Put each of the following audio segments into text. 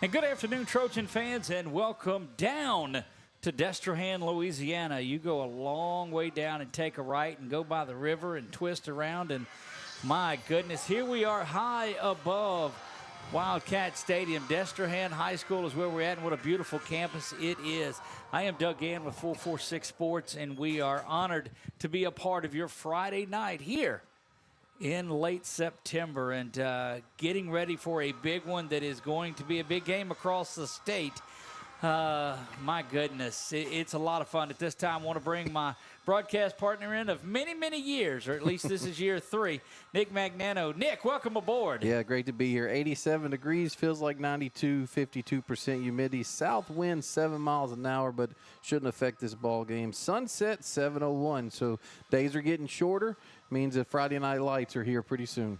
And good afternoon, Trojan fans, and welcome down to Destrehan, Louisiana. You go a long way down and take a right and go by the river and twist around, and my goodness, here we are high above Wildcat Stadium. Destrehan High School is where we're at, and what a beautiful campus it is. I am Doug Gann with 446Sports, and we are honored to be a part of your Friday night here in late September, and getting ready for a big one that is going to be a big game across the state. My goodness, it's a lot of fun. At this time, I want to bring my broadcast partner in of many, many years, or at least this is year 3, Nick Magnano. Nick, welcome aboard. Yeah, great to be here. 87 degrees, feels like 92, 52% humidity. South wind 7 miles an hour, but shouldn't affect this ball game. Sunset 7:01, so days are getting shorter. Means that Friday night lights are here pretty soon.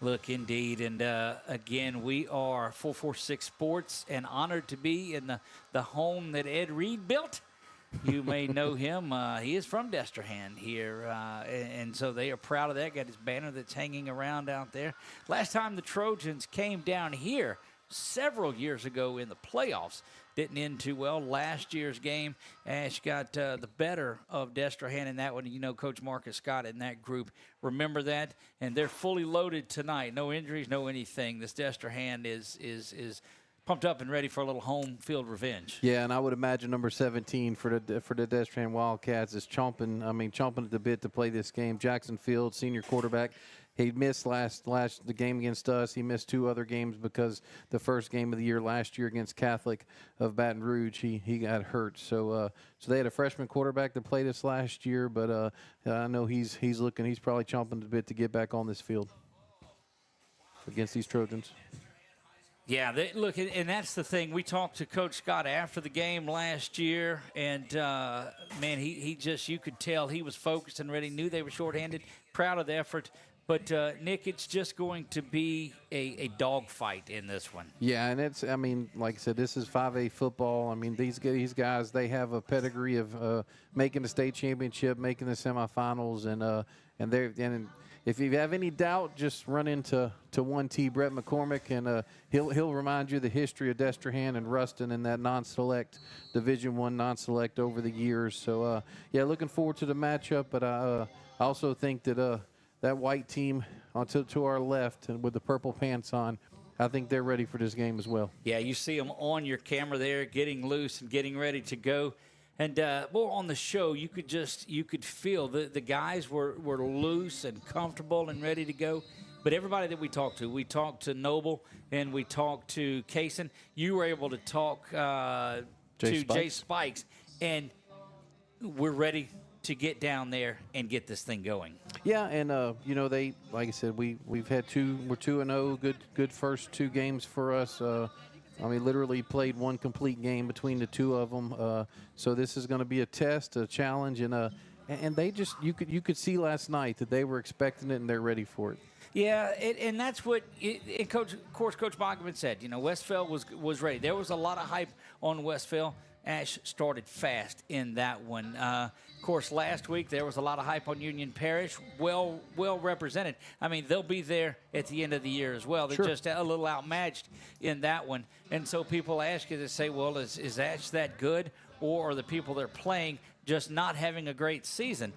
Look, indeed, and again, we are 446 Sports and honored to be in the home that Ed Reed built. You may know him. He is from Destrehan here, and so they are proud of that. Got his banner that's hanging around out there. Last time the Trojans came down here several years ago in the playoffs, didn't end too well. Last year's game, ASH got the better of Destrehan in that one. You know, Coach Marcus Scott in that group. Remember that? And they're fully loaded tonight. No injuries, no anything. This Destrehan is pumped up and ready for a little home field revenge. Yeah, and I would imagine number 17 for the Destrehan Wildcats is chomping at the bit to play this game. Jackson Fields, senior quarterback. He missed the game against us. He missed 2 other games because the first game of the year last year against Catholic of Baton Rouge, he got hurt. So they had a freshman quarterback that played us last year, but I know he's probably chomping at the bit to get back on this field against these Trojans. Yeah, look, and that's the thing. We talked to Coach Scott after the game last year, and, man, he just, you could tell he was focused and ready, knew they were shorthanded, proud of the effort. But, Nick, it's just going to be a dogfight in this one. Yeah, and like I said, this is 5A football. I mean, these guys, they have a pedigree of making the state championship, making the semifinals, and if you have any doubt, just run into 1T Brett McCormick, and he'll remind you the history of Destrehan and Ruston and that non-select Division I non-select over the years. So yeah, looking forward to the matchup. But I also think that that white team to our left and with the purple pants on, I think they're ready for this game as well. Yeah, you see them on your camera there, getting loose and getting ready to go. And more on the show, you could feel the guys were loose and comfortable and ready to go. But everybody that we talked to Noble and we talked to Kaysen. You were able to talk to Jay Spikes, and we're ready to get down there and get this thing going. Yeah, and they, like I said, we're 2-0, good first 2 games for us. Literally played 1 complete game between the 2 of them. So this is going to be a test, a challenge, and they just you could see last night that they were expecting it and they're ready for it. Yeah, and that's what Coach Bogman said. You know, Westphal was ready. There was a lot of hype on Westphal. ASH started fast in that one. Of course, last week there was a lot of hype on Union Parish. Well represented. I mean, they'll be there at the end of the year as well. They're Sure. just a little outmatched in that one. And so people ask you to say, well, is ASH that good, or are the people they're playing just not having a great season?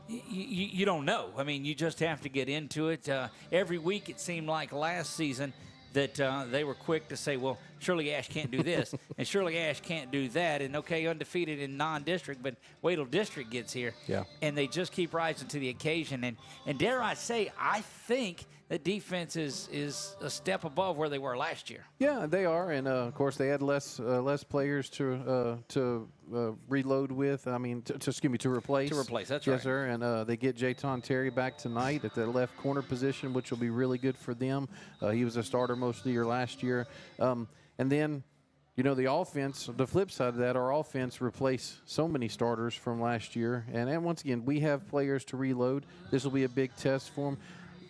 You don't know. I mean, you just have to get into it. Every week it seemed like last season that they were quick to say, well, surely ASH can't do this, and surely ASH can't do that, and okay, undefeated in non-district, but wait till district gets here. Yeah. And they just keep rising to the occasion. And dare I say, I think the defense is a step above where they were last year. Yeah, they are, and of course they had less players to reload with. I mean, to replace. To replace, that's right. Yes, sir. And they get Jayton Terry back tonight at the left corner position, which will be really good for them. He was a starter most of the year last year. And then, the offense, the flip side of that, our offense replaced so many starters from last year. And once again, we have players to reload. This will be a big test for them.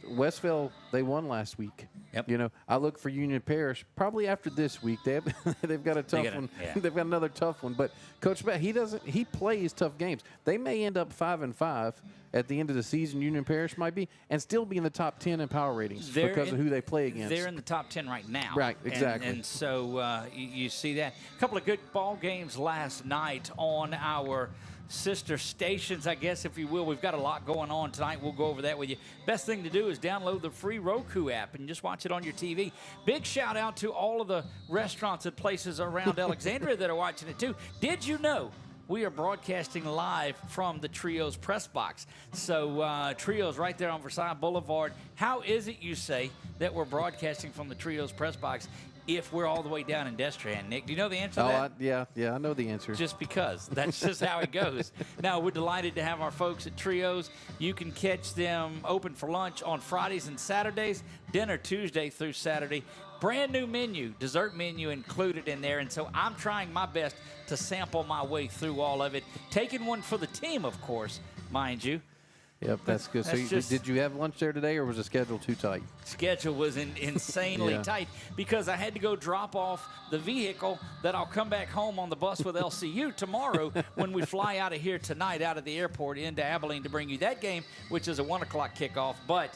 Westville, they won last week. Yep. You know, I look for Union Parish probably after this week. They've got a tough one. Yeah. They've got another tough one. But Coach Beck, he plays tough games. They may end up 5-5 at the end of the season. Union Parish might be, and still be in the top 10 in power ratings because of who they play against. They're in the top 10 right now. Right, exactly. And so you see that. A couple of good ball games last night on our sister stations, I guess, if you will. We've got a lot going on tonight. We'll go over that with you. Best thing to do is download the free Roku app and just watch it on your TV. Big shout out to all of the restaurants and places around Alexandria that are watching it too. Did you know we are broadcasting live from the Trios press box? So Trios right there on Versailles Boulevard. How is it, you say, that we're broadcasting from the Trios press box if we're all the way down in Destrehan? Nick, do you know the answer to that? Yeah, I know the answer. Just because. That's just how it goes. Now, we're delighted to have our folks at Trios. You can catch them open for lunch on Fridays and Saturdays, dinner Tuesday through Saturday. Brand new menu, dessert menu included in there, and so I'm trying my best to sample my way through all of it. Taking one for the team, of course, mind you. Yep, that's good. So did you have lunch there today, or was the schedule too tight? Schedule was insanely tight because I had to go drop off the vehicle that I'll come back home on the bus with LCU tomorrow when we fly out of here tonight, out of the airport into Abilene to bring you that game, which is a 1 o'clock kickoff. But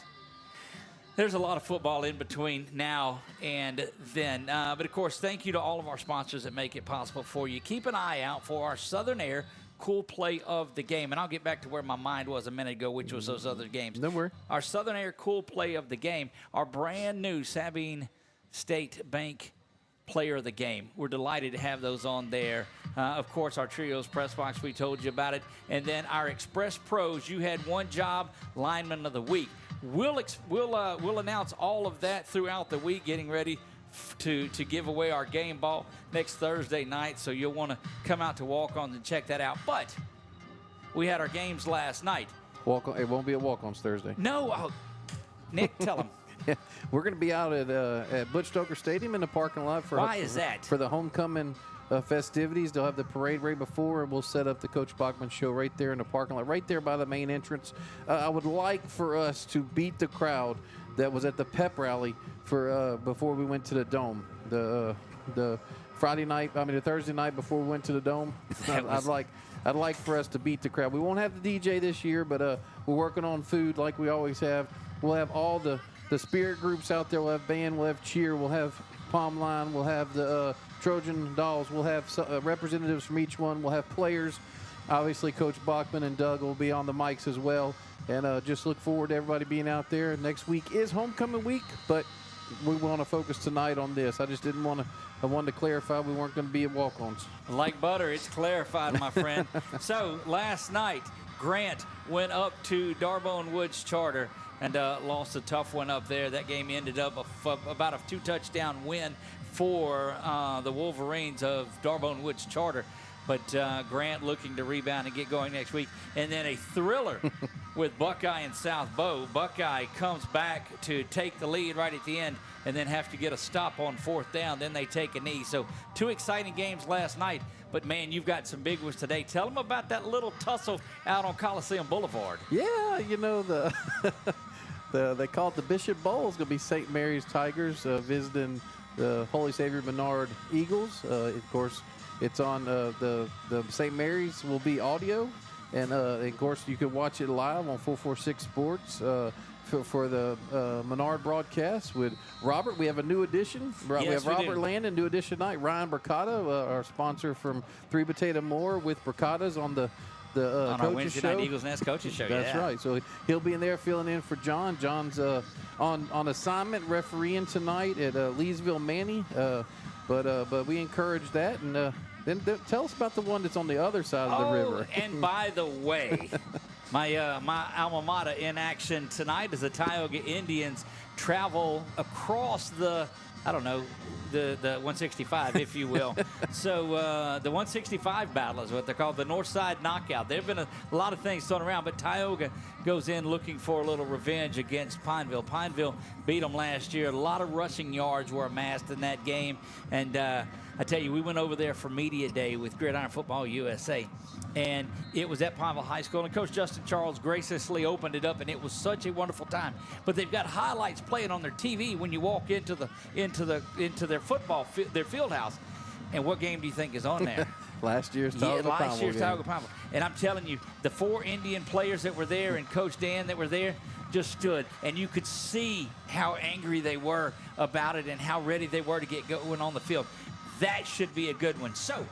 there's a lot of football in between now and then. But, of course, thank you to all of our sponsors that make it possible for you. Keep an eye out for our Southern Air cool play of the game. And I'll get back to where my mind was a minute ago, which was those other games. Don't worry. Our Southern Air cool play of the game, our brand new Sabine State Bank player of the game. We're delighted to have those on there. Of course, our Trios press box, we told you about it. And then our Express Pros, you had one job, lineman of the week. We'll announce all of that throughout the week, getting ready to give away our game ball next Thursday night, so you'll want to come out to walk-ons and check that out. But we had our games last night. It won't be a walk-ons Thursday. No, Nick, tell them. Yeah, we're going to be out at Butch Stoker Stadium in the parking lot for Why is that? For the homecoming festivities. They'll have the parade right before, and we'll set up the Coach Bachman show right there in the parking lot, right there by the main entrance. I would like for us to beat the crowd that was at the pep rally for before we went to the Dome. The Thursday night before we went to the Dome. I'd like for us to beat the crowd. We won't have the DJ this year, but we're working on food like we always have. We'll have all the spirit groups out there. We'll have band, we'll have cheer, we'll have palm line, we'll have the Trojan dolls, we'll have representatives from each one, we'll have players. Obviously, Coach Bachman and Doug will be on the mics as well. And just look forward to everybody being out there. Next week is homecoming week, but we want to focus tonight on this. I wanted to clarify we weren't going to be at walk-ons. Like butter, it's clarified, my friend. So last night, Grant went up to Darbone Woods Charter and lost a tough one up there. That game ended up about a 2-touchdown win for the Wolverines of Darbone Woods Charter. But Grant looking to rebound and get going next week. And then a thriller with Buckeye and South Bow. Buckeye comes back to take the lead right at the end and then have to get a stop on 4th down. Then they take a knee. So 2 exciting games last night. But, man, you've got some big ones today. Tell them about that little tussle out on Coliseum Boulevard. Yeah, you know, they call it the Bishop Bowl. It's going to be St. Mary's Tigers visiting the Holy Savior Menard Eagles. Of course, it's on the St. Mary's will be audio. And, of course, you can watch it live on 446 Sports for the Menard broadcast with Robert. We have a new addition. Yes, we have Robert Landon, new addition tonight. Ryan Bricata, our sponsor from Three Potato More with Bricatas on the on our Wednesday show. Night Eagles Nest Coaches Show. That's right. So he'll be in there filling in for John. John's on assignment refereeing tonight at Leesville Manny. But we encourage that. And then tell us about the one that's on the other side of the river. And by the way, my alma mater in action tonight is the Tioga Indians travel across the, I don't know, the 165, if you will. So the 165 battle is what they're called, the North Side Knockout. There have been a lot of things thrown around, but Tioga goes in looking for a little revenge against Pineville. Pineville beat them last year. A lot of rushing yards were amassed in that game. And I tell you, we went over there for Media Day with Gridiron Football USA. And it was at Pineville High School, and Coach Justin Charles graciously opened it up, and it was such a wonderful time. But they've got highlights playing on their TV when you walk into their field house. And what game do you think is on there? Last year's Tioga Pineville. And I'm telling you, the 4 Indian players that were there and Coach Dan that were there just stood, and you could see how angry they were about it and how ready they were to get going on the field. That should be a good one. So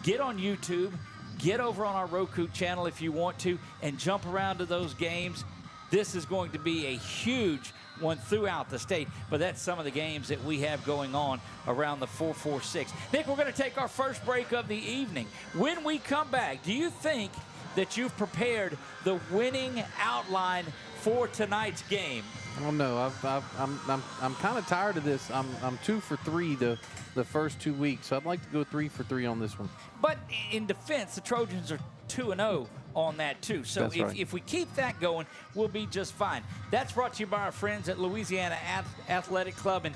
get on YouTube. Get over on our Roku channel if you want to and jump around to those games. This is going to be a huge one throughout the state, but that's some of the games that we have going on around the 446. Nick, we're going to take our first break of the evening. When we come back, do you think that you've prepared the winning outline for tonight's game? I don't know. I'm kind of tired of this. I'm 2 for 3 the first 2 weeks, so I'd like to go 3 for 3 on this one. But in defense, the Trojans are 2-0 on that too. So if we keep that going, we'll be just fine. That's brought to you by our friends at Louisiana Athletic Club. And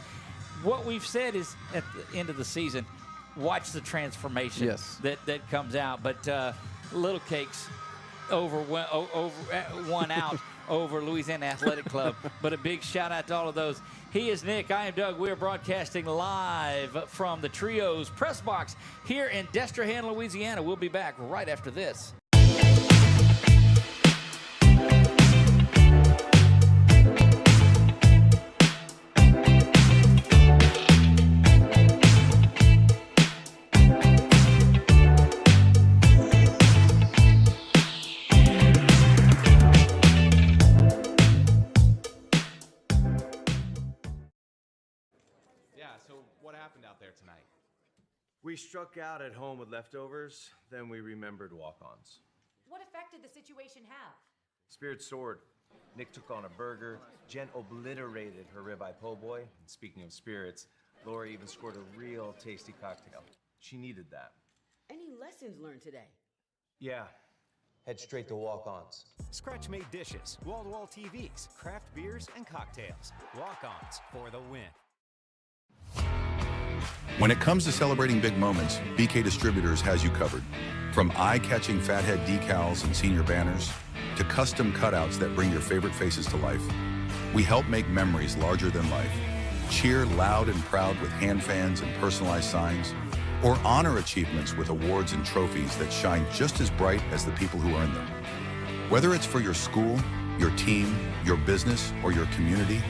what we've said is at the end of the season, watch the transformation that comes out. But Little Cakes won out over Louisiana Athletic Club. But a big shout out to all of those. He is Nick. I am Doug. We are broadcasting live from the Trios Press Box here in Destrehan, Louisiana. We'll be back right after this. Out there tonight? We struck out at home with leftovers, then we remembered walk-ons. What effect did the situation have? Spirit soared. Nick took on a burger. Jen obliterated her ribeye po' boy. And speaking of spirits, Laura even scored a real tasty cocktail. She needed that. Any lessons learned today? Yeah. Head straight to walk-ons. Scratch-made dishes, wall-to-wall TVs, craft beers, and cocktails. Walk-ons for the win. When it comes to celebrating big moments, BK Distributors has you covered. From eye-catching fathead decals and senior banners, to custom cutouts that bring your favorite faces to life, we help make memories larger than life. Cheer loud and proud with hand fans and personalized signs, or honor achievements with awards and trophies that shine just as bright as the people who earn them. Whether it's for your school, your team, your business, or your community,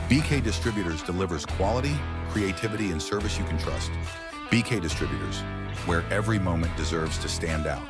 BK Distributors delivers quality, creativity, and service you can trust. BK Distributors, where every moment deserves to stand out.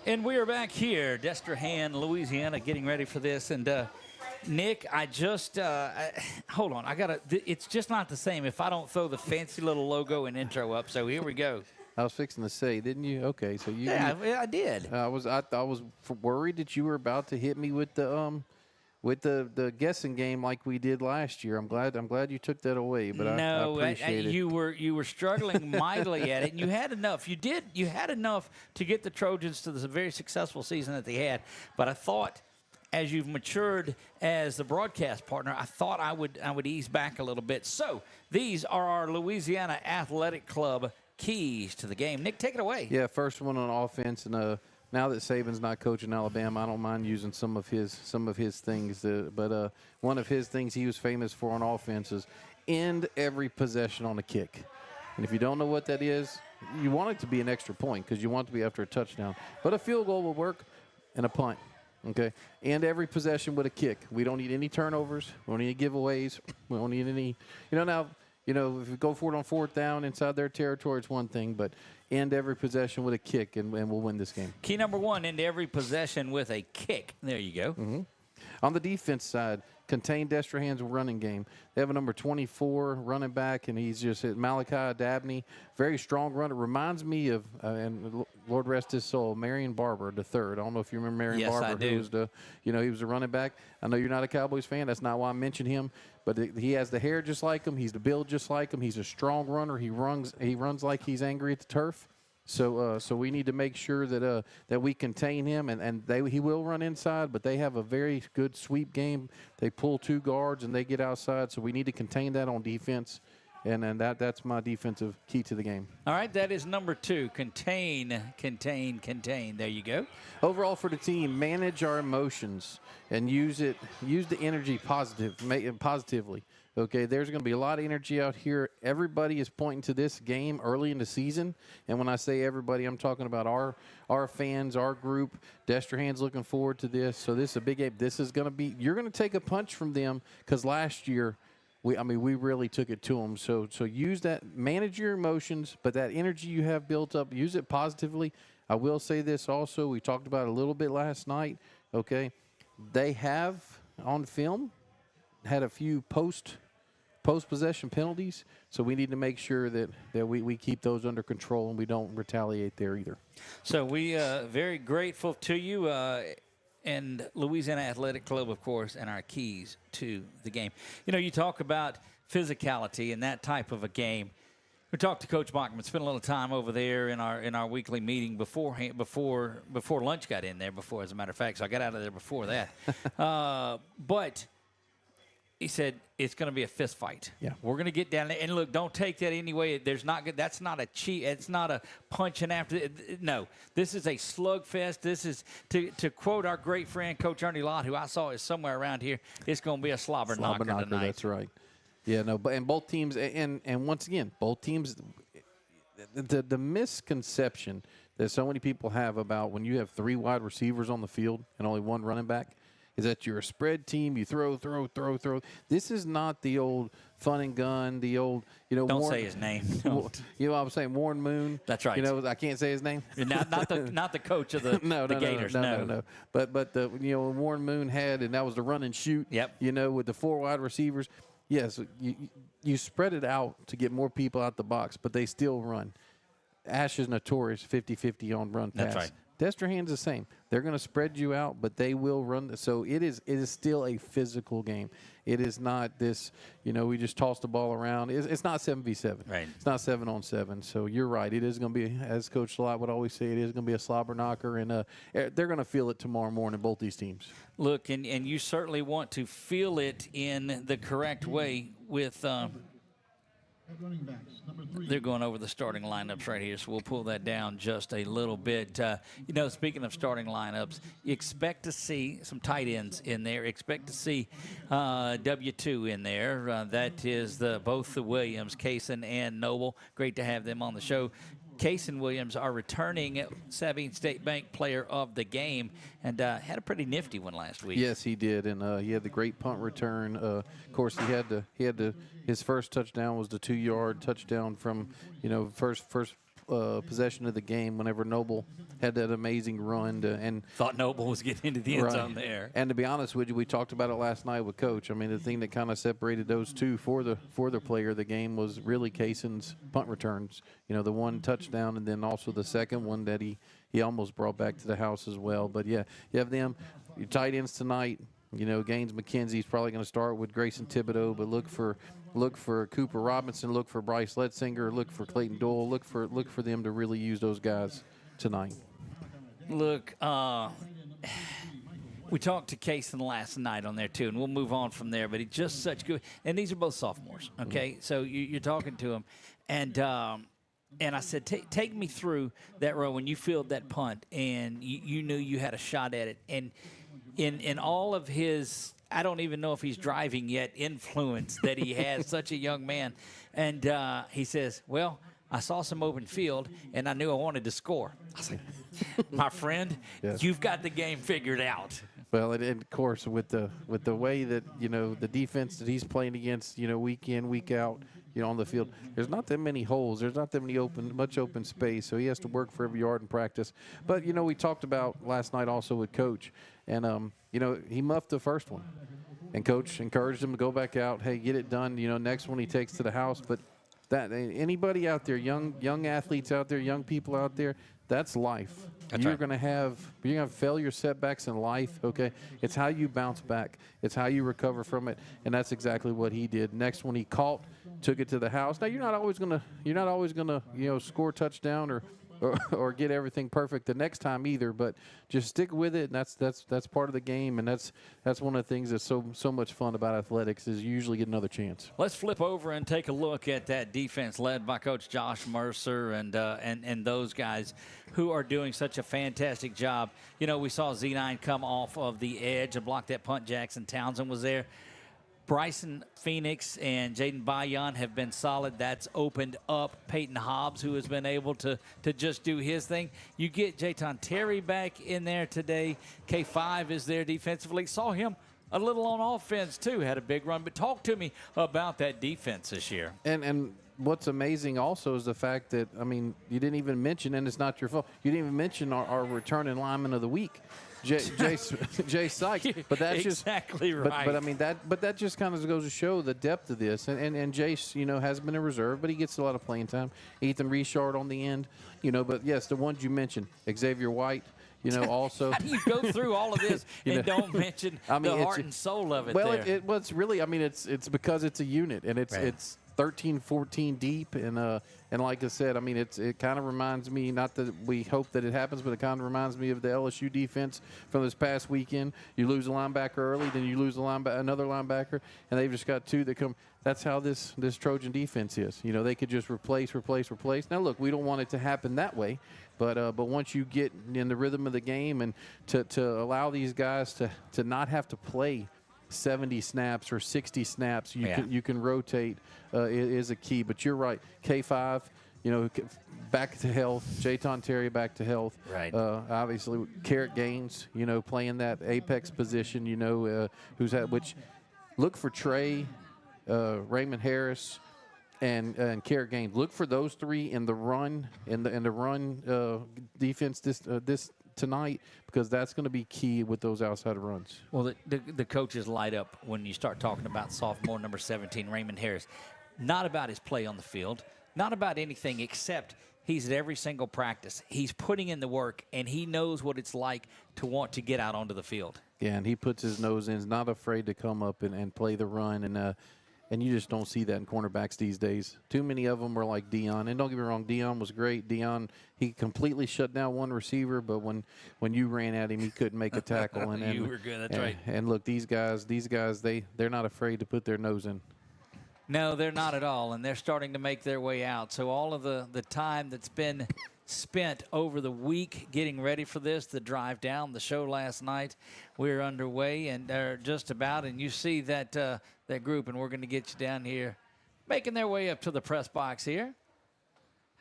And we are back here, Destrehan, Louisiana, getting ready for this. And Nick, I just hold on. It's just not the same if I don't throw the fancy little logo and intro up. So here we go. I was fixing to say, didn't you? Okay, so you. Yeah, I did. I was worried that you were about to hit me with the guessing game like we did last year. I'm glad you took that away, but I appreciate it. You were struggling mightily at it, and you had enough. You had enough to get the Trojans to the very successful season that they had. But I thought, as you've matured as the broadcast partner, I thought I would ease back a little bit. So these are our Louisiana Athletic Club keys to the game. Nick, take it away. Yeah, first one on offense, and now that Saban's not coaching Alabama, I don't mind using some of his things. But one of his things he was famous for on offense is end every possession on a kick. And if you don't know what that is, you want it to be an extra point because you want it to be after a touchdown. But a field goal will work, and a punt. Okay, end every possession with a kick. We don't need any turnovers. We don't need giveaways. We don't need any. If we go for it on fourth down inside their territory, it's one thing. But end every possession with a kick, and we'll win this game. Key number 1: end every possession with a kick. There you go. Mm-hmm. On the defense side, contain Destrehan's running game. They have a number 24 running back, and he's just Malachi Dabney, very strong runner. Reminds me of, and Lord rest his soul, Marion Barber III. I don't know if you remember Marion Yes, Barber. I do. Who was he was a running back. I know you're not a Cowboys fan. That's not why I mentioned him. But he has the hair just like him. He's the build just like him. He's a strong runner. He runs like he's angry at the turf. So we need to make sure that we contain him, and he will run inside, but they have a very good sweep game. They pull 2 guards, and they get outside, so we need to contain that on defense, and that's my defensive key to the game. All right, that is number 2. Contain. There you go. Overall for the team, manage our emotions and use the energy positively. Okay, there's going to be a lot of energy out here. Everybody is pointing to this game early in the season. And when I say everybody, I'm talking about our fans, our group. Destrehan's looking forward to this. So this is a big game. This is going to be – you're going to take a punch from them because last year we really took it to them. So use that – manage your emotions, but that energy you have built up, use it positively. I will say this also. We talked about it a little bit last night, okay? They have, on film, had a few post-possession penalties, so we need to make sure that we keep those under control and we don't retaliate there either. So we very grateful to you and Louisiana Athletic Club, of course, and our keys to the game. You talk about physicality and that type of a game. We talked to Coach Bachman, spent a little time over there in our weekly meeting before lunch got in there. As a matter of fact, so I got out of there before that. But he said it's going to be a fist fight. Yeah, we're going to get down there. And look, don't take that anyway. That's not a cheat. It's not a punching after. No, this is a slugfest. This is to quote our great friend Coach Ernie Lott, who I saw is somewhere around here. It's going to be a slobber knocker tonight. That's right. Yeah, no, but and both teams, and once again, both teams, the misconception that so many people have about when you have 3 wide receivers on the field and only 1 running back is that you're a spread team. You throw. This is not the old fun and gun, the old, Don't say his name. Don't. I'm saying Warren Moon. That's right. I can't say his name. not the coach of the Gators. No. But when Warren Moon had, and that was the run and shoot. Yep. With the 4 wide receivers. Yes, you spread it out to get more people out the box, but they still run. Ash is notorious 50-50 on run pass. That's right. Destrehan's the same. They're going to spread you out, but they will run. So it is still a physical game. It is not this, we just toss the ball around. It's not 7v7. Right. It's not 7-on-7. So you're right. It is going to be, as Coach Lott would always say, it is going to be a slobber knocker, and they're going to feel it tomorrow morning, both these teams. Look, and you certainly want to feel it in the correct way with they're going over the starting lineups right here, so we'll pull that down just a little bit. Speaking of starting lineups, you expect to see some tight ends in there. Expect to see W2 in there. That is both the Williams, Kaysen and Noble. Great to have them on the show. Kaysen Williams, our returning Sabine State Bank player of the game, and had a pretty nifty one last week. Yes, he did, and he had the great punt return. Of course, his first touchdown was the 2-yard touchdown from first possession of the game. Whenever Noble had that amazing run, and thought Noble was getting into the end zone there. And to be honest with you, we talked about it last night with Coach. I mean, the thing that kind of separated those two for the player of the game was really Kaysen's punt returns. The one touchdown, and then also the second one that he almost brought back to the house as well. But yeah, you have them. Your tight ends tonight. Gaines McKenzie's probably going to start with Grayson Thibodeau, but look for Cooper Robinson, look for Bryce Letzinger, look for Clayton Doyle, look for them to really use those guys tonight. Look, we talked to Kaysen last night on there too, and we'll move on from there. But he's just such good, and these are both sophomores. Okay, so you're talking to him, and And I said, take me through that row when you fielded that punt and you knew you had a shot at it. And in all of his, I don't even know if he's driving yet, influence that he has, such a young man. And he says, well, I saw some open field, and I knew I wanted to score. I was like, my friend, you've got the game figured out. Well, and of course, with the way that, the defense that he's playing against, week in, week out, on the field, there's not that many holes. There's not that much open space, so he has to work for every yard in practice. But, we talked about last night also with Coach, and, he muffed the first one. And Coach encouraged him to go back out, hey, get it done. Next one he takes to the house. But that anybody out there, young athletes out there, young people out there, that's life. You're going to have failure, setbacks in life, okay? It's how you bounce back. It's how you recover from it, and that's exactly what he did. Next one he caught, took it to the house. Now you're not always going to score a touchdown or get everything perfect the next time either, but just stick with it, and that's part of the game, and that's one of the things that's so much fun about athletics is you usually get another chance. Let's flip over and take a look at that defense led by Coach Josh Mercer and those guys who are doing such a fantastic job. We saw Z9 come off of the edge and block that punt. Jackson Townsend was there. Bryson Phoenix and Jaden Bayan have been solid. That's opened up Peyton Hobbs, who has been able to just do his thing. You get Jayton Terry back in there today. K5 is there defensively. Saw him a little on offense, too. Had a big run. But talk to me about that defense this year. And what's amazing also is the fact that, you didn't even mention, and it's not your fault, you didn't even mention our returning lineman of the week. Jay Sykes, but that's exactly just right. But that just kind of goes to show the depth of this. And Jace, has been a reserve, but he gets a lot of playing time. Ethan Richard on the end, but yes, the ones you mentioned, Xavier White. Also. How do you go through all of this and don't mention the heart and soul of it? Well, there? It's really, it's because it's a unit, and it's 13, 14 deep, and like I said, it kind of reminds me, not that we hope that it happens, but it kind of reminds me of the LSU defense from this past weekend. You lose a linebacker early, then you lose another linebacker, and they've just got two that come. That's how this Trojan defense is. They could just replace. Now, look, we don't want it to happen that way, but once you get in the rhythm of the game and to allow these guys to not have to play 70 snaps or 60 snaps, you can rotate is a key. But you're right, K5, back to health. Jayton Terry back to health. Right. Obviously, Carrot Gaines, playing that apex position. Who's at which. Look for Trey, Raymond Harris, and Carrot Gaines. Look for those three in the run defense this tonight, because that's going to be key with those outside runs. Well, the coaches light up when you start talking about sophomore number 17, Raymond Harris. Not about his play on the field, not about anything except he's at every single practice. He's putting in the work, and he knows what it's like to want to get out onto the field. Yeah, and he puts his nose in. He's not afraid to come up and play the run, and you just don't see that in cornerbacks these days. Too many of them were like Dion. And don't get me wrong, Dion was great. Dion, he completely shut down one receiver, but when you ran at him, he couldn't make a tackle. And you were good, that's right. And look, these guys, they're not afraid to put their nose in. No, they're not at all, and they're starting to make their way out. So all of the time that's been spent over the week getting ready for this, the drive down, the show last night, we're underway and they're just about, and you see that that group, and we're going to get you down here, making their way up to the press box here.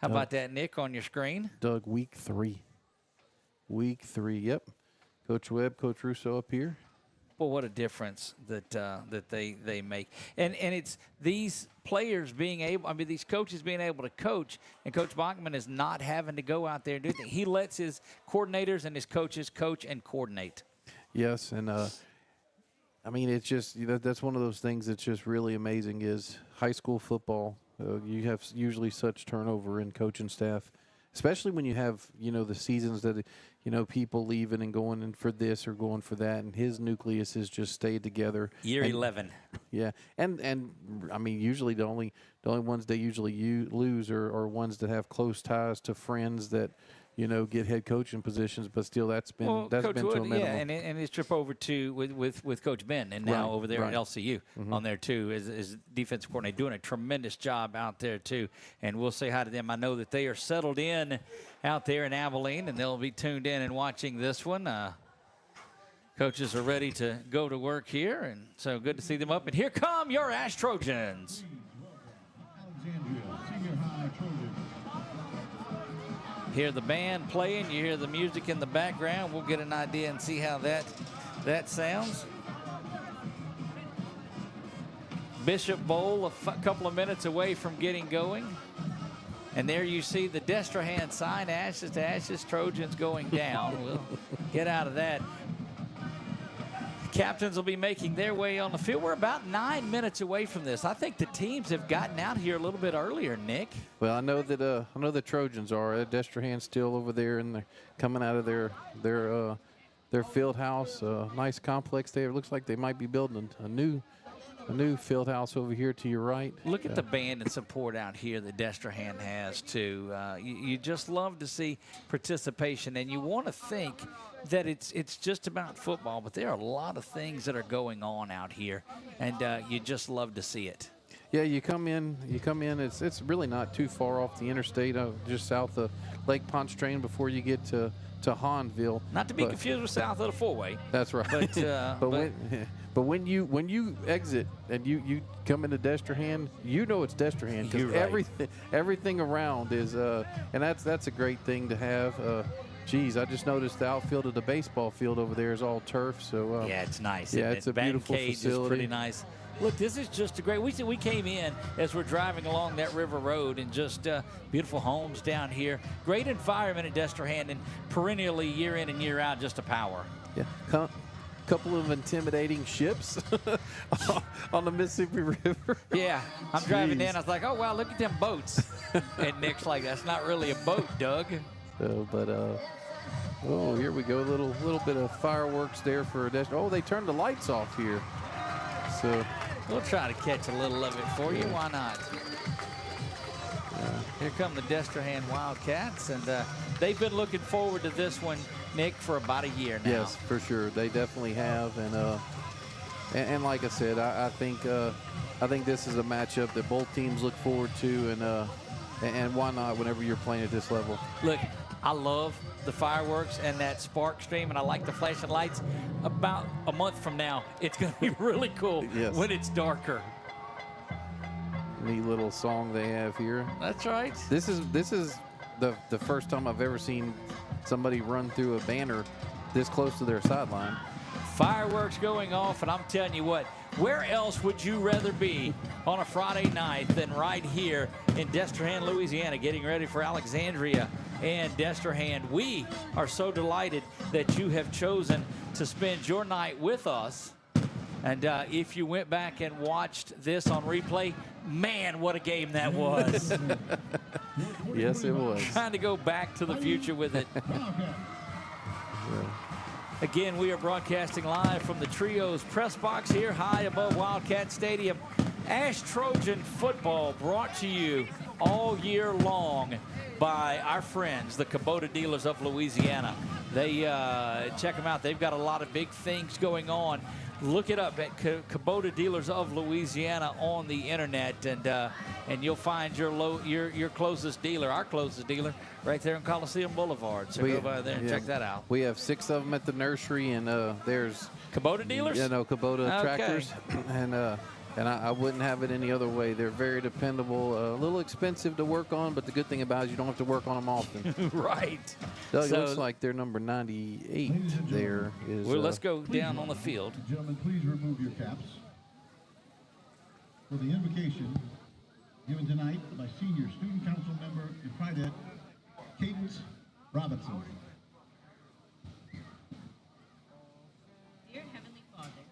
How about that, Nick, on your screen? Doug, week 3. Week 3, yep. Coach Webb, Coach Russo up here. Well, what a difference that they make. And it's these players being able, these coaches being able to coach, and Coach Bachman is not having to go out there and do things. He lets his coordinators and his coaches coach and coordinate. Yes, and it's just, that's one of those things that's just really amazing is high school football. You have usually such turnover in coaching staff, especially when you have, the seasons that, people leaving and going in for this or going for that, and his nucleus has just stayed together. Year 11. Yeah, and usually the only ones they usually lose are ones that have close ties to friends that, get head coaching positions, but still that's been Coach to a minimum. Yeah, and his trip over to with Coach Ben, and now over there at LCU on there too is defensive coordinator, doing a tremendous job out there too. And we'll say hi to them. I know that they are settled in out there in Abilene, and they'll be tuned in and watching this one. Coaches are ready to go to work here, and so good to see them up. And here come your ASH Trojans. Alexandria Senior High Trojans. Hear the band playing, you hear the music in the background. We'll get an idea and see how that sounds. Bishop Bowl a couple of minutes away from getting going. And there you see the Destrehan sign, Ashes to Ashes, Trojans going down. We'll get out of that. Captains will be making their way on the field. We're about 9 minutes away from this. I think the teams have gotten out here a little bit earlier, Nick. Well, I know the Trojans are. Destrehan's still over there, and they're coming out of their field house. Nice complex there. It looks like they might be building a new field house over here to your right. Look at the band and support out here that Destrehan has too. You just love to see participation, and you want to think that it's just about football, but there are a lot of things that are going on out here, and you just love to see it. Yeah, you come in. It's really not too far off the interstate, just south of Lake Pontchartrain before you get to Hahnville. Not to be confused with south of the four-way. That's right. But when you exit and you come into Destrehan, you know it's Destrehan because everything around is and that's a great thing to have. Geez, I just noticed the outfield of the baseball field over there is all turf. So yeah, it's nice. Yeah, it's a beautiful cage facility. Is pretty nice. Look, this is just a great. We came in as we're driving along that river road, and just beautiful homes down here. Great environment at Destrehan, and perennially year in and year out, just a power. Yeah. Couple of intimidating ships on the Mississippi River. Yeah, I'm driving in. I was like, oh wow, look at them boats. And Nick's like, that's not really a boat, Doug. Oh, here we go. A little bit of fireworks there for Destrehan. Oh, they turned the lights off here. So we'll try to catch a little of it for you. Why not? Here come the Destrehan Wildcats, and they've been looking forward to this one, Nick, for about a year now. Yes, for sure. They definitely have, and like I said, I think this is a matchup that both teams look forward to, and why not whenever you're playing at this level. Look, I love the fireworks and that spark stream, and I like the flashing lights. About a month from now, it's going to be really cool when it's darker. Neat little song they have here. That's right. This is the first time I've ever seen somebody run through a banner this close to their sideline. Fireworks going off, and I'm telling you what, where else would you rather be on a Friday night than right here in Destrehan, Louisiana, getting ready for Alexandria and Destrehan? We are so delighted that you have chosen to spend your night with us. And if you went back and watched this on replay, man, what a game that was. Yes, it was. Trying to go back to the future with it. Again, we are broadcasting live from the Trios press box here high above Wildcat Stadium. ASH Trojan Football brought to you all year long by our friends, the Kubota Dealers of Louisiana. They check them out. They've got a lot of big things going on. Look it up at Kubota Dealers of Louisiana on the internet, and you'll find your closest dealer, our closest dealer, right there on Coliseum Boulevard. So go by there and check that out. We have 6 of them at the nursery, and there's Kubota dealers. Kubota tractors, and I wouldn't have it any other way. They're very dependable, a little expensive to work on, but the good thing about it is you don't have to work on them often. Right. Doug, it looks like they're number 98 there. Well, let's go down on the field. Gentlemen, please remove your caps. For the invocation given tonight by Senior Student Council member and Pride Cadence Robinson. Dear Heavenly Father,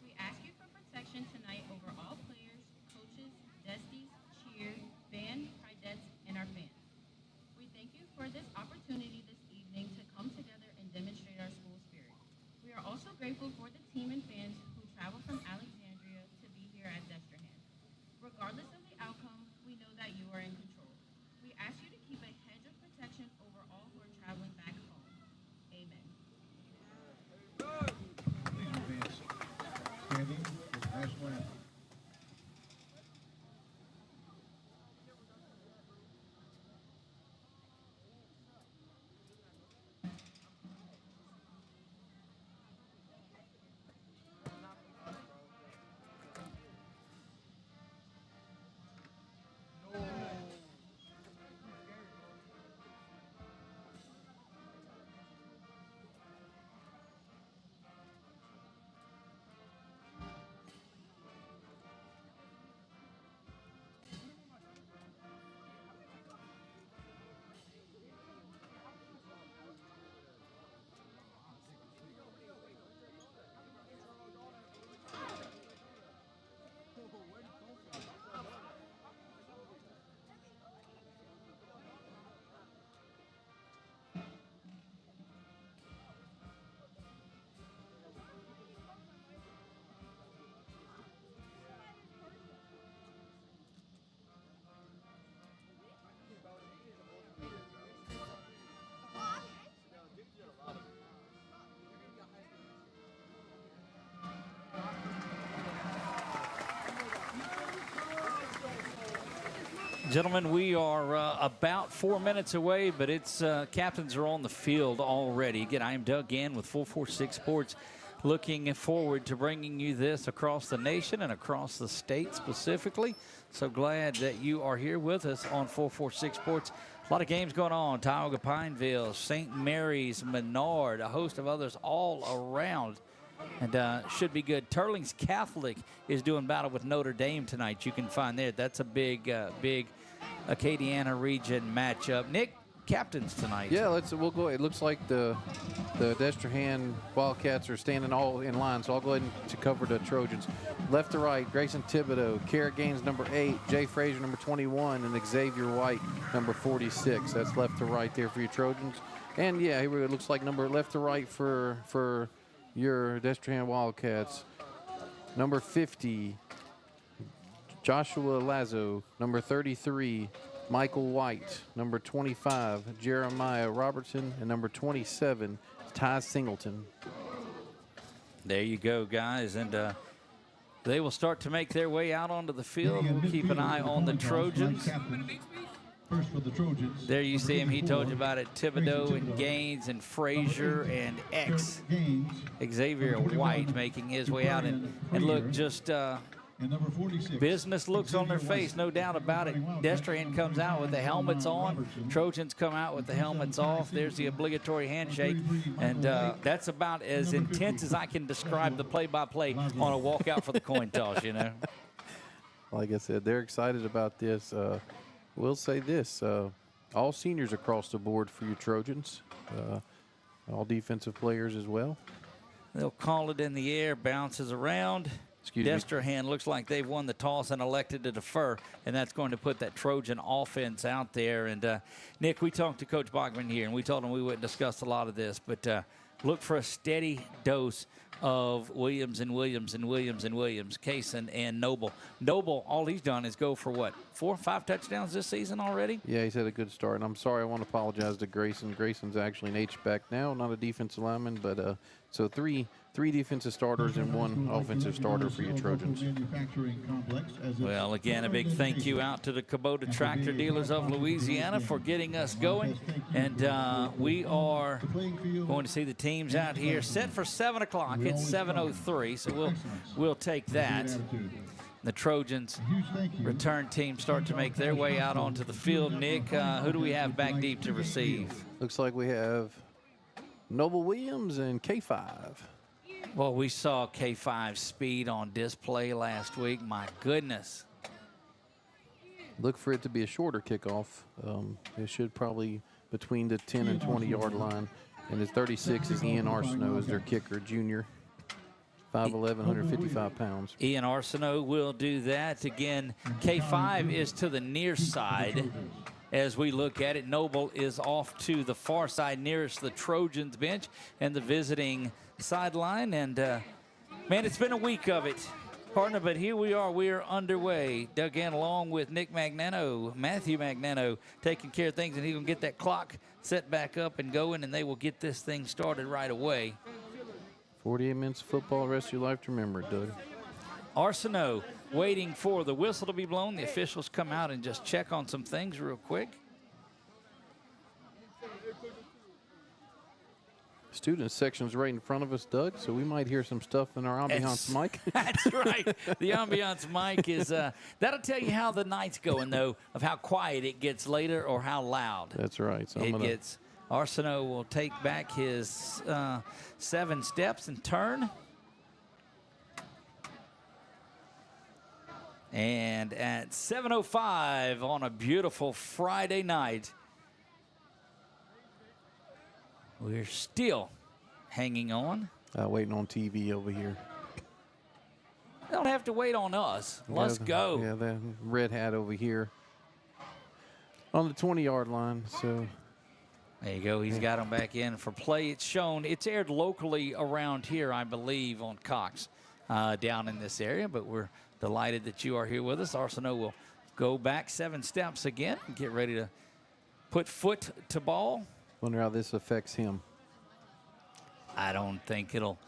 we ask you for protection tonight over all players, coaches, desties, cheers, band, pridettes, and our fans. We thank you for this opportunity this evening to come together and demonstrate our school spirit. We are also grateful for the team and fans who travel from Alexandria to be here at Destrehan. Regardless of the outcome, we know that you are in control. We ask you to keep a hedge of protection over all who are traveling Gentlemen, we are about 4 minutes away, but it's captains are on the field already. Again, I am Doug Gann with 446 Sports, looking forward to bringing you this across the nation and across the state specifically. So glad that you are here with us on 446 Sports. A lot of games going on. Tioga Pineville, St. Mary's, Menard, a host of others all around. And should be good. Turling's Catholic is doing battle with Notre Dame tonight. You can find there. That's a big Acadiana region matchup. Nick, captains tonight. Yeah, we'll go. It looks like the Destrehan Wildcats are standing all in line, so I'll go ahead to cover the Trojans. Left to right, Grayson Thibodeau, Carrot Gaines, number 8, Jay Frazier, number 21, and Xavier White, number 46. That's left to right there for your Trojans. And yeah, here it looks like number left to right for your Destrehan Wildcats. Number 50, Joshua Lazo. Number 33, Michael White. Number 25, Jeremiah Robertson. And number 27, Ty Singleton. There you go, guys. And they will start to make their way out onto the field. We'll keep an eye on the Trojans. First for the Trojans. There you see him. He told you about it. Thibodeau and Gaines and Frazier and Xavier White making his way out. And look, just business looks on their face, no doubt about it. Destrehan comes out with the helmets on. Trojans come out with the helmets off. There's the obligatory handshake. And that's about as intense as I can describe the play-by-play on a walkout for the coin toss, you know. Like I said, they're excited about this. We'll say this, all seniors across the board for your Trojans, all defensive players as well. They'll call it in the air, bounces around. Destrehan looks like they've won the toss and elected to defer, and that's going to put that Trojan offense out there. And, Nick, we talked to Coach Bachman here, and we told him we wouldn't discuss a lot of this, but look for a steady dose of Williams and Williams and Williams and Williams, Kaysen and Noble. Noble, all he's done is go for what, 4 or 5 touchdowns this season already? Yeah, he's had a good start. And I'm sorry, I want to apologize to Grayson. Grayson's actually an H-back now, not a defensive lineman, but so three defensive starters and 1 offensive starter for your Trojans. Well, again, a big thank you out to the Kubota Tractor Dealers of Louisiana for getting us going. And we are going to see the teams out here set for 7 o'clock. It's 7:03, so we'll take that. The Trojans return team start to make their way out onto the field. Nick, who do we have back deep to receive? Looks like we have Noble Williams and K5. Well, we saw K5's speed on display last week. My goodness. Look for it to be a shorter kickoff. It should probably between the 10 and 20-yard line. And his 36 is Ian Arsenault as their kicker, junior. 5'11", 155 pounds. Ian Arsenault will do that. Again, K5 is to the near side as we look at it. Noble is off to the far side nearest the Trojans bench and the visiting sideline. And, man, it's been a week of it, partner, but here we are. We are underway. Doug Gann along with Nick Magnano, Matthew Magnano, taking care of things, and he's going to get that clock set back up and going, and they will get this thing started right away. 48 minutes of football, rest of your life to remember it, Doug. Arsenault waiting for the whistle to be blown. The officials come out and just check on some things real quick. Student section's right in front of us, Doug, so we might hear some stuff in our ambiance mic. That's right. The ambiance mic is, that'll tell you how the night's going, though, of how quiet it gets later or how loud That's right. So it gets. Arsenault will take back his 7 steps and turn. And at 7:05 on a beautiful Friday night, we're still hanging on. Waiting on TV over here. They don't have to wait on us. Let's go. Yeah, the red hat over here on the 20-yard line. So there you go. He's got him back in for play. It's shown. It's aired locally around here, I believe, on Cox down in this area. But we're delighted that you are here with us. Arsenault will go back 7 steps again and get ready to put foot to ball. Wonder how this affects him. I don't think it'll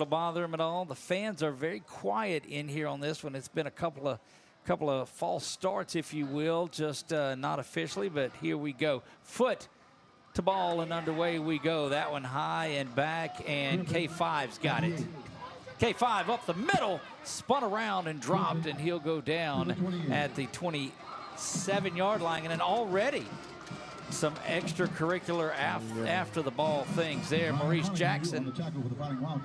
bother him at all. The fans are very quiet in here on this one. It's been a couple of false starts, if you will, just not officially, but here we go. Foot to ball and underway we go. That one high and back, and K5's got it. K5 up the middle, spun around and dropped, and he'll go down at the 27-yard line. And then already some extracurricular after the ball things there. Maurice Jackson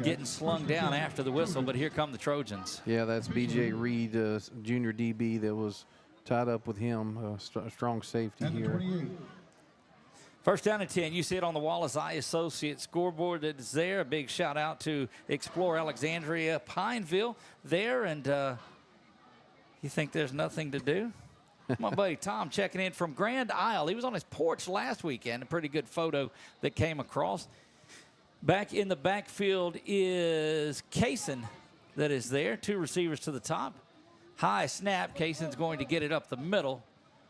getting slung down after the whistle, but here come the Trojans. Yeah, that's B.J. Reed, junior DB that was tied up with him, strong safety here. First down and 10. You see it on the Wallace Eye Associates scoreboard that is there. A big shout out to Explore Alexandria Pineville there. And you think there's nothing to do? My buddy Tom checking in from Grand Isle. He was on his porch last weekend. A pretty good photo that came across. Back in the backfield is Kaysen that is there. 2 receivers to the top. High snap. Kaysen's going to get it up the middle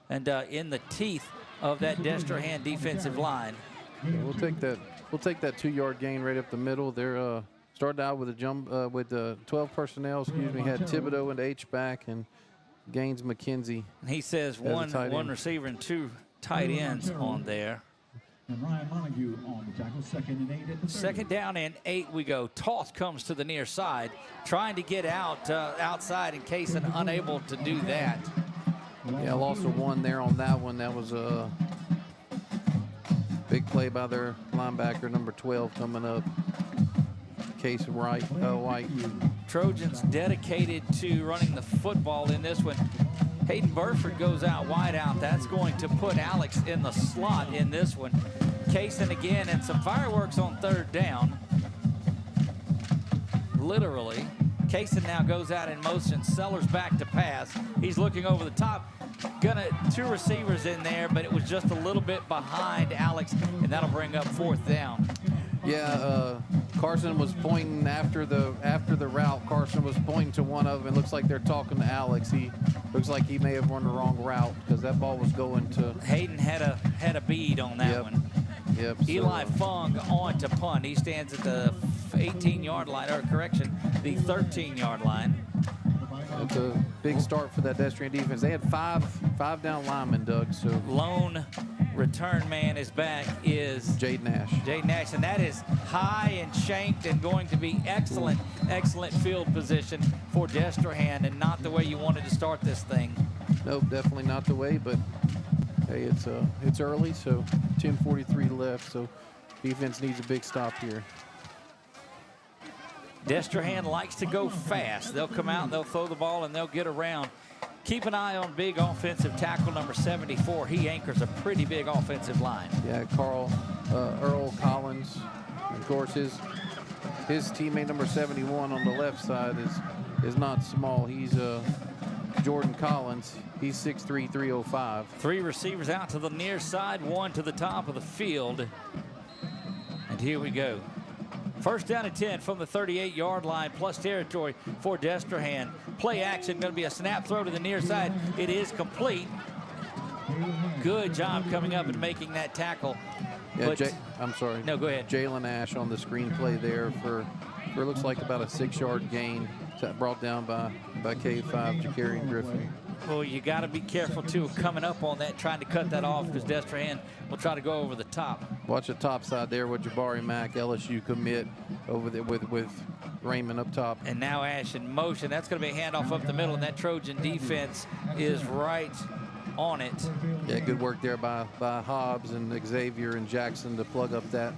and in the teeth of that Destrehan defensive line. Yeah, we'll take that 2-yard gain right up the middle. They're started out with a jump with 12 personnel. Had Thibodeau and H-back and Gaines McKenzie. And he says one receiver and 2 tight ends on there. And Ryan Montague on the tackle, 2nd and 8 at the 30. Second down and 8 we go. Toss comes to the near side, trying to get outside, and Kaysen unable to do that. Yeah, lost a 1 there on that one. That was a big play by their linebacker, number 12, coming up. Case White. Trojans dedicated to running the football in this one. Hayden Burford goes out wide out. That's going to put Alex in the slot in this one. Kaysen again, and some fireworks on 3rd down. Literally. Kaysen now goes out in motion. Sellers back to pass. He's looking over the top. 2 receivers in there, but it was just a little bit behind Alex, and that'll bring up 4th down. Yeah, Carson was pointing after the route. Carson was pointing to one of them. It looks like they're talking to Alex. He looks like he may have run the wrong route because that ball was going to. Hayden had a bead on that one. Yep. Eli Fung on to punt. He stands at the 18-yard line, or correction, the 13-yard line. It's a big start for that Destrehan defense. They had five down linemen, Doug. So lone return man is back is Jade Nash. Jade Nash, and that is high and shanked and going to be excellent field position for Destrehan, and not the way you wanted to start this thing. Nope, definitely not the way, but hey, it's early, so 10:43 left, so defense needs a big stop here. Destrehan likes to go fast. They'll come out, they'll throw the ball, and they'll get around. Keep an eye on big offensive tackle number 74. He anchors a pretty big offensive line. Yeah, Earl Collins. Of course, his teammate number 71 on the left side is not small. He's Jordan Collins. He's 6'3", 305. 3 receivers out to the near side, 1 to the top of the field. And here we go. First down and 10 from the 38-yard line, plus territory for Destrehan. Play action, going to be a snap throw to the near side. It is complete. Good job coming up and making that tackle. Yeah, I'm sorry. No, go ahead. Jalen Ash on the screenplay there for looks like about a 6-yard gain brought down by K5, Jakarian Griffin. Well, you got to be careful, too, coming up on that, trying to cut that off, because Destrehan will try to go over the top. Watch the top side there with Jabari Mack, LSU commit over there with Raymond up top. And now Ash in motion. That's going to be a handoff up the middle, and that Trojan defense is right on it. Yeah, good work there by Hobbs and Xavier and Jackson to plug up that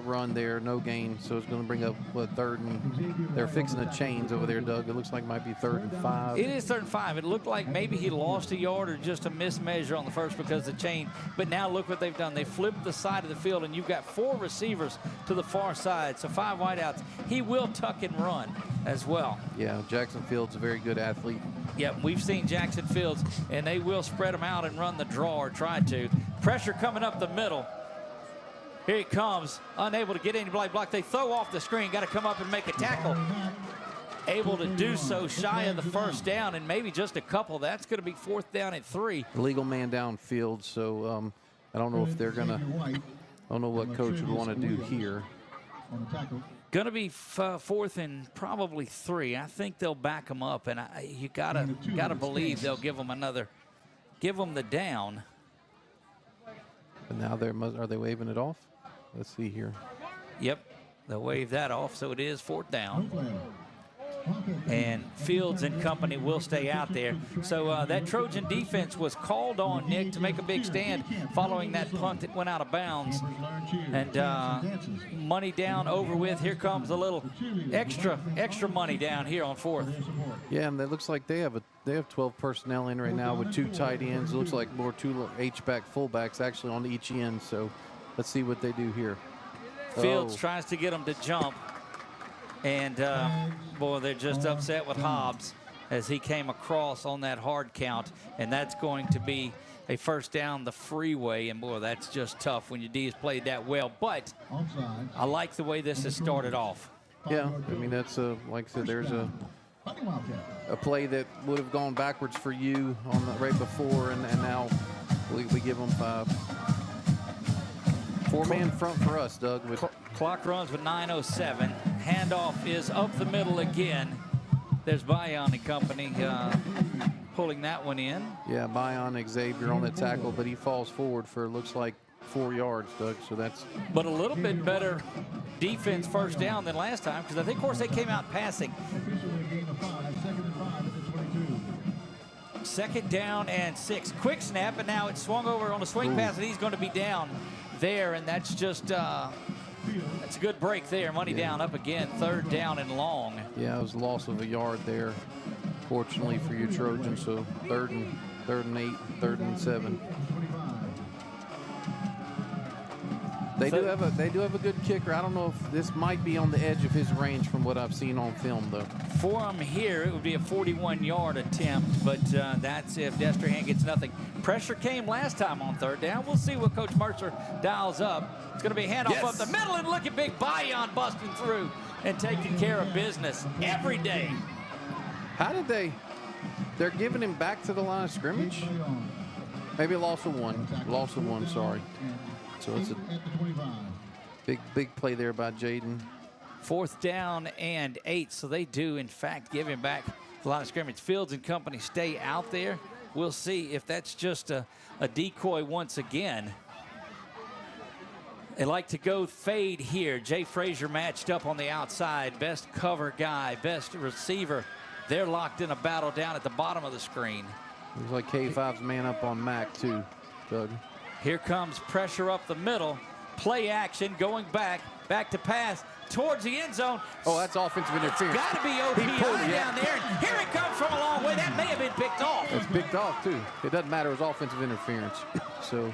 run there. No gain, so it's going to bring up third and they're fixing the chains over there, Doug. It looks like it might be 3rd and 5. It is 3rd and 5. It looked like maybe he lost a yard or just a mismeasure on the first because of the chain. But now look what they've done. They flipped the side of the field, and you've got 4 receivers to the far side, so 5 wideouts. He will tuck and run as well. Yeah, Jackson Fields a very good athlete. Yep, we've seen Jackson Fields, and they will spread them out and run the draw or try to. Pressure coming up the middle. Here he comes, unable to get any block. They throw off the screen, got to come up and make a tackle. Able to do so shy of the first down, and maybe just a couple. That's going to be 4th down and 3. Legal man downfield, so I don't know if they're going to, I don't know what coach would want to do here. Going to be 4th and probably 3. I think they'll back them up, and you gotta believe they'll give them the down. But now are they waving it off? Let's see here. Yep, they'll wave that off, so it is 4th down. And Fields and company will stay out there. So that Trojan defense was called on, Nick, to make a big stand following that punt that went out of bounds. And money down over with. Here comes a little extra money down here on 4th. Yeah, and it looks like they have 12 personnel in right now with 2 tight ends. It looks like more 2 H-back fullbacks actually on each end. So let's see what they do here. Fields tries to get them to jump. And, boy, they're just upset with Hobbs as he came across on that hard count. And that's going to be a 1st down the freeway. And, boy, that's just tough when your D has played that well. But I like the way this has started off. Yeah, I mean, that's, like I said, there's a play that would have gone backwards for you on the right before. And now we give them 4-man front for us, Doug. Clock runs with 9:07. Handoff is up the middle again. There's Bayon and company pulling that one in. Yeah, Bayon Xavier on the tackle, but he falls forward for, looks like, 4 yards, Doug. So that's. But a little bit better defense 1st down than last time, because I think, of course, they came out passing. 2nd down and 6. Quick snap, and now it's swung over on a swing pass, and he's going to be down there, and that's just that's a good break there. Money down, up again, 3rd down and long. Yeah, it was a loss of a yard there, fortunately for you Trojans. So 3rd and 8, 3rd and 7. They do have a good kicker. I don't know if this might be on the edge of his range from what I've seen on film, though. For him here, it would be a 41-yard attempt, but that's if Destrehan gets nothing. Pressure came last time on 3rd down. We'll see what Coach Mercer dials up. It's going to be a handoff up the middle, and look at Big Bayon busting through and taking care of business every day. How did they're giving him back to the line of scrimmage? Maybe a loss of one, sorry. So it's a big play there by Jaden. 4th down and 8, so they do, in fact, give him back the line of scrimmage. Fields and company stay out there. We'll see if that's just a decoy once again. They like to go fade here. Jay Frazier matched up on the outside. Best cover guy, best receiver. They're locked in a battle down at the bottom of the screen. Looks like K5's man up on Mac, too, Doug. Here comes pressure up the middle. Play action, going back to pass towards the end zone. Oh, that's offensive interference. Got to be OPI down there. And here it comes from a long way. That may have been picked off. It's picked off, too. It doesn't matter. It was offensive interference. So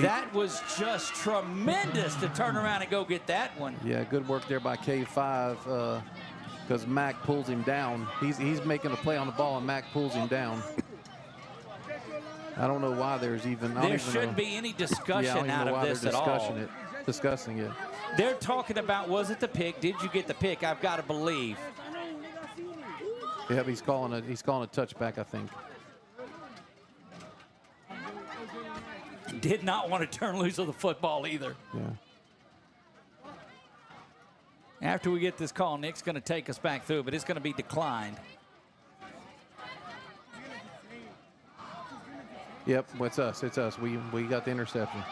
that was just tremendous to turn around and go get that one. Yeah, good work there by K5 because Mac pulls him down. He's making a play on the ball, and Mac pulls him down. I don't know why there's even. There shouldn't be any discussion out of this at all. Discussing it. They're talking about, was it the pick? Did you get the pick? I've got to believe. Yep, he's calling a touchback, I think. Did not want to turn loose of the football either. Yeah. After we get this call, Nick's going to take us back through, but it's going to be declined. Yep, it's us. It's us. We got the interception.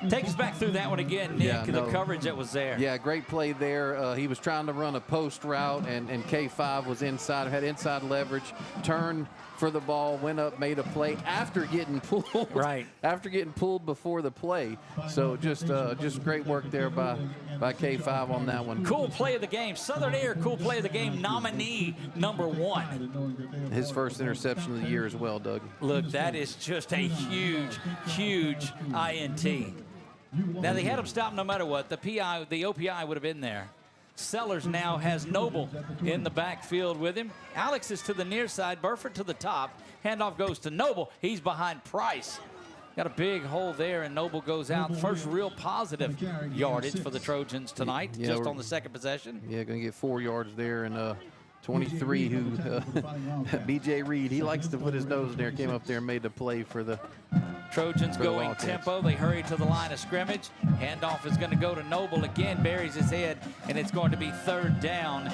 Take us back through that one again, Nick, Yeah, the coverage that was there. Yeah, great play there. He was trying to run a post route, and K5 was inside, had inside leverage, turned for the ball, went up, made a play after getting pulled. Right. After getting pulled before the play. So just great work there by K5 on that one. Cool play of the game. Southern Air, cool play of the game, nominee #1. His first interception of the year as well, Doug. Look, that is just a huge, huge INT. Now, they had him stop no matter what. The OPI would have been there. Sellers now has Noble in the backfield with him. Alex is to the near side, Burford to the top. Handoff goes to Noble. He's behind Price. Got a big hole there, and Noble goes out. First real positive yardage for the Trojans tonight, just on the second possession. Yeah, going to get 4 yards there, and 23, who B.J. Reed, he likes to put his nose in there, came up there and made the play for the Trojans going tempo. They hurry to the line of scrimmage. Handoff is going to go to Noble again, buries his head, and it's going to be 3rd down.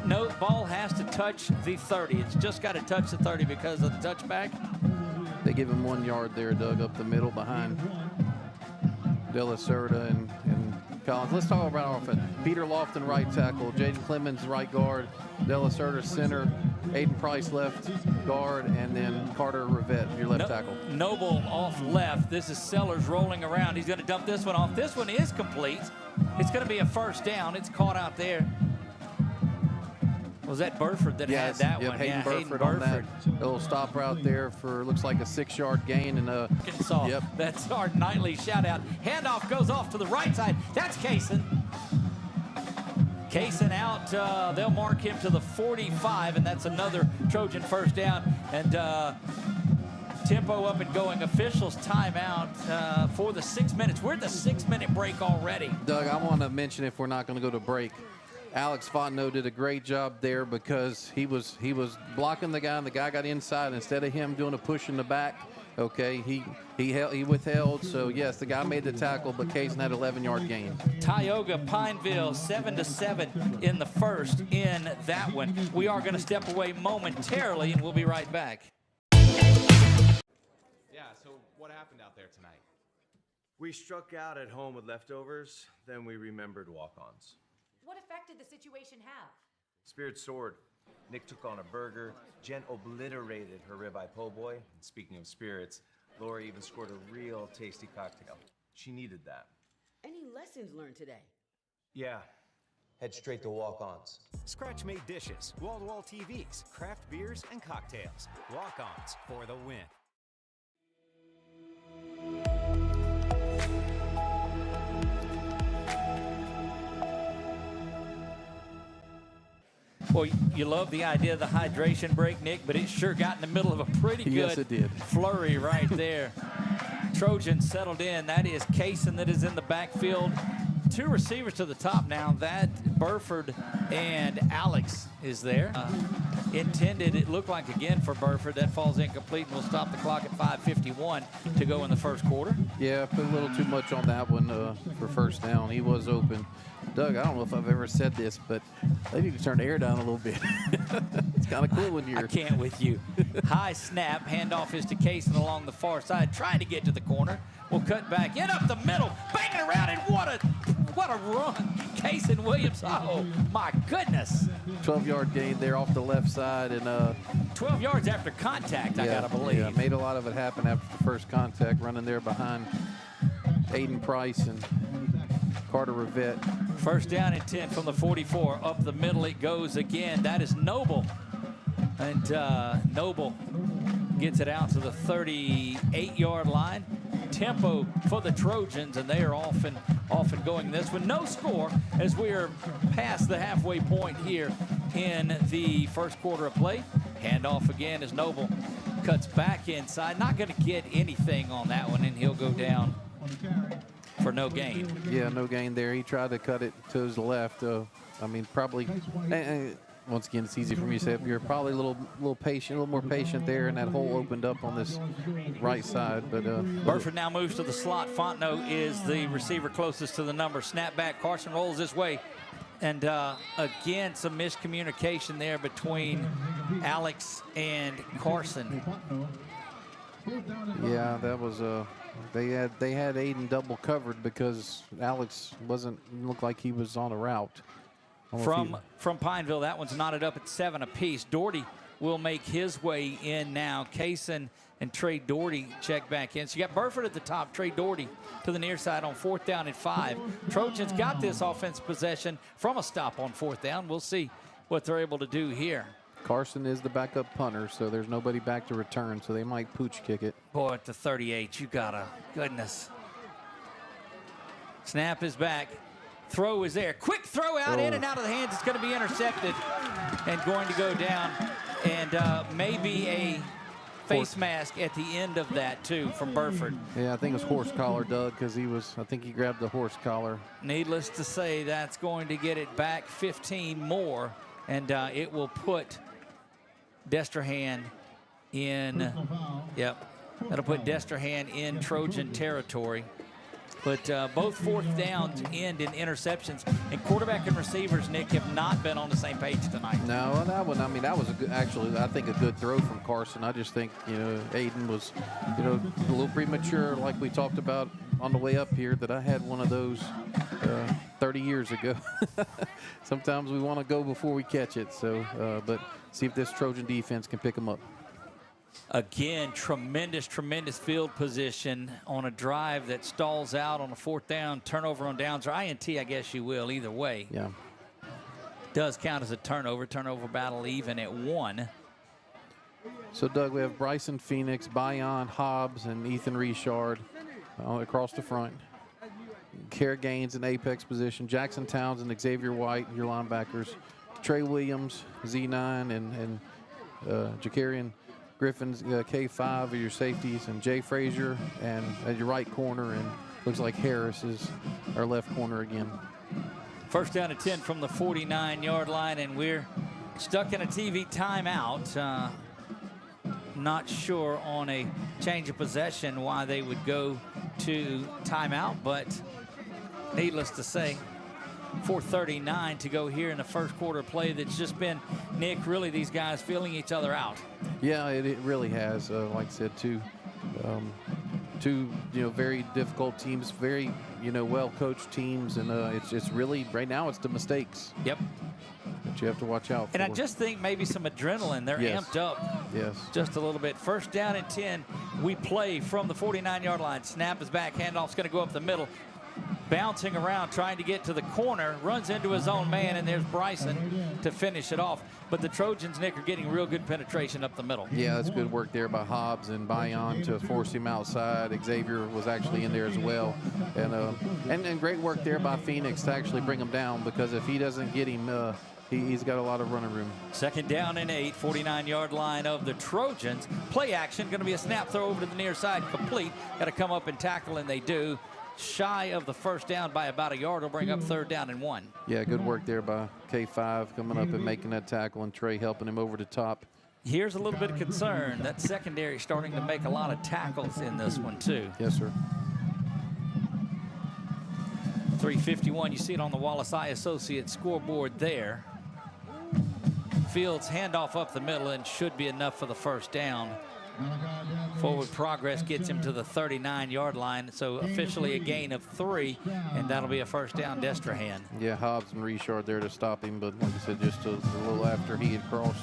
No ball has to touch the 30. It's just got to touch the 30 because of the touchback. They give him 1 yard there, Doug, up the middle behind De La Cerda and Collins. Let's talk about our offense. Peter Lofton, right tackle. Jaden Clemens, right guard. De La Cerda, center. Aiden Price, left guard. And then Carter Rivette, your left tackle. Noble off left. This is Sellers rolling around. He's going to dump this one off. This one is complete. It's going to be a 1st down. It's caught out there. Was that Burford that had that one? Hayden Burford Hayden on that little stop route there for, looks like a 6-yard gain. And Arkansas. Yep. That's our nightly shout out. Handoff goes off to the right side. That's Kaysen. Kaysen out. They'll mark him to the 45, and that's another Trojan 1st down. And tempo up and going. Officials timeout for the 6 minutes. We're at the 6-minute break already. Doug, I want to mention, if we're not going to go to break, Alex Fontenot did a great job there because he was blocking the guy, and the guy got inside. Instead of him doing a push in the back, okay, he withheld. So yes, the guy made the tackle, but Kaysen had an 11-yard gain. Tioga Pineville 7-7 in the 1st in that one. We are going to step away momentarily, and we'll be right back. Yeah, so what happened out there tonight? We struck out at home with leftovers, then we remembered walk-ons. What effect did the situation have? Spirit soared. Nick took on a burger. Jen obliterated her ribeye po' boy. And speaking of spirits, Lori even scored a real tasty cocktail. She needed that. Any lessons learned today? Yeah. Head straight to walk-ons. Scratch-made dishes, wall-to-wall TVs, craft beers, and cocktails. Walk-ons for the win. Well, you love the idea of the hydration break, Nick, but it sure got in the middle of a pretty good flurry right there. Trojans settled in. That is Kaysen that is in the backfield. 2 receivers to the top now. That Burford and Alex is there. Intended, it looked like again for Burford. That falls incomplete, and we'll stop the clock at 5:51 to go in the 1st quarter. Yeah, put a little too much on that one for 1st down. He was open. Doug, I don't know if I've ever said this, but they need to turn the air down a little bit. It's kind of cool when you're... I can't with you. High snap. Handoff is to Kaysen along the far side, trying to get to the corner. We'll cut back in up the middle, banging around, and what a run. Kaysen Williams, oh my goodness. 12-yard gain there off the left side. And 12 yards after contact, I gotta believe. Yeah, made a lot of it happen after the first contact, running there behind Aiden Price and Carter Rivette. 1st down and 10 from the 44. Up the middle it goes again. That is Noble. And Noble gets it out to the 38-yard line. Tempo for the Trojans, and they are off and going this one. No score as we are past the halfway point here in the 1st quarter of play. Handoff again as Noble cuts back inside. Not going to get anything on that one, and he'll go down for no gain. Yeah, no gain there. He tried to cut it to his left. I mean, probably once again, it's easy for me to say you're probably a little patient, a little more patient there, and that hole opened up on this right side. But Burford now moves to the slot. Fontenot is the receiver closest to the number. Snap back. Carson rolls this way. And again, some miscommunication there between Alex and Carson. Yeah, that was they had Aiden double covered because Alex looked like he was on a route. From Pineville, that one's knotted up at 7 apiece. Doherty will make his way in now. Kaysen and Trey Doherty check back in. So you got Burford at the top, Trey Doherty to the near side on 4th down and 5. Trojans got this offensive possession from a stop on 4th down. We'll see what they're able to do here. Carson is the backup punter, so there's nobody back to return, so they might pooch kick it. Boy, at the 38, you gotta, goodness. Snap is back. Throw is there. Quick throw out, in and out of the hands. It's going to be intercepted and going to go down. And maybe a face mask at the end of that, too, from Burford. Yeah, I think it was horse collar, Doug, because I think he grabbed the horse collar. Needless to say, that's going to get it back 15 more, and it will put Destrehan in, that'll put Destrehan in Trojan territory. But both 4th downs end in interceptions, and quarterback and receivers, Nick, have not been on the same page tonight. No, that one, I mean, that was I think a good throw from Carson. I just think, Aiden was, a little premature, like we talked about on the way up here, that I had one of those 30 years ago. Sometimes we want to go before we catch it. So, but see if this Trojan defense can pick them up. Again, tremendous field position on a drive that stalls out on a 4th down, turnover on downs, or INT, I guess you will, either way. Yeah. Does count as a turnover battle even at 1. So, Doug, we have Bryson Phoenix, Bayon Hobbs, and Ethan Richard across the front. Kerr Gaines in apex position. Jackson Towns and Xavier White, your linebackers. Trey Williams, Z9, and Jacarian Griffin's K5 are your safeties, and Jay Frazier and at your right corner, and looks like Harris is our left corner again. 1st down and 10 from the 49-yard line, and we're stuck in a TV timeout. Not sure on a change of possession why they would go to timeout, but needless to say, 4:39 to go here in the first quarter play. That's just been, Nick, really these guys feeling each other out. Yeah, it really has. Like I said, two very difficult teams, very well-coached teams, and it's really right now it's the mistakes. Yep. That you have to watch out for. And I just think maybe some adrenaline. They're amped up. Yes. Just a little bit. 1st down and 10. We play from the 49-yard line. Snap is back. Handoff's going to go up the middle. Bouncing around, trying to get to the corner, runs into his own man, and there's Bryson to finish it off. But the Trojans, Nick, are getting real good penetration up the middle. Yeah, that's good work there by Hobbs and Bayon to force him outside. Xavier was actually in there as well. And great work there by Phoenix to actually bring him down, because if he doesn't get him, he's got a lot of running room. 2nd down and 8, 49-yard line of the Trojans. Play action, going to be a snap throw over to the near side, complete. Got to come up and tackle, and they do. Shy of the 1st down by about a yard. Will bring up 3rd down and 1. Yeah, good work there by K5 coming up and making that tackle, and Trey helping him over the top. Here's a little bit of concern. That secondary starting to make a lot of tackles in this one, too. Yes, sir. 3:51. You see it on the Wallace Eye Associates scoreboard there. Fields handoff up the middle and should be enough for the 1st down. Forward progress gets him to the 39-yard line, so officially a gain of 3, and that'll be a 1st down, Destrehan. Yeah, Hobbs and Richard there to stop him, but like I said, just a little after he had crossed.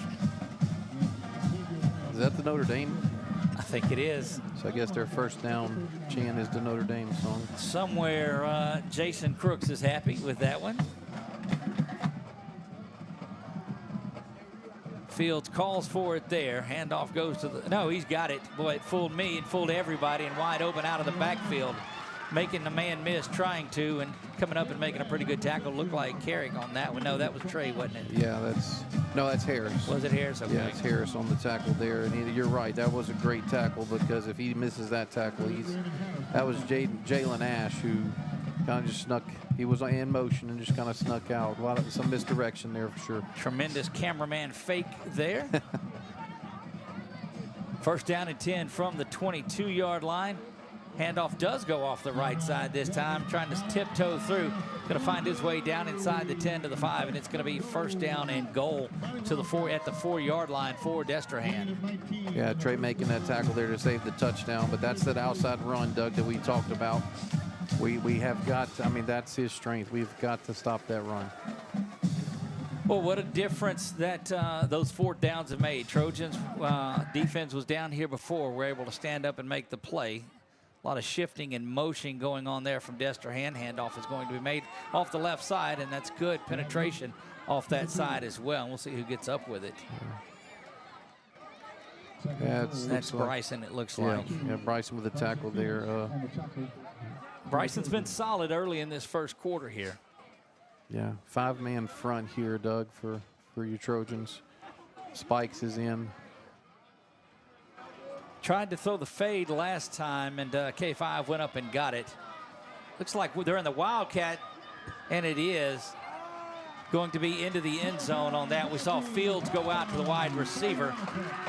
Is that the Notre Dame? I think it is. So I guess their 1st down chant is the Notre Dame song. Somewhere Jason Crooks is happy with that one. Fields calls for it there. Handoff goes to the, no, he's got it. Boy, it fooled me. It fooled everybody, and wide open out of the backfield. Making the man miss, trying to, and coming up and making a pretty good tackle. Looked like Carrick on that one. No, that was Trey, wasn't it? Yeah, that's Harris. Was it Harris? Okay. Yeah, it's Harris on the tackle there. And you're right, that was a great tackle, because if he misses that tackle, that was Jalen Ash, who kind of just snuck. He was in motion and just kind of snuck out. Some misdirection there for sure. Tremendous cameraman fake there. First down and 10 from the 22-yard line. Handoff does go off the right side this time, trying to tiptoe through. Going to find his way down inside the 10 to the 5, and it's going to be first down and goal to the 4-yard line for Destrehan. Yeah, Trey making that tackle there to save the touchdown, but that's that outside run, Doug, that we talked about. We have got to, I mean, that's his strength. We've got to stop that run. Well, what a difference that those 4th downs have made. Trojans defense was down here before. We're able to stand up and make the play. A lot of shifting and motion going on there from Destrehan. Handoff is going to be made off the left side, and that's good penetration off that side as well. We'll see who gets up with it. Yeah, that's Bryson, it looks like. Yeah, Bryson with the tackle there. Bryson's been solid early in this first quarter here. Yeah, 5-man front here, Doug, for your Trojans. Spikes is in. Tried to throw the fade last time, and K5 went up and got it. Looks like they're in the Wildcat, and it is going to be into the end zone on that. We saw Fields go out to the wide receiver,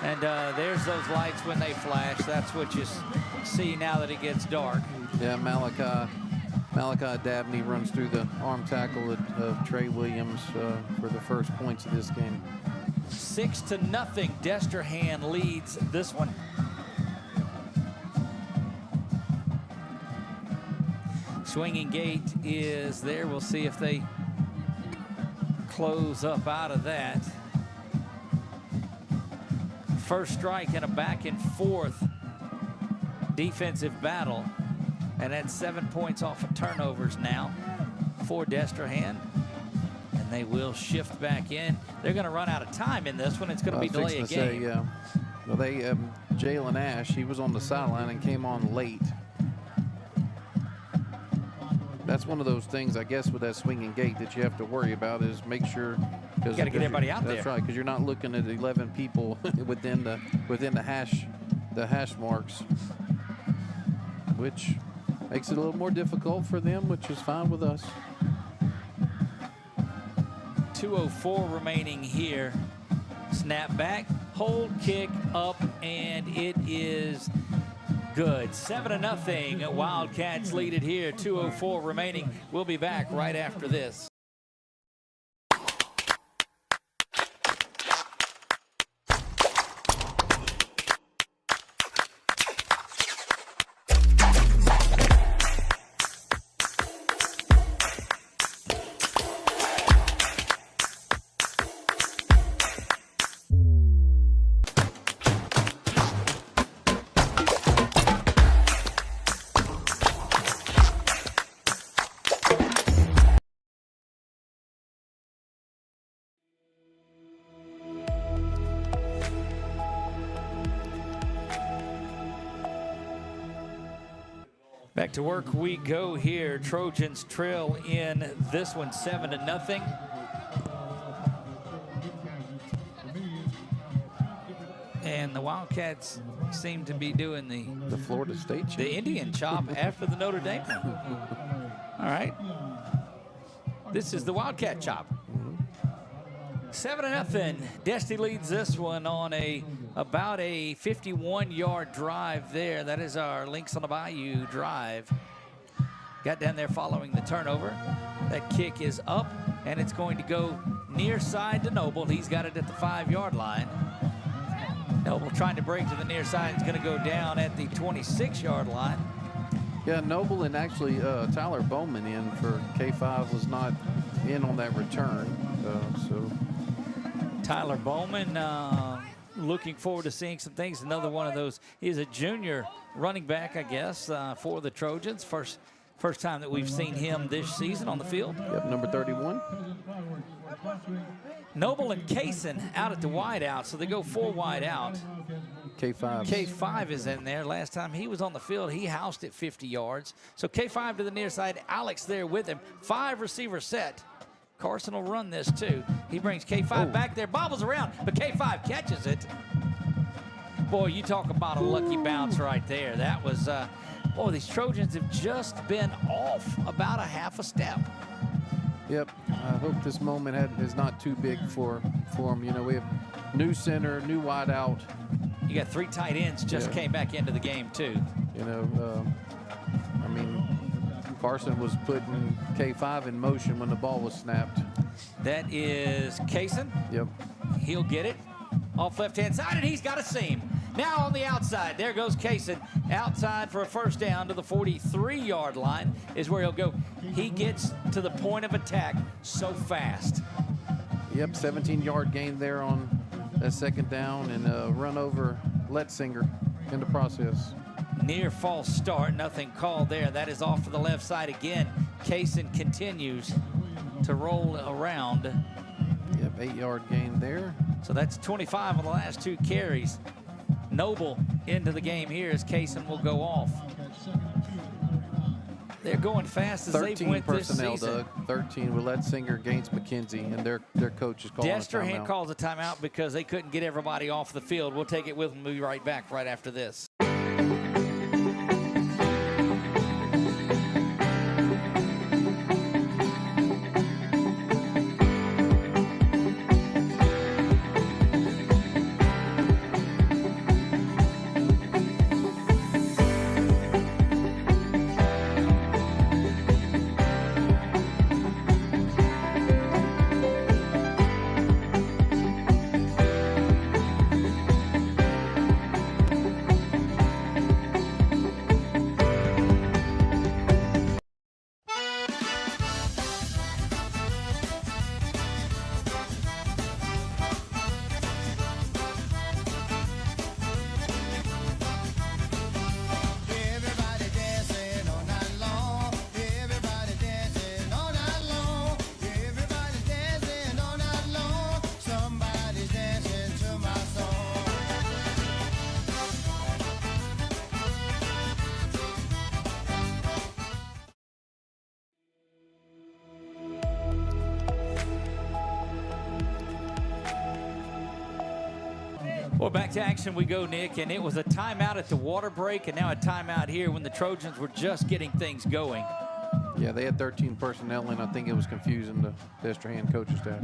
and there's those lights when they flash. That's what you see now that it gets dark. Yeah, Malachi Dabney runs through the arm tackle of Trey Williams for the first points of this game. 6-0, Destrehan leads this one. Swinging gate is there. We'll see if they close up out of that. First strike and a back and forth defensive battle. And that's 7 points off of turnovers now for Destrehan. And they will shift back in. They're going to run out of time in this one. It's going to be delay a game. Yeah. Well, Jalen Ash, he was on the sideline and came on late. That's one of those things, I guess, with that swinging gate that you have to worry about is make sure. You got to get everybody out there. That's right, because you're not looking at 11 people within the hash marks, which makes it a little more difficult for them, which is fine with us. 2:04 remaining here. Snap back, hold, kick, up, and it is good. 7-0. Wildcats lead it here. 2:04 remaining. We'll be back right after this. Back to work we go here. Trojans trail in this one 7-0. And the Wildcats seem to be doing the Florida State chop. The Indian chop after the Notre Dame one. All right. This is the Wildcat chop. 7-0. Destiny leads this one on about a 51-yard drive there. That is our Links on the Bayou drive. Got down there following the turnover. That kick is up, and it's going to go near side to Noble. He's got it at the 5-yard line. Noble trying to break to the near side. He's going to go down at the 26-yard line. Yeah, Noble and actually Tyler Bowman in for K5 was not in on that return. So Tyler Bowman looking forward to seeing some things. Another one of those. He's a junior running back, I guess, for the Trojans. First time that we've seen him this season on the field. Yep, number 31. Noble and Kaysen out at the wide out, so they go 4 wide out. K5 is in there. Last time he was on the field, he housed it 50 yards. So K5 to the near side. Alex there with him. 5 receiver set. Carson will run this too. He brings K5 back there, bobbles around, but K5 catches it. Boy, you talk about a lucky bounce right there. That was Oh, these Trojans have just been off about a half a step. Yep. I hope this moment is not too big for them. You know, we have new center, new wide out. You got 3 tight ends just came back into the game, too. You know, I mean, Carson was putting K5 in motion when the ball was snapped. That is Kaysen. Yep. He'll get it off left-hand side, and he's got a seam. Now on the outside, there goes Kaysen. Outside for a first down to the 43-yard line is where he'll go. He gets to the point of attack so fast. Yep, 17-yard gain there on that second down, and run over Letzinger in the process. Near false start, nothing called there. That is off to the left side again. Kaysen continues to roll around. Yep, 8-yard gain there. So that's 25 on the last 2 carries. Noble into the game here as Kaysen will go off. They're going fast as they went this season. 13 personnel, Doug. 13 with Letzinger, Gaines, McKenzie, and their coach is calling a timeout. Destrehan calls a timeout because they couldn't get everybody off the field. We'll take it with them. We'll be right back right after this. Well, back to action we go, Nick, and it was a timeout at the water break and now a timeout here when the Trojans were just getting things going. Yeah, they had 13 personnel, and I think it was confusing the Destrehan coaching staff.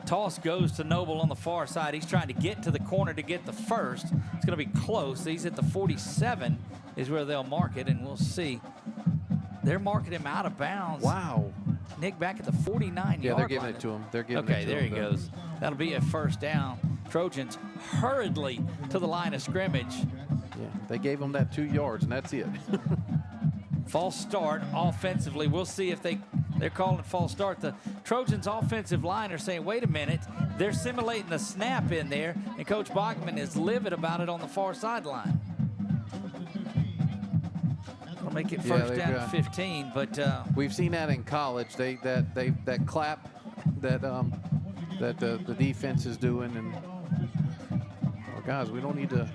Toss goes to Noble on the far side. He's trying to get to the corner to get the first. It's going to be close. He's at the 47 is where they'll mark it, and we'll see. They're marking him out of bounds. Wow. Nick back at the 49-yard line. Yeah, they're giving it to him. They're giving it to him. Okay, there he goes. That'll be a first down. Trojans hurriedly to the line of scrimmage. Yeah, they gave him that 2 yards, and that's it. False start offensively. We'll see if they're calling it false start. The Trojans offensive line are saying, wait a minute. They're simulating the snap in there, and Coach Bachman is livid about it on the far sideline. We'll make it first down to 15, but we've seen that in college. That clap that the defense is doing, and guys, we don't need to.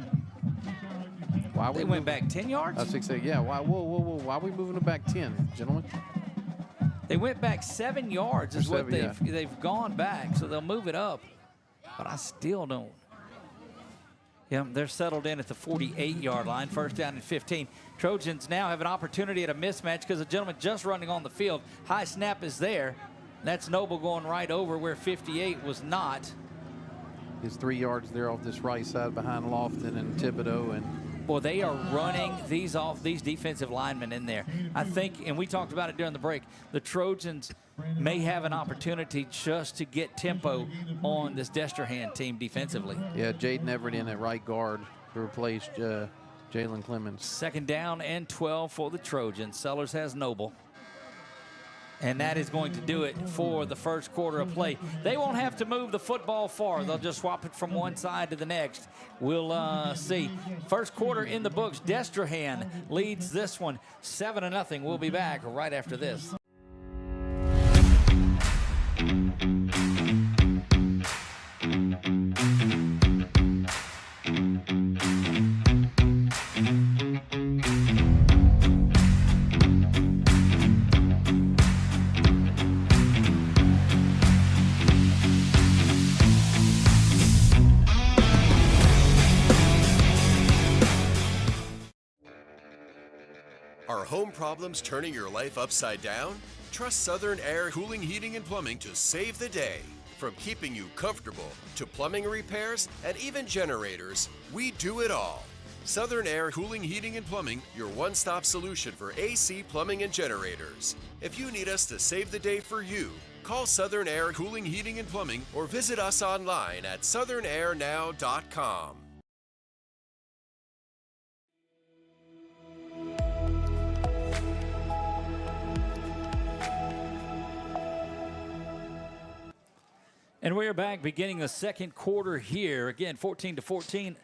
Why they went back 10 yards? I was going to say, yeah. Why? Whoa! Why are we moving it back 10, gentlemen? They went back 7 yards. Is what they've gone back, so they'll move it up. But I still don't. Yeah, they're settled in at the 48-yard line, first down and 15. Trojans now have an opportunity at a mismatch because the gentleman just running on the field. High snap is there. That's Noble going right over where 58 was not. He's 3 yards there off this right side behind Lofton and Thibodeau. And boy, they are running these defensive linemen in there. I think, and we talked about it during the break, the Trojans may have an opportunity just to get tempo on this Destrehan team defensively. Yeah, Jaden Everett in at right guard to replace Jalen Clemens. Second down and 12 for the Trojans. Sellers has Noble. And that is going to do it for the first quarter of play. They won't have to move the football far. They'll just swap it from one side to the next. We'll see. First quarter in the books. Destrehan leads this one 7-0. We'll be back right after this. Are home problems turning your life upside down? Trust Southern Air Cooling, Heating, and Plumbing to save the day. From keeping you comfortable to plumbing repairs and even generators, we do it all. Southern Air Cooling, Heating, and Plumbing, your one-stop solution for AC, plumbing, and generators. If you need us to save the day for you, call Southern Air Cooling, Heating, and Plumbing or visit us online at southernairnow.com. And we are back beginning the second quarter here. Again, 14-14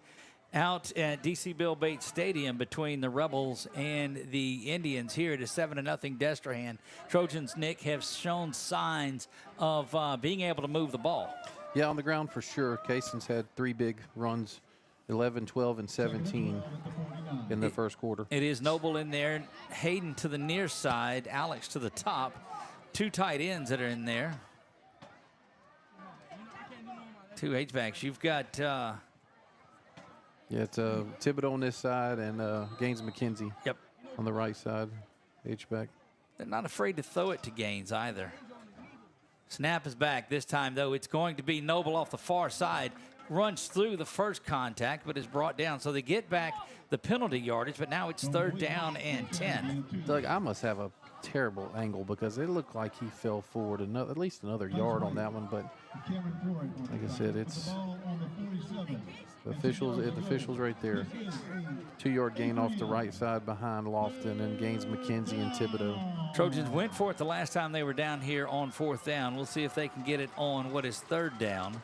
out at DC Bill Bates Stadium between the Rebels and the Indians here. It is 7-0 Destrehan. Trojans, Nick, have shown signs of being able to move the ball. Yeah, on the ground for sure. Cason's had 3 big runs, 11, 12, and 17 in the first quarter. It is Noble in there, Hayden to the near side, Alex to the top. 2 tight ends that are in there. 2 H-backs. You've got... yeah, it's Thibodeau on this side and Gaines McKenzie on the right side, H-back. They're not afraid to throw it to Gaines either. Snap is back. This time, though, it's going to be Noble off the far side. Runs through the first contact, but is brought down. So they get back the penalty yardage, but now it's 3rd down and 10. Doug, I must have a terrible angle because it looked like he fell forward at least another yard on that one. But like I said, it's the officials right there. 2-yard gain off the right side behind Lofton and Gaines McKenzie and Thibodeau. Trojans went for it the last time they were down here on 4th down. We'll see if they can get it on what is 3rd down.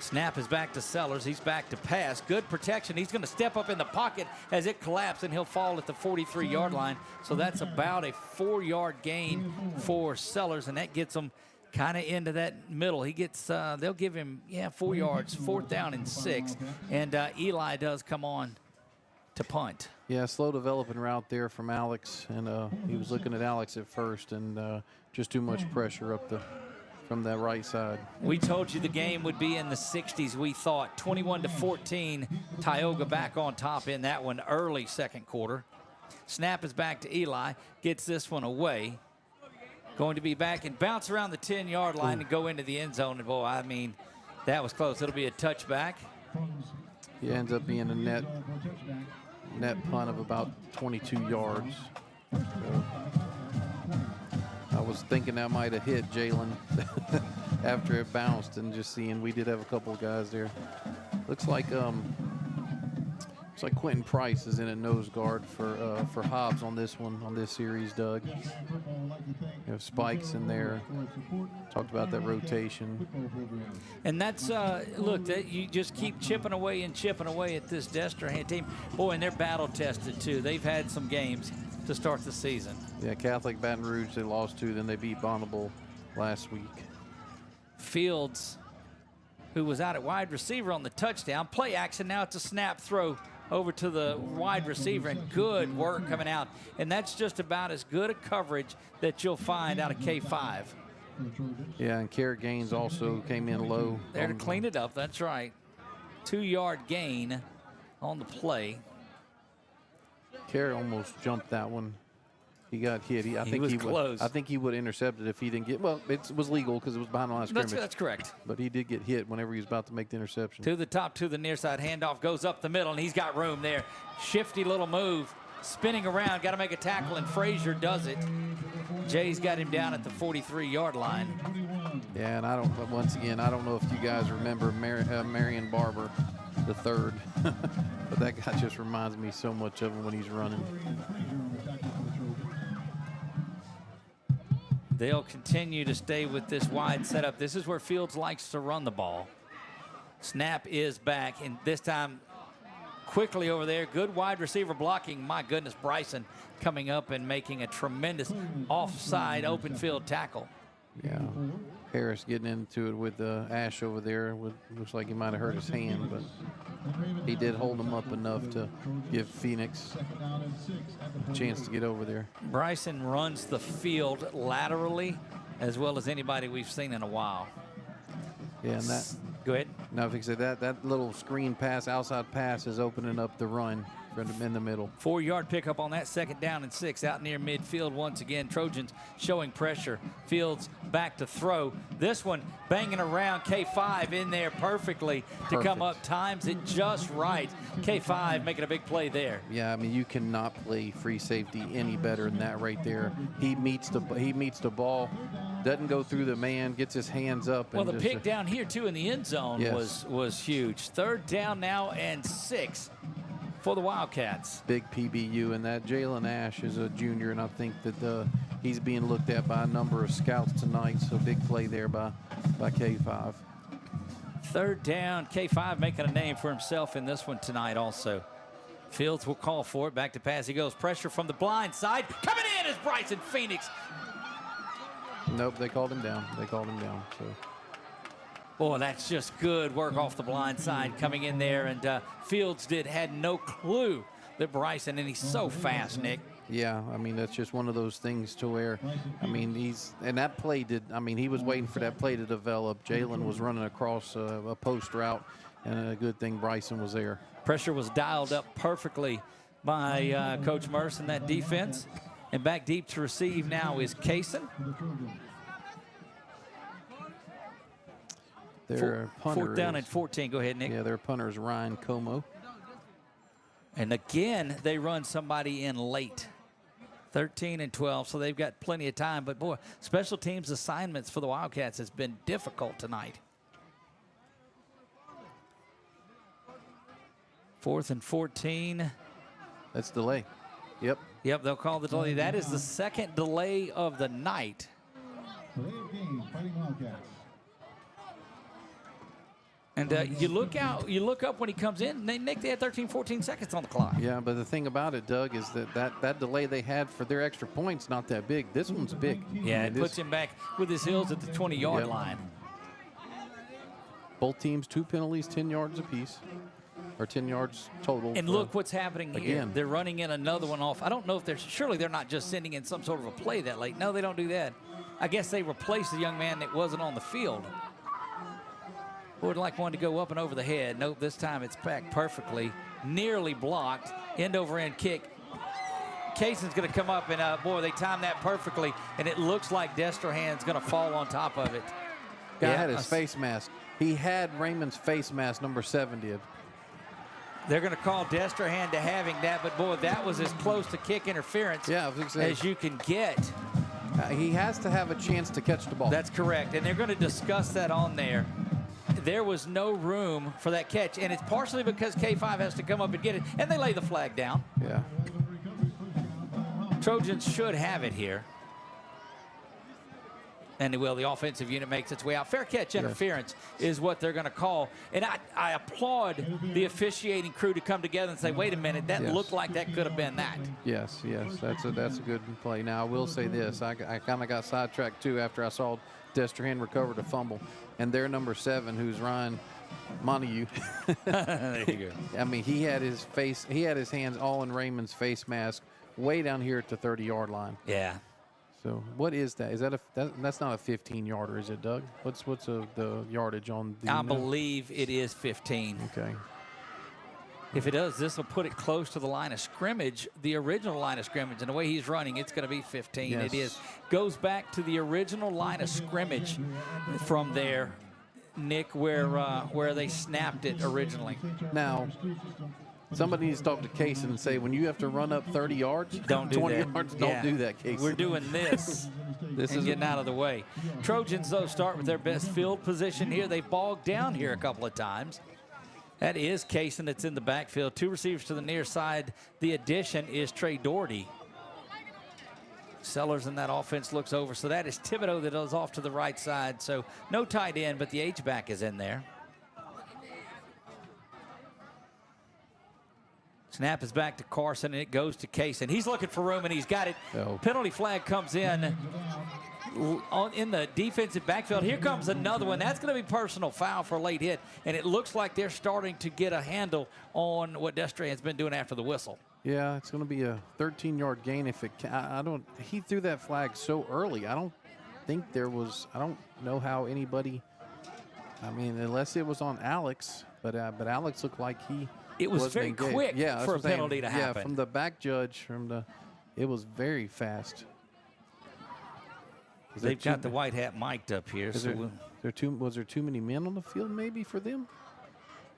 Snap is back to Sellers. He's back to pass. Good protection. He's going to step up in the pocket as it collapses, and he'll fall at the 43-yard line. So that's about a 4-yard gain for Sellers, and that gets them kind of into that middle. He gets, they'll give him, 4 yards, 4th down and 6. And Eli does come on to punt. Yeah, slow developing route there from Alex, and he was looking at Alex at first, and just too much pressure up from that right side. We told you the game would be in the 60s, we thought. 21-14, Tioga back on top in that one early second quarter. Snap is back to Eli, gets this one away. Going to be back and bounce around the 10-yard line and go into the end zone. And boy, I mean, that was close. It'll be a touchback. He ends up being a net punt of about 22 yards. So I was thinking that might have hit Jalen after it bounced, and just seeing we did have a couple of guys there. Looks like Quentin Price is in at nose guard for Hobbs on this series, Doug. You have Spikes in there. Talked about that rotation. And that's, look, you just keep chipping away at this Destrehan team. Boy, and they're battle tested too. They've had some games to start the season. Yeah, Catholic Baton Rouge they lost to, then they beat Bonneville last week. Fields, who was out at wide receiver on the touchdown, play action, now it's a snap throw over to the wide receiver, and good work coming out. And that's just about as good a coverage that you'll find out of K5. Yeah, and Carrot Gaines also came in low. There to clean it up, that's right. 2-yard gain on the play. Carrot almost jumped that one. He got hit. I think was close. I think he would have intercepted if he didn't get. Well, it was legal because it was behind the line of scrimmage. That's correct. But he did get hit whenever he was about to make the interception. To the top, to the near side, handoff goes up the middle, and he's got room there. Shifty little move, spinning around, got to make a tackle, and Frazier does it. Jay's got him down at the 43-yard line. Yeah, and once again, I don't know if you guys remember Marion Barber the third, but that guy just reminds me so much of him when he's running. They'll continue to stay with this wide setup. This is where Fields likes to run the ball. Snap is back, and this time quickly over there. Good wide receiver blocking. My goodness, Bryson coming up and making a tremendous offside open field tackle. Yeah, Harris getting into it with Ash over there. Looks like he might have hurt his hand, but he did hold him up enough to give Phoenix a chance to get over there. Bryson runs the field laterally as well as anybody we've seen in a while. Yeah, and that. Go ahead. Now, if you said that little screen pass, outside pass is opening up the run in the middle. 4-yard pickup on that 2nd down and 6 out near midfield once again. Trojans showing pressure. Fields back to throw. This one banging around. K5 in there perfectly to come up. Times it just right. K5 making a big play there. Yeah, I mean, you cannot play free safety any better than that right there. He meets the ball, doesn't go through the man, gets his hands up. Well, the pick down here, too, in the end zone was huge. 3rd down now and 6 for the Wildcats. Big PBU, and that Jalen Ash is a junior, and I think that he's being looked at by a number of scouts tonight, so big play there by K5. 3rd down, K5 making a name for himself in this one tonight also. Fields will call for it. Back to pass he goes. Pressure from the blind side. Coming in is Bryson Phoenix. Nope, they called him down. So. Boy, that's just good work off the blind side coming in there. And Fields had no clue that Bryson, and he's so fast, Nick. Yeah, I mean, that's just one of those things to where, I mean, he was waiting for that play to develop. Jalen was running across a post route, and a good thing Bryson was there. Pressure was dialed up perfectly by Coach Merce in that defense. And back deep to receive now is Kaysen. Their punter 4th down and 14. Go ahead, Nick. Yeah, their punter is Ryan Como. And again, they run somebody in late. 13 and 12, so they've got plenty of time. But, boy, special teams assignments for the Wildcats has been difficult tonight. 4th and 14. That's delay. Yep. Yep, they'll call the delay. That is the 2nd delay of the night. Delay of game, Fighting Wildcats. And you look up when he comes in, Nick, they had 13, 14 seconds on the clock. Yeah, but the thing about it, Doug, is that delay they had for their extra points not that big. This one's big. Yeah, it puts him back with his heels at the 20-yard line. Both teams, 2 penalties, 10 yards apiece, or 10 yards total. And look what's happening here. Again. They're running in another one off. I don't know if surely they're not just sending in some sort of a play that late. No, they don't do that. I guess they replaced the young man that wasn't on the field. Would like one to go up and over the head. Nope, this time it's back perfectly. Nearly blocked. End over end kick. Kaysen's going to come up, and boy, they timed that perfectly. And it looks like Destrehan's going to fall on top of it. Guy had his face mask. He had Raymond's face mask, number 70. They're going to call Destrehan to having that, but boy, that was as close to kick interference as you can get. He has to have a chance to catch the ball. That's correct, and they're going to discuss that on there. There was no room for that catch, and it's partially because K5 has to come up and get it, and they lay the flag down. Yeah. Trojans should have it here. And the offensive unit makes its way out. Fair catch interference is what they're going to call. And I applaud the officiating crew to come together and say, wait a minute, that looked like that could have been that. Yes, that's a good play. Now, I will say this. I kind of got sidetracked, too, after I saw Destrehan recover the fumble. And their number 7, who's Ryan Montague. There you go. I mean, he had his hands all in Raymond's face mask way down here at the 30-yard line. Yeah. So what is that? Is that that's not a 15-yarder, is it, Doug? What's the yardage on the? I believe it is 15. Okay. If it does, this will put it close to the line of scrimmage, the original line of scrimmage. And the way he's running, it's going to be 15. Yes. It is. Goes back to the original line of scrimmage from there, Nick, where they snapped it originally. Now, somebody needs to talk to Kaysen and say, when you have to run up 30 yards, don't do 20 that. yards, don't do that, Kaysen. We're doing this. This is getting out of the way. Trojans, though, start with their best field position here. They bogged down here a couple of times. That is Kaysen that's in the backfield. 2 receivers to the near side. The addition is Trey Doherty. Sellers in that offense looks over. So that is Thibodeau that is off to the right side. So no tight end, but the H-back is in there. Snap is back to Carson, and it goes to Kaysen. He's looking for room, and he's got it. Penalty flag comes in the defensive backfield. Here comes another one. That's going to be personal foul for a late hit, and it looks like they're starting to get a handle on what Destrehan's been doing after the whistle. Yeah, it's going to be a 13-yard gain. If it, he threw that flag so early. I don't think there was. I don't know how anybody I mean, unless it was on Alex, but Alex looked like it was wasn't very engaged. quick Yeah, for a penalty to happen. Yeah, from the back judge, it was very fast. They've got the white hat mic'd up here. Was there too many men on the field maybe for them?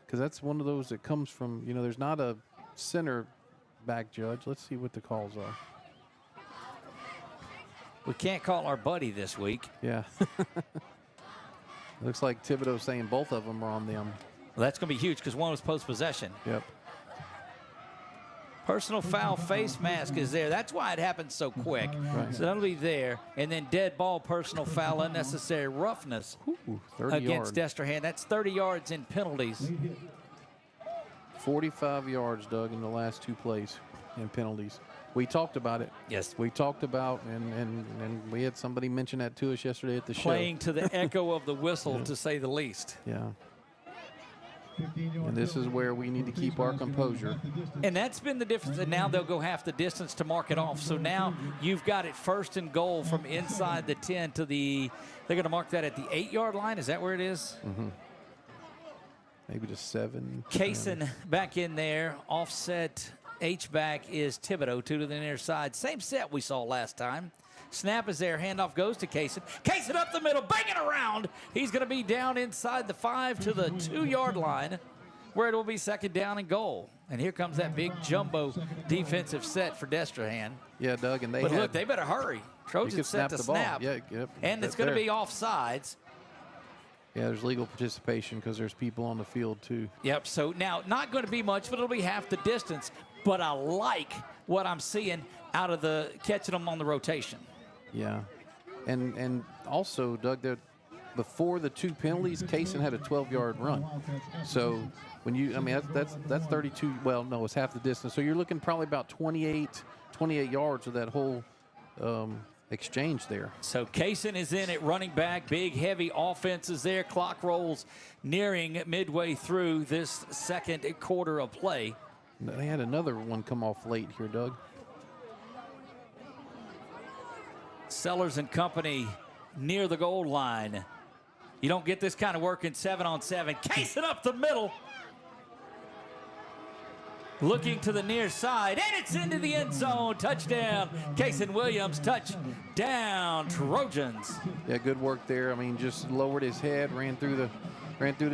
Because that's one of those that comes from, there's not a center back judge. Let's see what the calls are. We can't call our buddy this week. Yeah. Looks like Thibodeau saying both of them are on them. Well, that's going to be huge because one was post-possession. Yep. Personal foul face mask is there. That's why it happened so quick. Right. So that'll be there. And then dead ball, personal foul, unnecessary roughness against Destrehan. That's 30 yards in penalties. 45 yards, Doug, in the last 2 plays in penalties. We talked about it. Yes. We talked about, and we had somebody mention that to us yesterday at the show. Playing to the echo of the whistle, to say the least. Yeah. And this is where we need to keep our composure. And that's been the difference. And now they'll go half the distance to mark it off. So now you've got it 1st and goal from inside the 10 to they're going to mark that at the 8-yard line. Is that where it is? Mm-hmm. Maybe just 7. Kaysen back in there. Offset H-back is Thibodeau, 2 to the near side. Same set we saw last time. Snap is there. Handoff goes to Kaysen. Kaysen up the middle, banging around. He's going to be down inside the 5 to the 2-yard line, where it will be 2nd down and goal. And here comes that big jumbo defensive set for Destrehan. Yeah, Doug, and look, they better hurry. Trojans set to snap. Yeah, yep. And it's going to be offsides. Yeah, there's legal participation because there's people on the field too. Yep, so now not going to be much, but it'll be half the distance. But I like what I'm seeing out of the catching them on the rotation. Yeah, and also, Doug, before the 2 penalties, Kaysen had a 12-yard run. So when that's 32. Well, no, it's half the distance. So you're looking probably about 28 yards of that whole exchange there. So Kaysen is in at running back. Big, heavy offense is there. Clock rolls nearing midway through this 2nd quarter of play. They had another one come off late here, Doug. Sellers and company near the goal line. You don't get this kind of work in 7-on-7. Kaysen up the middle. Looking to the near side, and it's into the end zone. Touchdown. Kaysen Williams, touchdown, Trojans. Yeah, good work there. I mean, just lowered his head, ran through the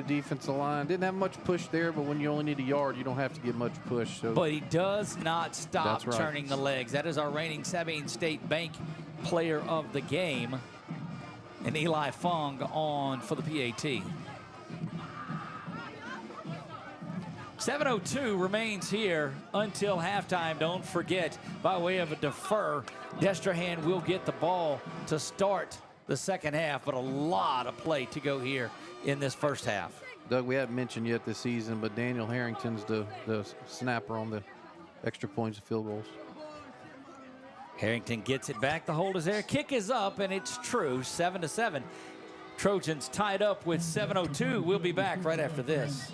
defensive line. Didn't have much push there, but when you only need a yard, you don't have to get much push. So. But he does not stop Right. turning the legs. That is our reigning Sabine State Bank player of the game. And Eli Fung on for the PAT. 7:02 remains here until halftime. Don't forget, by way of a defer, Destrehan will get the ball to start the 2nd half, but a lot of play to go here in this 1st half. Doug, we haven't mentioned yet this season, but Daniel Harrington's the snapper on the extra points and field goals. Harrington gets it back. The hold is there. Kick is up, and it's true. 7-7. Trojans tied up with 7:02. We'll be back right after this.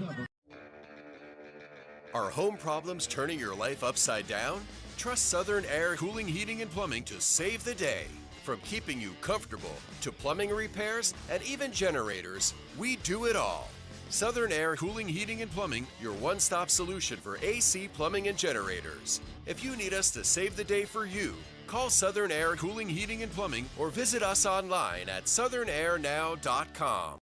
Are home problems turning your life upside down? Trust Southern Air Cooling, Heating, and Plumbing to save the day. From keeping you comfortable to plumbing repairs and even generators, we do it all. Southern Air Cooling, Heating, and Plumbing, your one-stop solution for AC, plumbing, and generators. If you need us to save the day for you, call Southern Air Cooling, Heating, and Plumbing or visit us online at southernairnow.com.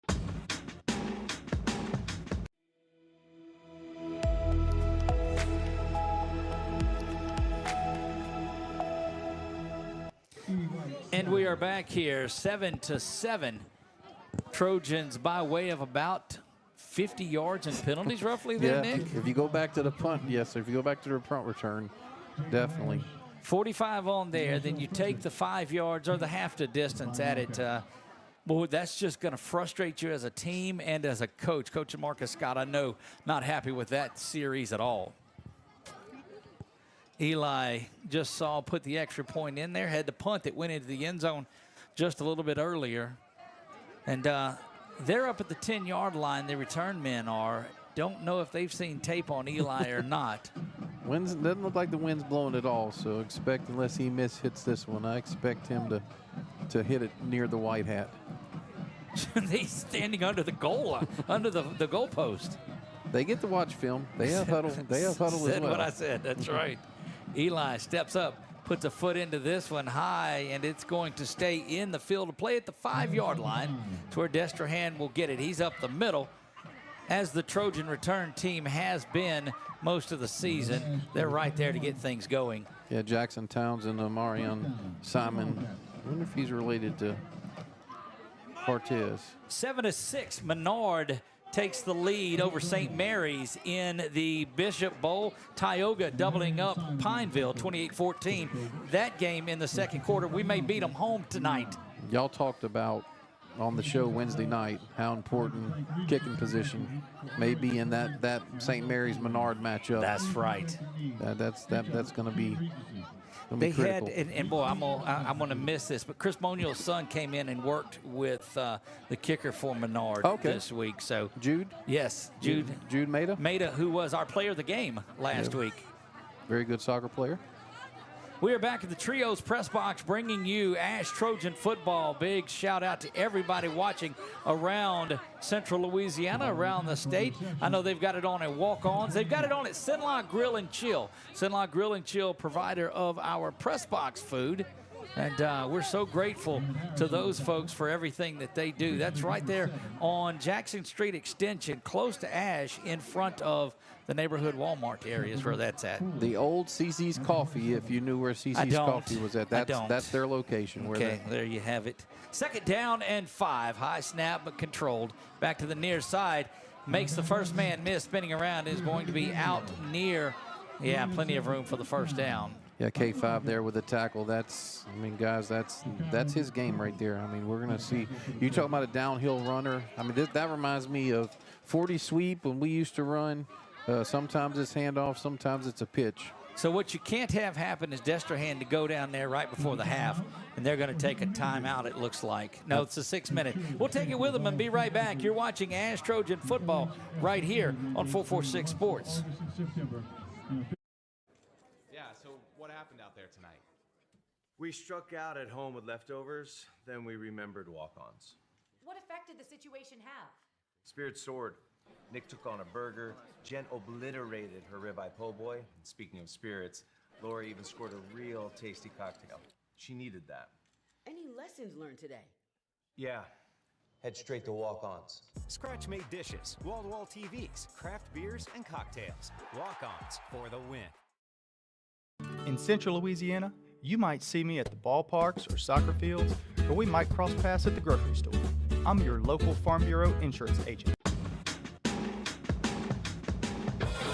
And we are back here, 7-7. Trojans by way of about 50 yards and penalties roughly there, Nick? If you go back to the punt, yes. If you go back to the punt return, definitely. 45 on there, then you take the 5 yards or the half the distance at it. Boy, that's just going to frustrate you as a team and as a coach. Coach Marcus Scott, I know, not happy with that series at all. Eli just put the extra point in there, had the punt that went into the end zone just a little bit earlier. And they're up at the 10-yard line, the return men are. Don't know if they've seen tape on Eli or not. Doesn't look like the wind's blowing at all, so expect, unless he hits this one, I expect him to hit it near the white hat. He's standing under the goal, under the goalpost. They get to watch film. They have huddle. They have huddle as Said well. what I said. That's right. Eli steps up, puts a foot into this one high, and it's going to stay in the field to play at the 5-yard line. It's where Destrehan will get it. He's up the middle. As the Trojan return team has been most of the season, they're right there to get things going. Yeah, Jackson Townsend, Marion Simon. I wonder if he's related to Cortez. 7-6, Menard takes the lead over St. Mary's in the Bishop Bowl. Tioga doubling up Pineville, 28-14. That game in the second quarter, we may beat them home tonight. Y'all talked about on the show Wednesday night how important kicking position may be in that St. Mary's Menard matchup. That's right. That's going to be. They critical. had, and boy, I'm gonna miss this, but Chris Monial's son came in and worked with the kicker for Menard this week. So Jude? Yes, Jude Maida? Maida, who was our player of the game last week. Very good soccer player. We are back at the Trios Press Box bringing you ASH Trojan Football. Big shout out to everybody watching around Central Louisiana, around the state. I know they've got it on at Walk-Ons. They've got it on at Sinlock Grill and Chill. Sinlock Grill and Chill, provider of our Press Box food. And we're so grateful to those folks for everything that they do. That's right there on Jackson Street Extension, close to ASH, in front of the neighborhood Walmart areas where that's at. The old CC's Coffee, if you knew where CC's Coffee was at. That's their location. Okay, there you have it. Second down and 5. High snap, but controlled. Back to the near side. Makes the first man miss. Spinning around is going to be out near. Yeah, plenty of room for the first down. Yeah, K5 there with the tackle. That's, I mean, guys, that's his game right there. I mean, we're going to see. You talking about a downhill runner. I mean, that reminds me of 40 sweep when we used to run. Sometimes it's handoff, sometimes it's a pitch. So what you can't have happen is Destrehan to go down there right before the half, and they're going to take a timeout, it looks like. No, it's a 6-minute. We'll take it with them and be right back. You're watching ASH Trojan Football right here on 446 Sports. Yeah, so what happened out there tonight? We struck out at home with leftovers, then we remembered walk-ons. What effect did the situation have? Spirit soared. Nick took on a burger. Jen obliterated her ribeye po' boy. And speaking of spirits, Lori even scored a real tasty cocktail. She needed that. Any lessons learned today? Yeah. Head straight to walk-ons. Scratch-made dishes, wall-to-wall TVs, craft beers, and cocktails. Walk-ons for the win. In Central Louisiana, you might see me at the ballparks or soccer fields, or we might cross paths at the grocery store. I'm your local Farm Bureau insurance agent.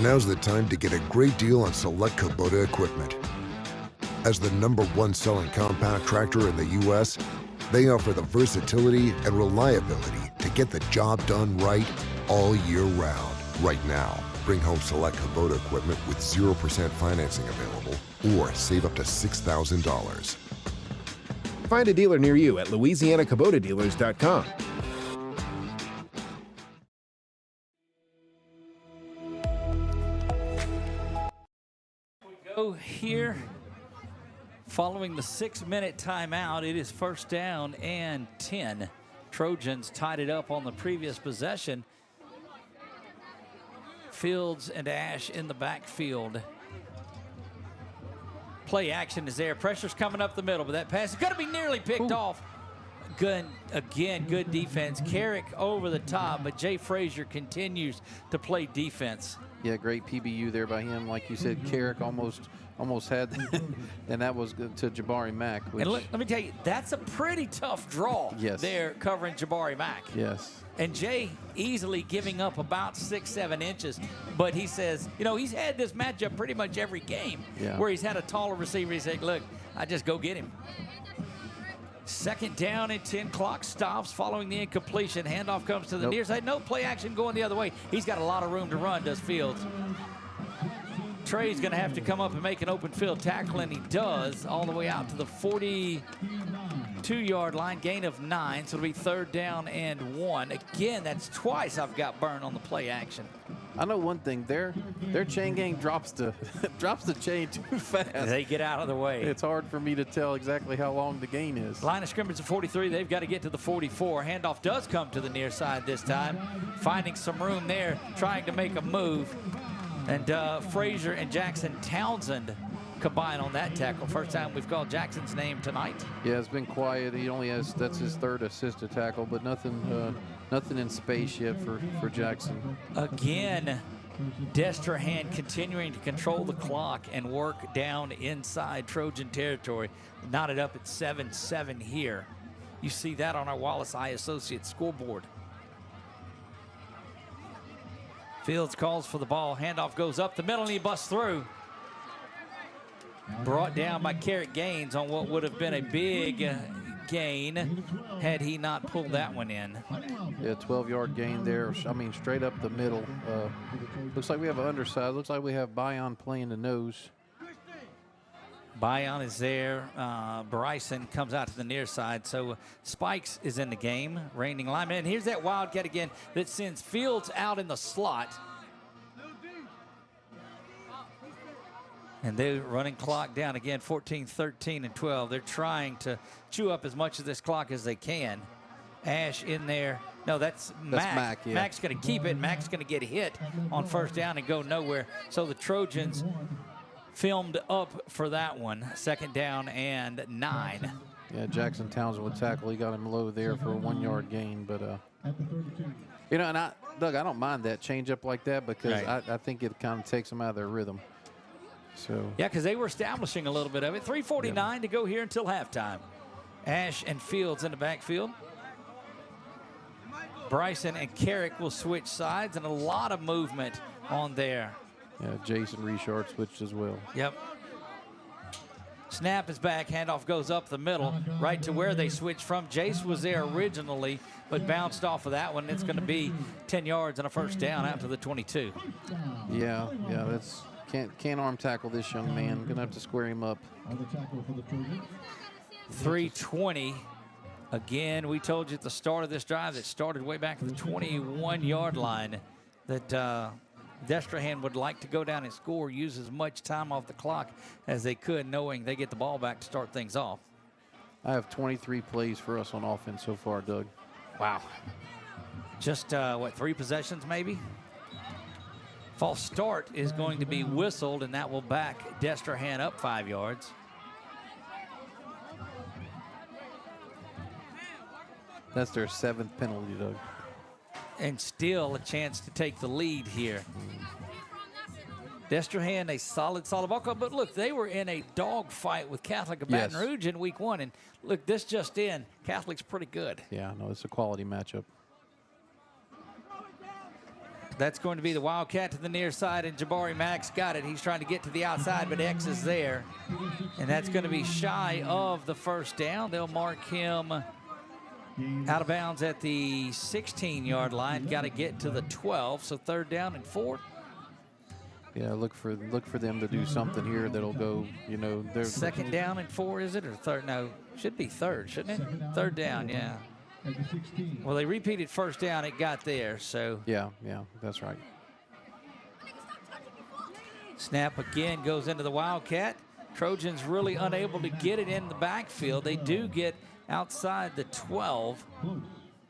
Now's the time to get a great deal on select Kubota equipment. As the #1 selling compact tractor in the U.S., they offer the versatility and reliability to get the job done right all year round. Right now, bring home select Kubota equipment with 0% financing available or save up to $6,000. Find a dealer near you at LouisianaKubotaDealers.com. Here, following the 6-minute timeout, it is first down and 10. Trojans tied it up on the previous possession. Fields and Ash in the backfield. Play action is there. Pressure's coming up the middle, but that pass is going to be nearly picked off. Good, again, good defense. Carrick over the top, but Jay Frazier continues to play defense. Yeah, great PBU there by him. Like you said, Carrick almost had, and that was good to Jabari Mack. Which, and let me tell you, that's a pretty tough draw there covering Jabari Mack. Yes. And Jay easily giving up about 6-7 inches, but he says, you know, he's had this matchup pretty much every game where he's had a taller receiver. He said, look, I just go get him. Second down and 10. Clock stops following the incompletion. Handoff comes to the near side. No play action going the other way. He's got a lot of room to run, does Fields. Trey's going to have to come up and make an open field tackle, and he does, all the way out to the 42-yard line, gain of 9. So it'll be third down and 1. Again, that's twice I've got burned on the play action. I know one thing. Their chain gang drops the chain too fast. They get out of the way. It's hard for me to tell exactly how long the gain is. Line of scrimmage at 43. They've got to get to the 44. Handoff does come to the near side this time, finding some room there, trying to make a move. And Frazier and Jackson Townsend combine on that tackle. First time we've called Jackson's name tonight. Yeah, it's been quiet. He only has, that's his third assisted tackle, but nothing in space yet for Jackson. Again, Destrehan continuing to control the clock and work down inside Trojan territory. Knotted up at 7-7 here. You see that on our Wallace Eye Associates scoreboard. Fields calls for the ball. Handoff goes up the middle and he busts through. Brought down by Carrot Gaines on what would have been a big gain had he not pulled that one in. Yeah, 12-yard gain there. I mean, straight up the middle. Looks like we have an underside. Looks like we have Bion playing the nose. Bion is there. Bryson comes out to the near side. So Spikes is in the game, reigning lineman. And here's that Wildcat again that sends Fields out in the slot. And they're running clock down again, 14, 13, and 12. They're trying to chew up as much of this clock as they can. Ash in there. No, that's Mac. Yeah. Mac's going to keep it. Mac's going to get hit on first down and go nowhere. So the Trojans filmed up for that one. Second down and 9. Yeah, Jackson Townsend would tackle. He got him low there for a 1-yard gain. But, you know, and Doug, I don't mind that change up like that because I think it kind of takes them out of their rhythm. So. Yeah, because they were establishing a little bit of it. 3:49 to go here until halftime. Ash and Fields in the backfield. Bryson and Carrick will switch sides, and a lot of movement on there. Yeah, Jason Richard switched as well. Yep. Snap is back. Handoff goes up the middle, right to where they switched from. Jace was there originally, but bounced off of that one. It's going to be 10 yards and a first down out to the 22. Yeah, that's... Can't arm tackle this young man. Gonna have to square him up. 3:20. Again, we told you at the start of this drive that started way back at the 21-yard line that Destrehan would like to go down and score, use as much time off the clock as they could, knowing they get the ball back to start things off. I have 23 plays for us on offense so far, Doug. Wow. Just, 3 possessions maybe? False start is going to be whistled, and that will back Destrehan up 5 yards. That's their 7th penalty, Doug. And still a chance to take the lead here. Destrehan, a solid ball club. But look, they were in a dogfight with Catholic of Baton Rouge in week 1. And look, this just in, Catholic's pretty good. Yeah, no, it's a quality matchup. That's going to be the Wildcat to the near side, and Jabari Max got it. He's trying to get to the outside, but X is there. And that's going to be shy of the first down. They'll mark him out of bounds at the 16-yard line. Got to get to the 12, so 3rd down and 4. Yeah, look for them to do something here that'll go, you know. 2nd down and 4, is it, or 3rd? No, should be 3rd, shouldn't it? 3rd down, yeah. Well, they repeated first down. It got there, so. Yeah, that's right. Snap again goes into the Wildcat. Trojans really unable to get it in the backfield. They do get outside the 12.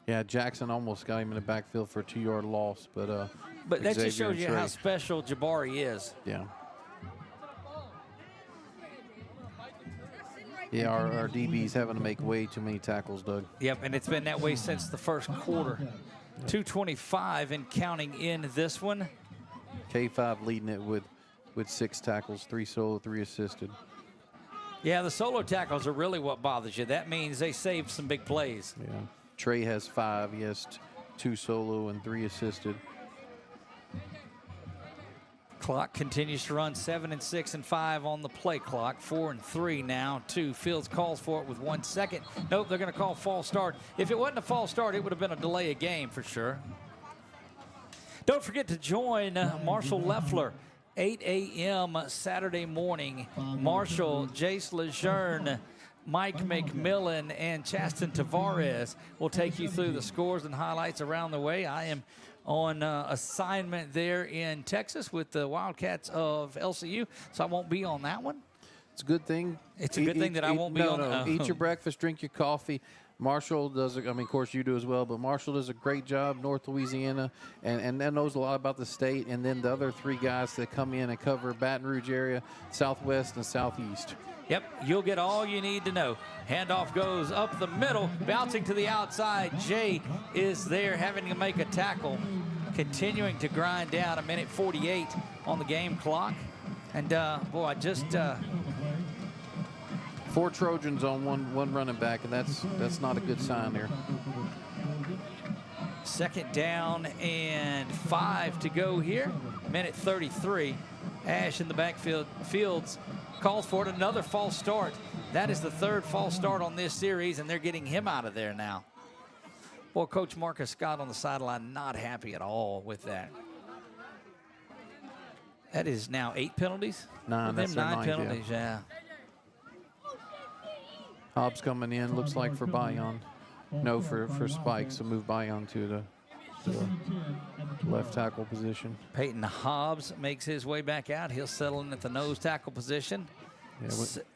Yeah, Jackson almost got him in the backfield for a 2-yard loss, but that just shows you how special Jabari is. Yeah. Yeah, our DB's having to make way too many tackles, Doug. Yep, and it's been that way since the first quarter. 2:25 and counting in this one. K5 leading it with 6 tackles, 3 solo, 3 assisted. Yeah, the solo tackles are really what bothers you. That means they saved some big plays. Yeah. Trey has 5. He has 2 solo and 3 assisted. Clock continues to run. 7 and 6 and 5 on the play clock. 4 and 3 now. 2. Fields calls for it with 1 second. Nope, they're going to call false start. If it wasn't a false start, it would have been a delay of game for sure. Don't forget to join Marshall Leffler. 8 a.m. Saturday morning. Marshall, Jace Lejeune, Mike McMillan, and Chaston Tavares will take you through the scores and highlights around the way. I am on assignment there in Texas with the Wildcats of LCU, so I won't be on that one. It's a good thing. It's a good thing that I won't be on. No, eat your breakfast, drink your coffee. Marshall does, I mean, of course you do as well, but Marshall does a great job, North Louisiana, and knows a lot about the state. And then the other 3 guys that come in and cover Baton Rouge area, Southwest and Southeast. Yep, you'll get all you need to know. Handoff goes up the middle, bouncing to the outside. Jay is there having to make a tackle, continuing to grind down. 1:48 on the game clock. And, boy, I just... 4 Trojans on one running back, and that's not a good sign there. 2nd down and 5 to go here. 1:33. Ash in the backfield. Fields calls for it. Another false start. That is the 3rd false start on this series, and they're getting him out of there now. Boy, Coach Marcus Scott on the sideline not happy at all with that. That is now 8 penalties? 9. That's their 9 ninth, penalties, yeah. Hobbs coming in, looks like for Bayon. No, for Spike, so move Bayon to the left tackle position. Peyton Hobbs makes his way back out. He'll settle in at the nose tackle position. Yeah,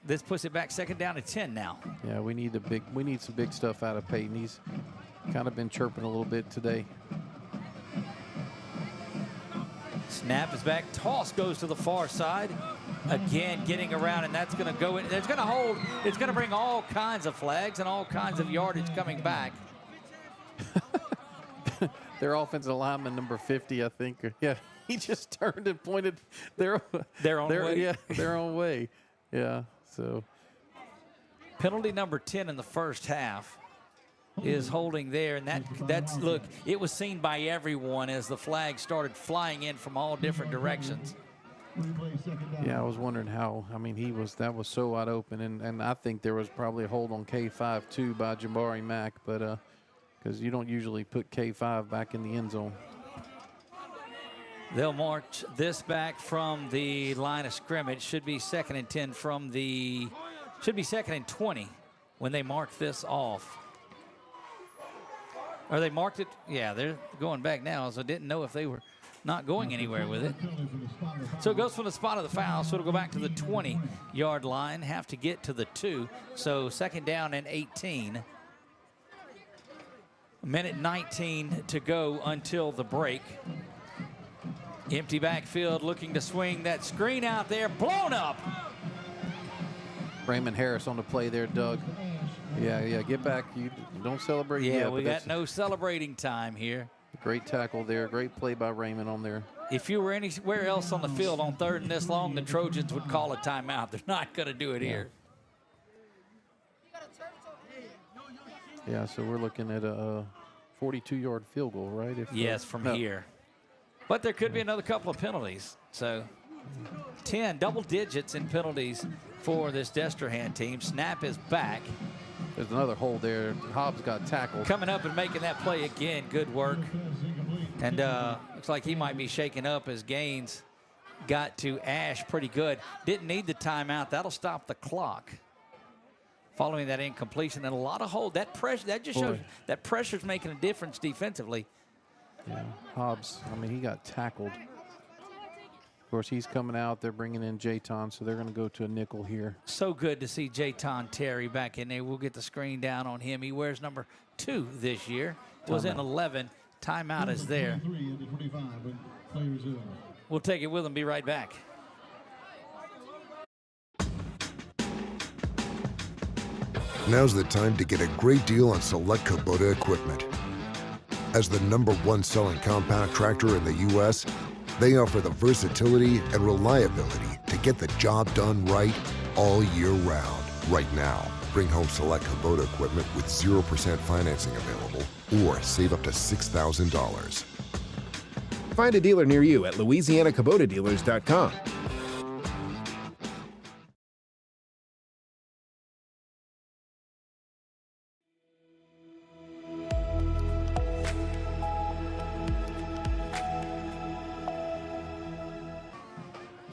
this puts it back 2nd down and 10 now. Yeah, we need some big stuff out of Peyton. He's kind of been chirping a little bit today. Snap is back. Toss goes to the far side. Again, getting around, and that's going to go in. It's going to hold. It's going to bring all kinds of flags and all kinds of yardage coming back. Their offensive lineman, number 50, I think. Yeah, he just turned and pointed their own way. Yeah, their own way. Yeah, so. Penalty number 10 in the first half is holding there, and that's look, it was seen by everyone as the flag started flying in from all different directions. Yeah, I was wondering how. I mean, that was so wide open, and I think there was probably a hold on K5 too by Jabari Mack, but because you don't usually put K5 back in the end zone. They'll march this back from the line of scrimmage. Should be 2nd and 10 from the. Should be 2nd and 20 when they mark this off. Or they marked it. Yeah, they're going back now, so I didn't know if they were not going anywhere with it. So it goes from the spot of the foul, so it'll go back to the 20-yard line, have to get to the 2. So 2nd down and 18. 1:19 to go until the break. Empty backfield, looking to swing that screen out there, blown up. Raymond Harris on the play there, Doug. Yeah, get back. You don't celebrate yet. Yeah, we got no celebrating time here. Great tackle there. Great play by Raymond on there. If you were anywhere else on the field on 3rd and this long, the Trojans would call a timeout. They're not going to do it here. Yeah, so we're looking at a 42-yard field goal, right? Yes, from here. But there could be another couple of penalties. So 10 double digits in penalties for this Destrehan team. Snap is back. There's another hold there. Hobbs got tackled. Coming up and making that play again. Good work. And looks like he might be shaken up as Gaines got to Ash pretty good. Didn't need the timeout. That'll stop the clock. Following that incompletion and a lot of hold. That pressure, that just shows that pressure's making a difference defensively. Yeah, Hobbs, I mean, he got tackled. Of course, he's coming out. They're bringing in Jayton, so they're going to go to a nickel here. So good to see Jayton Terry back in there. We'll get the screen down on him. He wears number 2 this year. Was in 11. Timeout is there. We'll take it with him. Be right back. Now's the time to get a great deal on select Kubota equipment. As the #1 selling compact tractor in the U.S., they offer the versatility and reliability to get the job done right all year round. Right now, bring home select Kubota equipment with 0% financing available or save up to $6,000. Find a dealer near you at LouisianaKubotaDealers.com.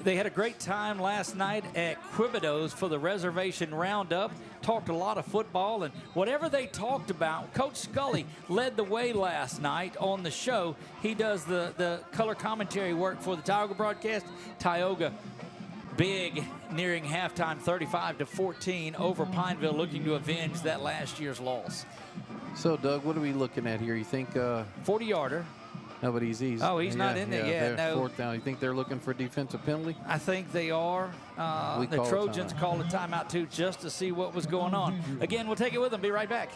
They had a great time last night at Quibido's for the reservation roundup. Talked a lot of football, and whatever they talked about, Coach Scully led the way last night on the show. He does the color commentary work for the Tioga broadcast. Tioga big nearing halftime, 35-14 over Pineville, looking to avenge that last year's loss. So, Doug, what are we looking at here? You think 40-yarder. No, but he's not in there yet. No. Fourth down. You think they're looking for a defensive penalty? I think they are. The Trojans called a timeout, too, just to see what was going on. Again, we'll take it with them. Be right back.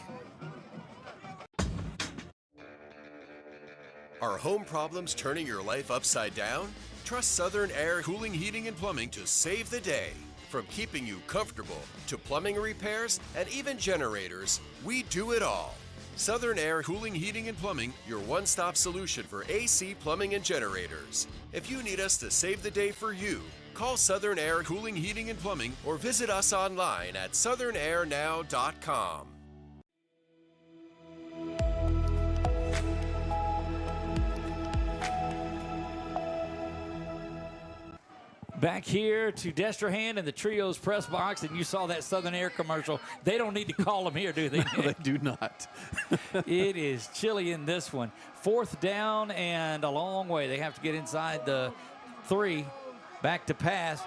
Are home problems turning your life upside down? Trust Southern Air Cooling, Heating, and Plumbing to save the day. From keeping you comfortable to plumbing repairs and even generators, we do it all. Southern Air Cooling, Heating, and Plumbing, your one-stop solution for AC, plumbing, and generators. If you need us to save the day for you, call Southern Air Cooling, Heating, and Plumbing or visit us online at southernairnow.com. Back here to Destrehan and the Trios press box, and you saw that Southern Air commercial. They don't need to call them here, do they? No, they do not. It is chilly in this one. Fourth down and a long way. They have to get inside the 3. Back to pass.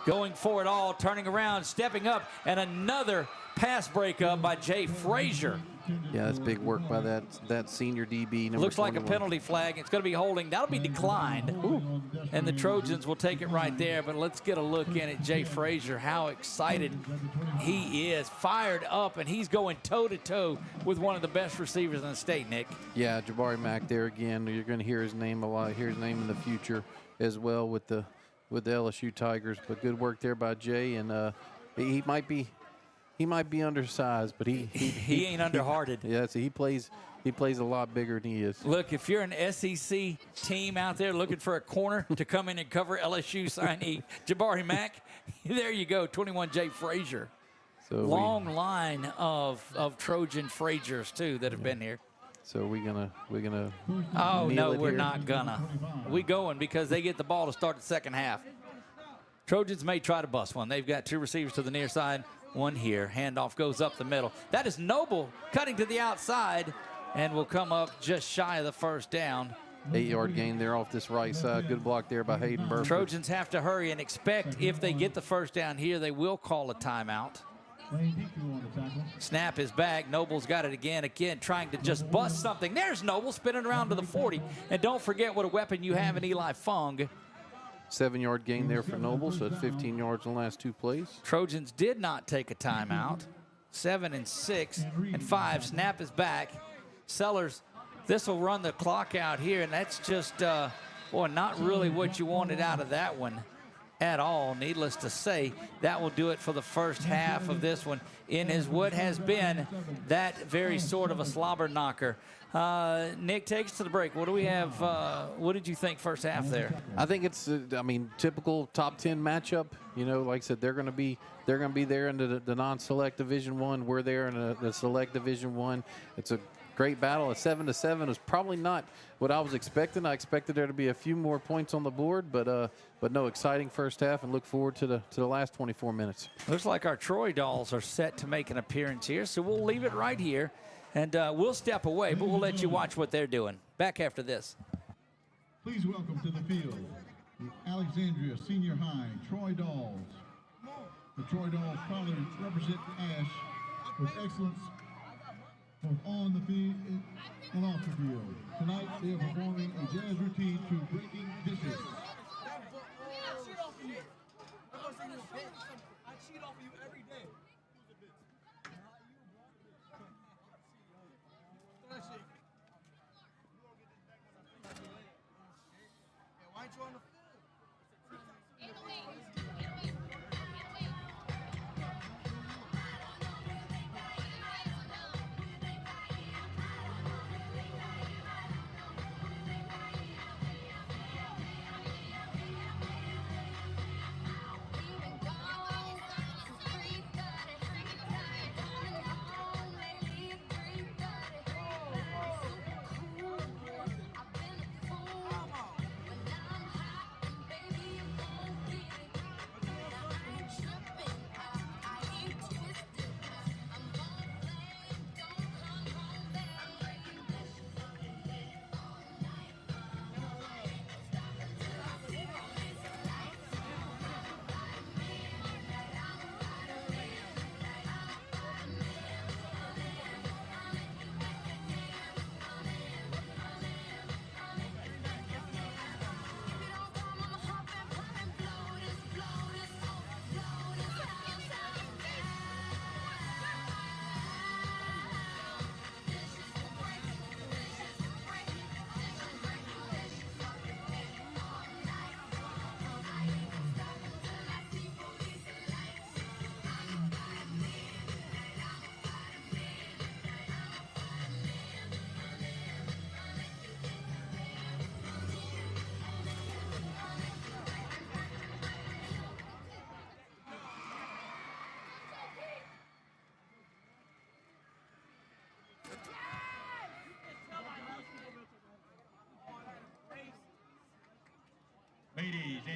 Going for it all, turning around, stepping up, and another pass breakup by Jay Frazier. Yeah, that's big work by that senior DB. Looks like 21. a penalty flag. It's going to be holding. That'll be declined. Ooh. And the Trojans will take it right there. But let's get a look in at Jay Frazier, how excited he is. Fired up, and he's going toe-to-toe with one of the best receivers in the state, Nick. Yeah, Jabari Mack there again. You're going to hear his name a lot. Hear his name in the future as well with the LSU Tigers. But good work there by Jay, and he might be undersized, but he ain't underhearted. Yeah, so he plays a lot bigger than he is. Look, if you're an SEC team out there looking for a corner to come in and cover LSU signee Jabari Mack, there you go, 21 Jay Frazier. So long line of Trojan Fraziers too that have been here. So we're gonna. Oh no, we're not gonna. We going because they get the ball to start the second half. Trojans may try to bust one. They've got 2 receivers to the near side. One here. Handoff goes up the middle. That is Noble cutting to the outside and will come up just shy of the first down. 8-yard gain there off this right side. Good block there by Hayden Burford. Trojans have to hurry and expect if they get the first down here, they will call a timeout. Snap is back. Noble's got it again, trying to just bust something. There's Noble spinning around to the 40. And don't forget what a weapon you have in Eli Fung. 7-yard gain there for Noble, so it's 15 yards in the last 2 plays. Trojans did not take a timeout. 7 and 6 and 5. Snap is back. Sellers, this will run the clock out here, and that's just, not really what you wanted out of that one at all. Needless to say, that will do it for the first half of this one in what has been that very sort of a slobber knocker. Nick, take us to the break. What do we have? What did you think first half there? I think it's, typical top 10 matchup. Like I said, they're going to be there in the non-select Division I. We're there in the select Division I. It's a great battle. A 7-7 was probably not what I was expecting. I expected there to be a few more points on the board, but no, exciting first half, and look forward to the last 24 minutes. Looks like our Troy Dolls are set to make an appearance here, so we'll leave it right here. And we'll step away, but we'll let you watch what they're doing. Back after this. Please welcome to the field the Alexandria Senior High Troy Dolls. The Troy Dolls proudly represent ASH with excellence both on the field and off the field. Tonight they are performing a jazz routine to Breaking Dishes.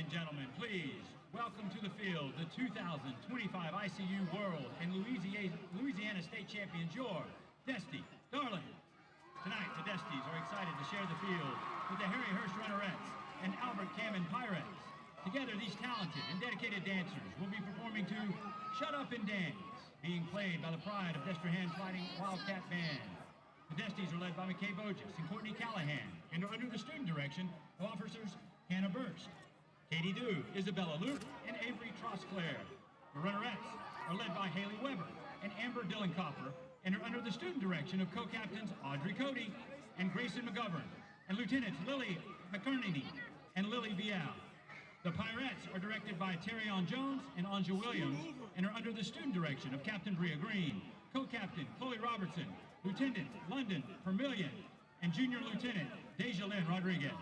and gentlemen, please welcome to the field the 2025 ICU World and Louisiana State Champions, your Destrehan Darling. Tonight, the Desties are excited to share the field with the Harry Hurst Runnerettes and Albert Cammon Pirates. Together, these talented and dedicated dancers will be performing to Shut Up and Dance, being played by the pride of Destrehan Fighting Wildcat Band. The Desties are led by McKay Bogus and Courtney Callahan and are under the student direction of officers Hannah Burst, Katie Dew, Isabella Luke, and Avery Trosclair. The Runnerettes are led by Haley Weber and Amber Dillenkoffer and are under the student direction of co-captains Audrey Cody and Grayson McGovern and Lieutenants Lily McCurney and Lily Vial. The Pirates are directed by Terrion Jones and Anja Williams and are under the student direction of Captain Bria Green, co-captain Chloe Robertson, Lieutenant London Vermillion, and Junior Lieutenant Deja Lynn Rodriguez.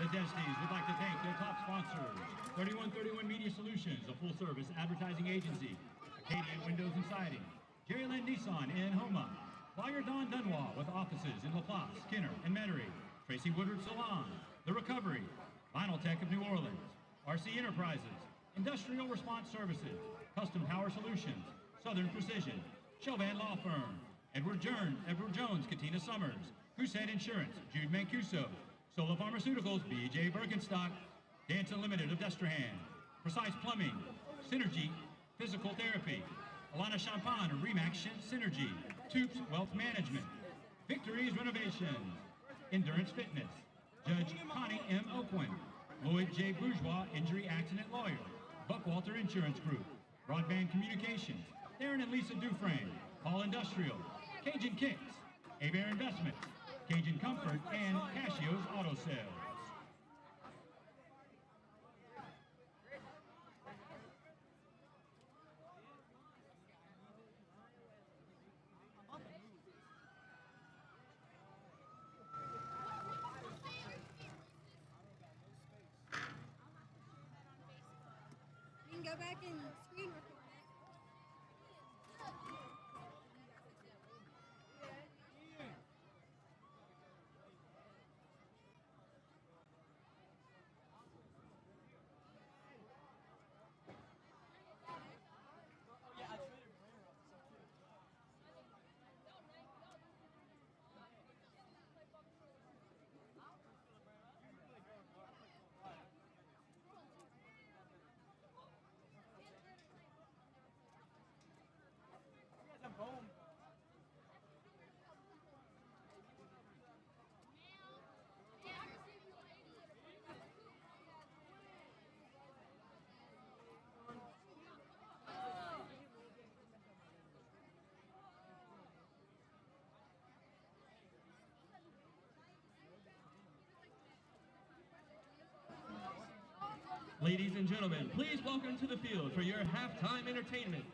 The Desties would like to thank their top sponsors, 3131 Media Solutions, a full-service advertising agency, Acadian Windows and Siding, Jerry Lynn Nissan in Homa, Lawyer Don Dunwall with offices in LaPlace, Skinner, and Metairie, Tracy Woodward Salon, The Recovery, Vinyl Tech of New Orleans, RC Enterprises, Industrial Response Services, Custom Power Solutions, Southern Precision, Chauvin Law Firm, Edward Jones, Katina Summers, Hussein Insurance, Jude Mancuso, Sola Pharmaceuticals, B.J. Birkenstock, Dance Unlimited of Destrehan, Precise Plumbing, Synergy, Physical Therapy, Alana Champagne, Remax Synergy, Toops Wealth Management, Victories Renovations, Endurance Fitness, Judge Connie M. Oakland, Lloyd J. Bourgeois, Injury Accident Lawyer, Buckwalter Insurance Group, Broadband Communications, Darren and Lisa Dufresne, Paul Industrial, Cajun Kicks, Abear Investments, Cajun Comfort, and Casio's Auto Sales. You can go back and screen record. Ladies and gentlemen, please welcome to the field for your halftime entertainment,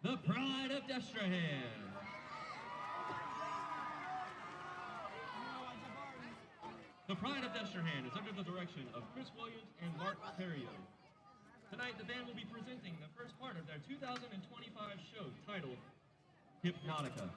the Pride of Destrehan. The Pride of Destrehan is under the direction of Chris Williams and Mark Terrio. Tonight, the band will be presenting the first part of their 2025 show titled Hypnotica.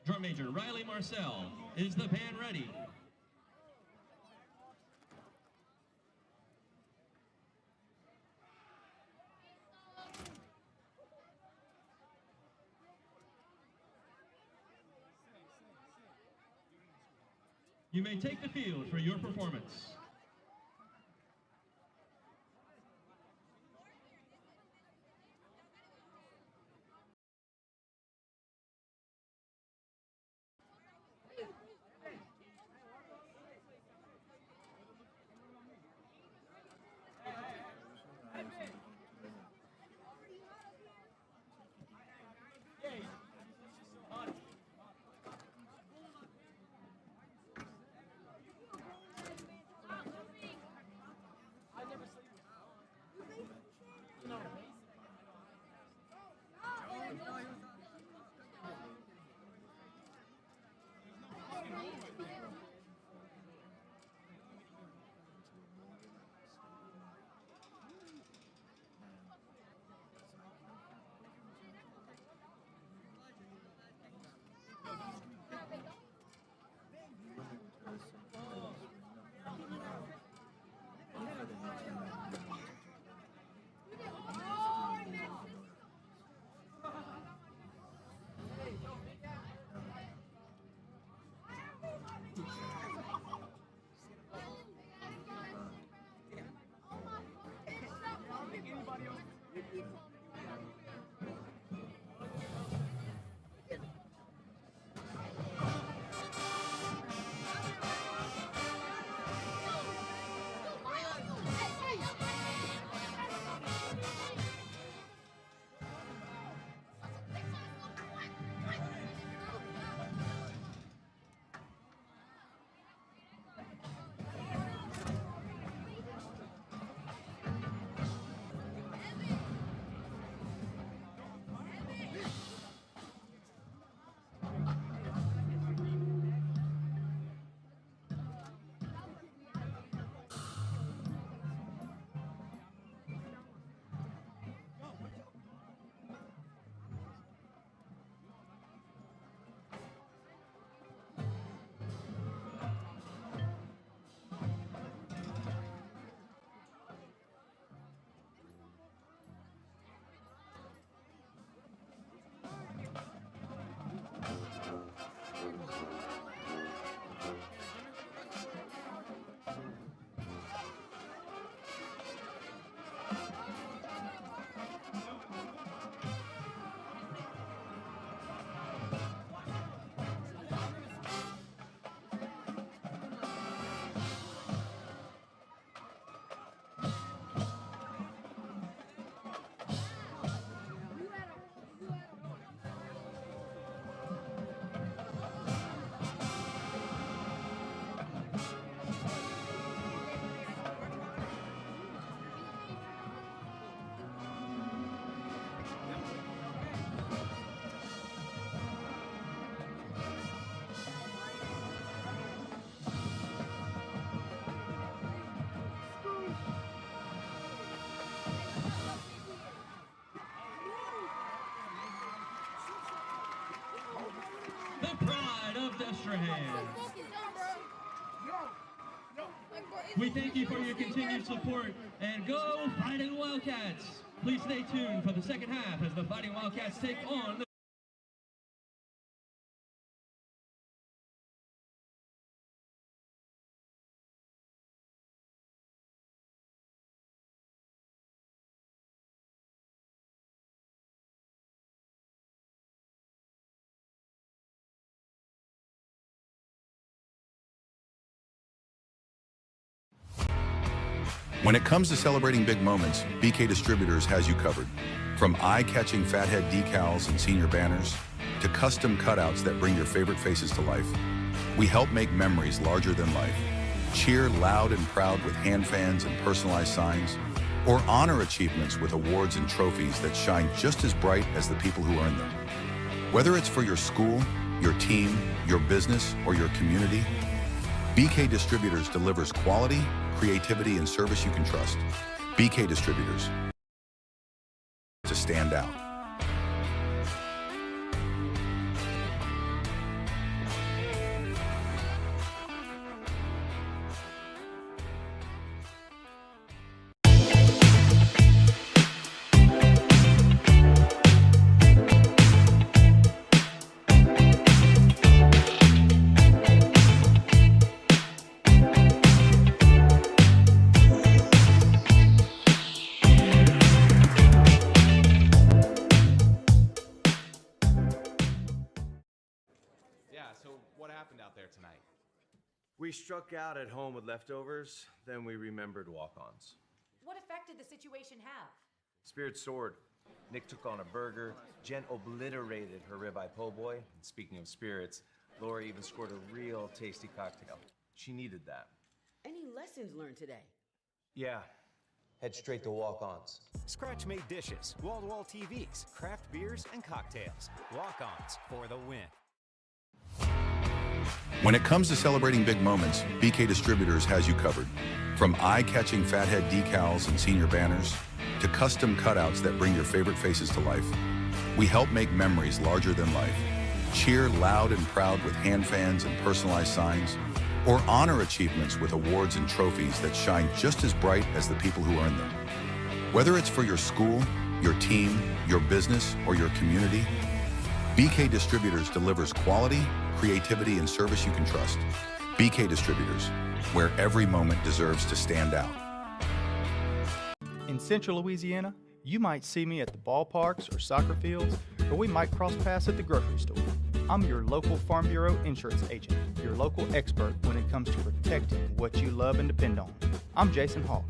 Drum Major Riley Marcel, is the band ready? You may take the field for your performance. the pride of Destrehan. We thank you for your continued support, and go Fighting Wildcats! Please stay tuned for the second half as the Fighting Wildcats take on the When it comes to celebrating big moments, BK Distributors has you covered. From eye-catching fathead decals and senior banners to custom cutouts that bring your favorite faces to life, we help make memories larger than life. Cheer loud and proud with hand fans and personalized signs, or honor achievements with awards and trophies that shine just as bright as the people who earn them. Whether it's for your school, your team, your business, or your community, BK Distributors delivers quality, creativity, and service you can trust. BK Distributors, to stand out. We struck out at home with leftovers, then we remembered walk-ons. What effect did the situation have? Spirit soared. Nick took on a burger. Jen obliterated her ribeye po' boy. And speaking of spirits, Laura even scored a real tasty cocktail. She needed that. Any lessons learned today? Yeah. Head straight to walk-ons. Scratch-made dishes, wall-to-wall TVs, craft beers, and cocktails. Walk-ons for the win. When it comes to celebrating big moments, BK Distributors has you covered. From eye-catching fathead decals and senior banners to custom cutouts that bring your favorite faces to life, we help make memories larger than life. Cheer loud and proud with hand fans and personalized signs, or honor achievements with awards and trophies that shine just as bright as the people who earn them. Whether it's for your school, your team, your business, or your community, BK Distributors delivers quality, creativity, and service you can trust. BK Distributors, where every moment deserves to stand out. In Central Louisiana, you might see me at the ballparks or soccer fields, or we might cross paths at the grocery store. I'm your local Farm Bureau insurance agent, your local expert when it comes to protecting what you love and depend on. I'm Jason Hawk.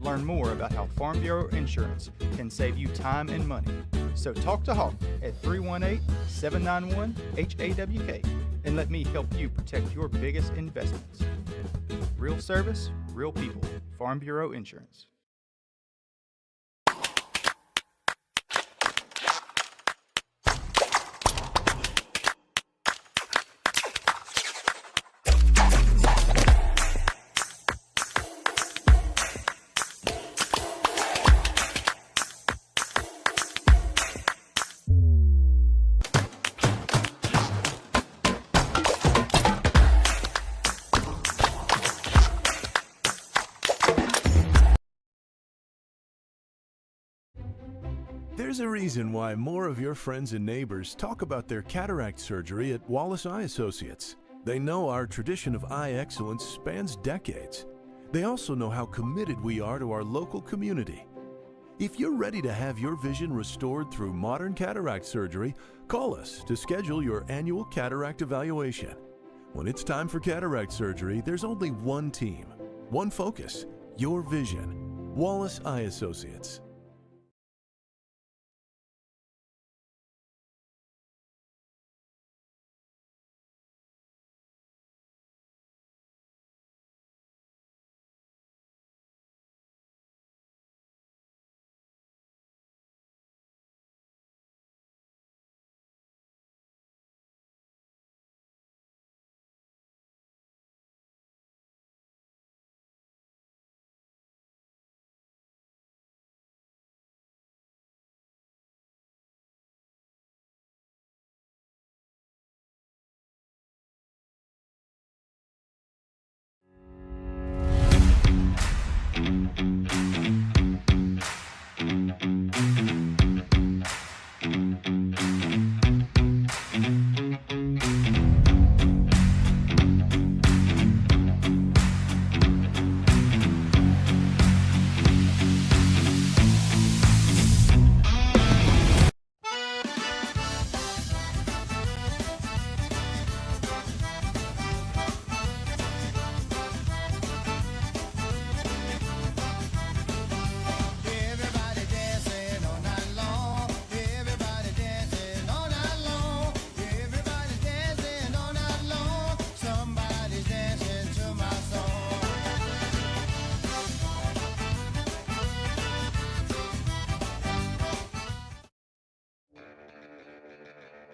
Learn more about how Farm Bureau Insurance can save you time and money. So talk to Hawk at 318-791-HAWK and let me help you protect your biggest investments. Real service, real people. Farm Bureau Insurance. There's a reason why more of your friends and neighbors talk about their cataract surgery at Wallace Eye Associates. They know our tradition of eye excellence spans decades. They also know how committed we are to our local community. If you're ready to have your vision restored through modern cataract surgery, call us to schedule your annual cataract evaluation. When it's time for cataract surgery, there's only one team, one focus, your vision. Wallace Eye Associates.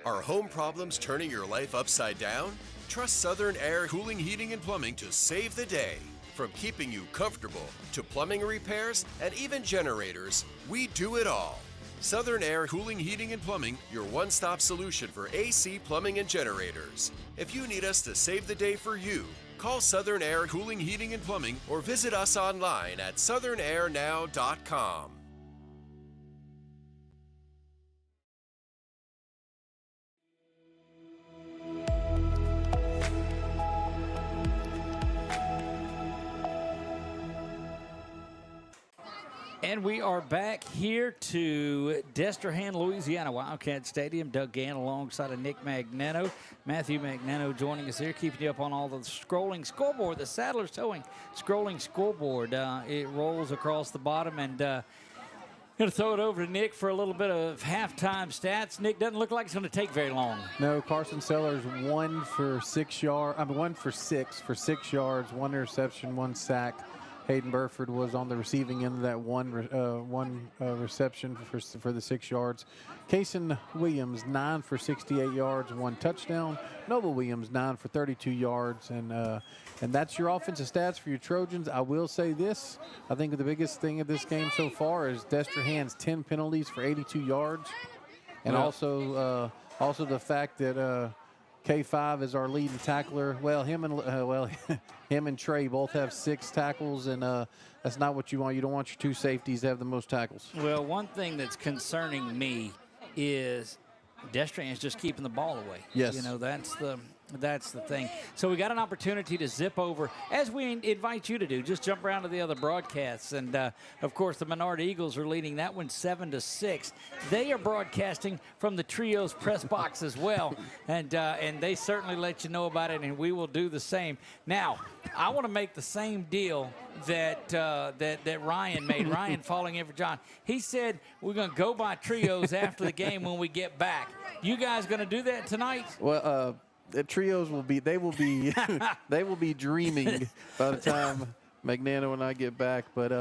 Are home problems turning your life upside down? Trust Southern Air Cooling, Heating, and Plumbing to save the day. From keeping you comfortable to plumbing repairs and even generators, we do it all. Southern Air Cooling, Heating, and Plumbing, your one-stop solution for AC, plumbing, and generators. If you need us to save the day for you, call Southern Air Cooling, Heating, and Plumbing or visit us online at southernairnow.com. And we are back here to Destrehan, Louisiana, Wildcat Stadium. Doug Gann alongside of Nick Magnano. Matthew Magnano joining us here, keeping you up on all the scrolling scoreboard. The Saddlers Towing scrolling scoreboard. It rolls across the bottom, and going to throw it over to Nick for a little bit of halftime stats. Nick, doesn't look like it's going to take very long. No, Carson Sellers 1 for 6 yards. 1 for 6 for 6 yards, 1 interception, 1 sack. Hayden Burford was on the receiving end of that one reception for the 6 yards. Kason Williams 9 for 68 yards, 1 touchdown. Noble Williams 9 for 32 yards, and that's your offensive stats for your Trojans. I will say this: I think the biggest thing of this game so far is Destrehan's 10 penalties for 82 yards, and also the fact that. K5 is our leading tackler. Well, him and Trey both have 6 tackles, and that's not what you want. You don't want your 2 safeties to have the most tackles. Well, one thing that's concerning me is Destrehan's just keeping the ball away. Yes. You know, that's the thing. So we got an opportunity to zip over, as we invite you to do. Just jump around to the other broadcasts. And, of course, the Menard Eagles are leading that one 7-6. They are broadcasting from the Trios press box as well. And they certainly let you know about it, and we will do the same. Now, I want to make the same deal that Ryan made. Ryan falling in for John. He said we're going to go by Trios after the game when we get back. You guys going to do that tonight? Well, the Trios will be they will be dreaming by the time Magnano and I get back. But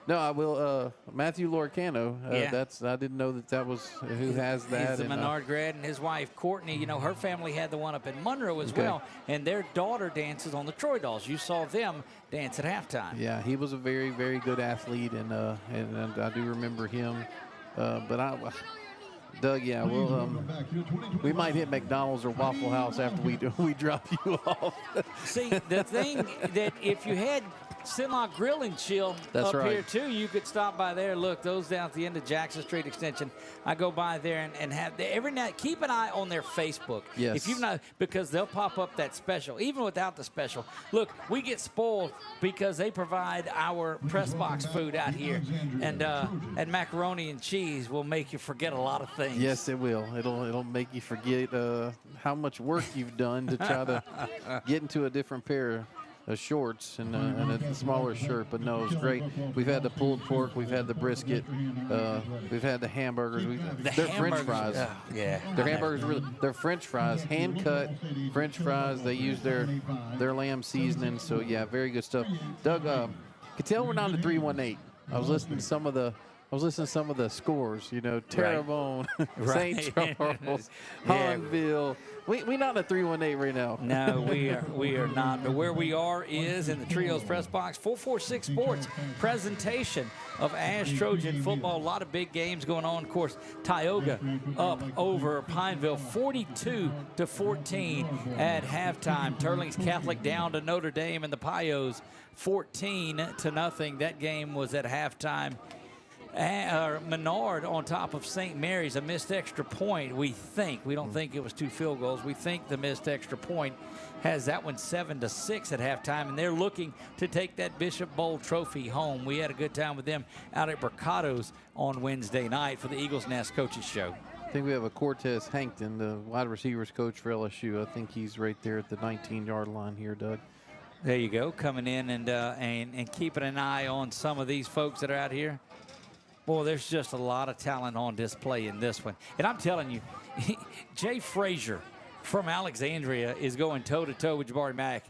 no, I will. Matthew Lorcano. I didn't know that was who has that. He's the Menard grad, and his wife Courtney. You know, her family had the one up in Monroe as well, and their daughter dances on the Troy Dolls. You saw them dance at halftime. Yeah, he was a very, very good athlete, and I do remember him. Doug, yeah, we might hit McDonald's or Waffle House after we drop you off. See, the thing that if you had Semi Grill and Chill here too, you could stop by there. Look, those down at the end of Jackson Street Extension. I go by there and have every night. Keep an eye on their Facebook. Yes. If you've not, because they'll pop up that special, even without the special. Look, we get spoiled because they provide our press box food out here, and macaroni and cheese will make you forget a lot of things. Yes, it will. It'll make you forget how much work you've done to try to get into a different pair of shorts and a smaller shirt. But no, it's great. We've had the pulled pork, we've had the brisket, we've had the hamburgers. They're French fries. Yeah. Their hamburgers they're French fries, hand cut French fries. They use their lamb seasoning. So yeah, very good stuff. Doug, could tell we're down to 318. I was listening to some of the scores, you know, Terrebonne, Right. St. Charles, Hahnville. We not in a 318 right now. No, we are not. But where we are is in the Trios press box. 446 Sports presentation of ASH Trojan Football. A lot of big games going on. Of course, Tioga up over Pineville 42-14 at halftime. Turlings Catholic down to Notre Dame, and the Pios 14-0. That game was at halftime. Menard on top of St. Mary's, a missed extra point, we think. We don't think it was 2 field goals. We think the missed extra point has that one 7-6 at halftime, and they're looking to take that Bishop Bowl trophy home. We had a good time with them out at Mercado's on Wednesday night for the Eagles Nest Coaches Show. I think we have a Cortez Hankton, the wide receivers coach for LSU. I think he's right there at the 19-yard line here, Doug. There you go, coming in and keeping an eye on some of these folks that are out here. Boy, there's just a lot of talent on display in this one. And I'm telling you, Jay Frazier from Alexandria is going toe-to-toe with Jabari Mack.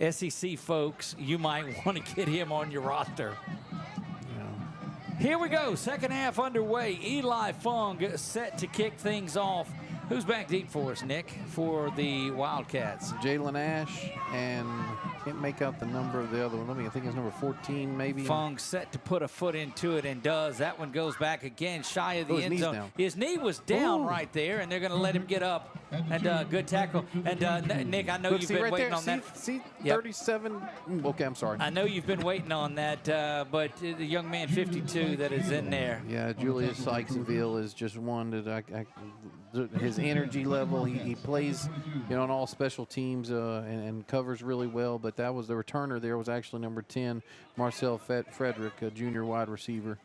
SEC folks, you might want to get him on your roster. Yeah. Here we go, second half underway. Eli Fung set to kick things off Who's back deep for us, Nick, for the Wildcats? Jalen Ash, and can't make out the number of the other one. I think it's number 14, maybe. Fung set to put a foot into it and does. That one goes back again, shy of the end zone. Down. His knee was down right there, and they're going to let him get up. And good tackle. And Nick, I know you've been right waiting there. on that. See, Yep. 37. Okay, I'm sorry. I know you've been waiting on that, but the young man 52 that is in there. Yeah, Julius Sykesville is just one that his energy level. He plays, on all special teams and covers really well. But that was the returner. There was actually number 10, Marcel Frederick, a junior wide receiver.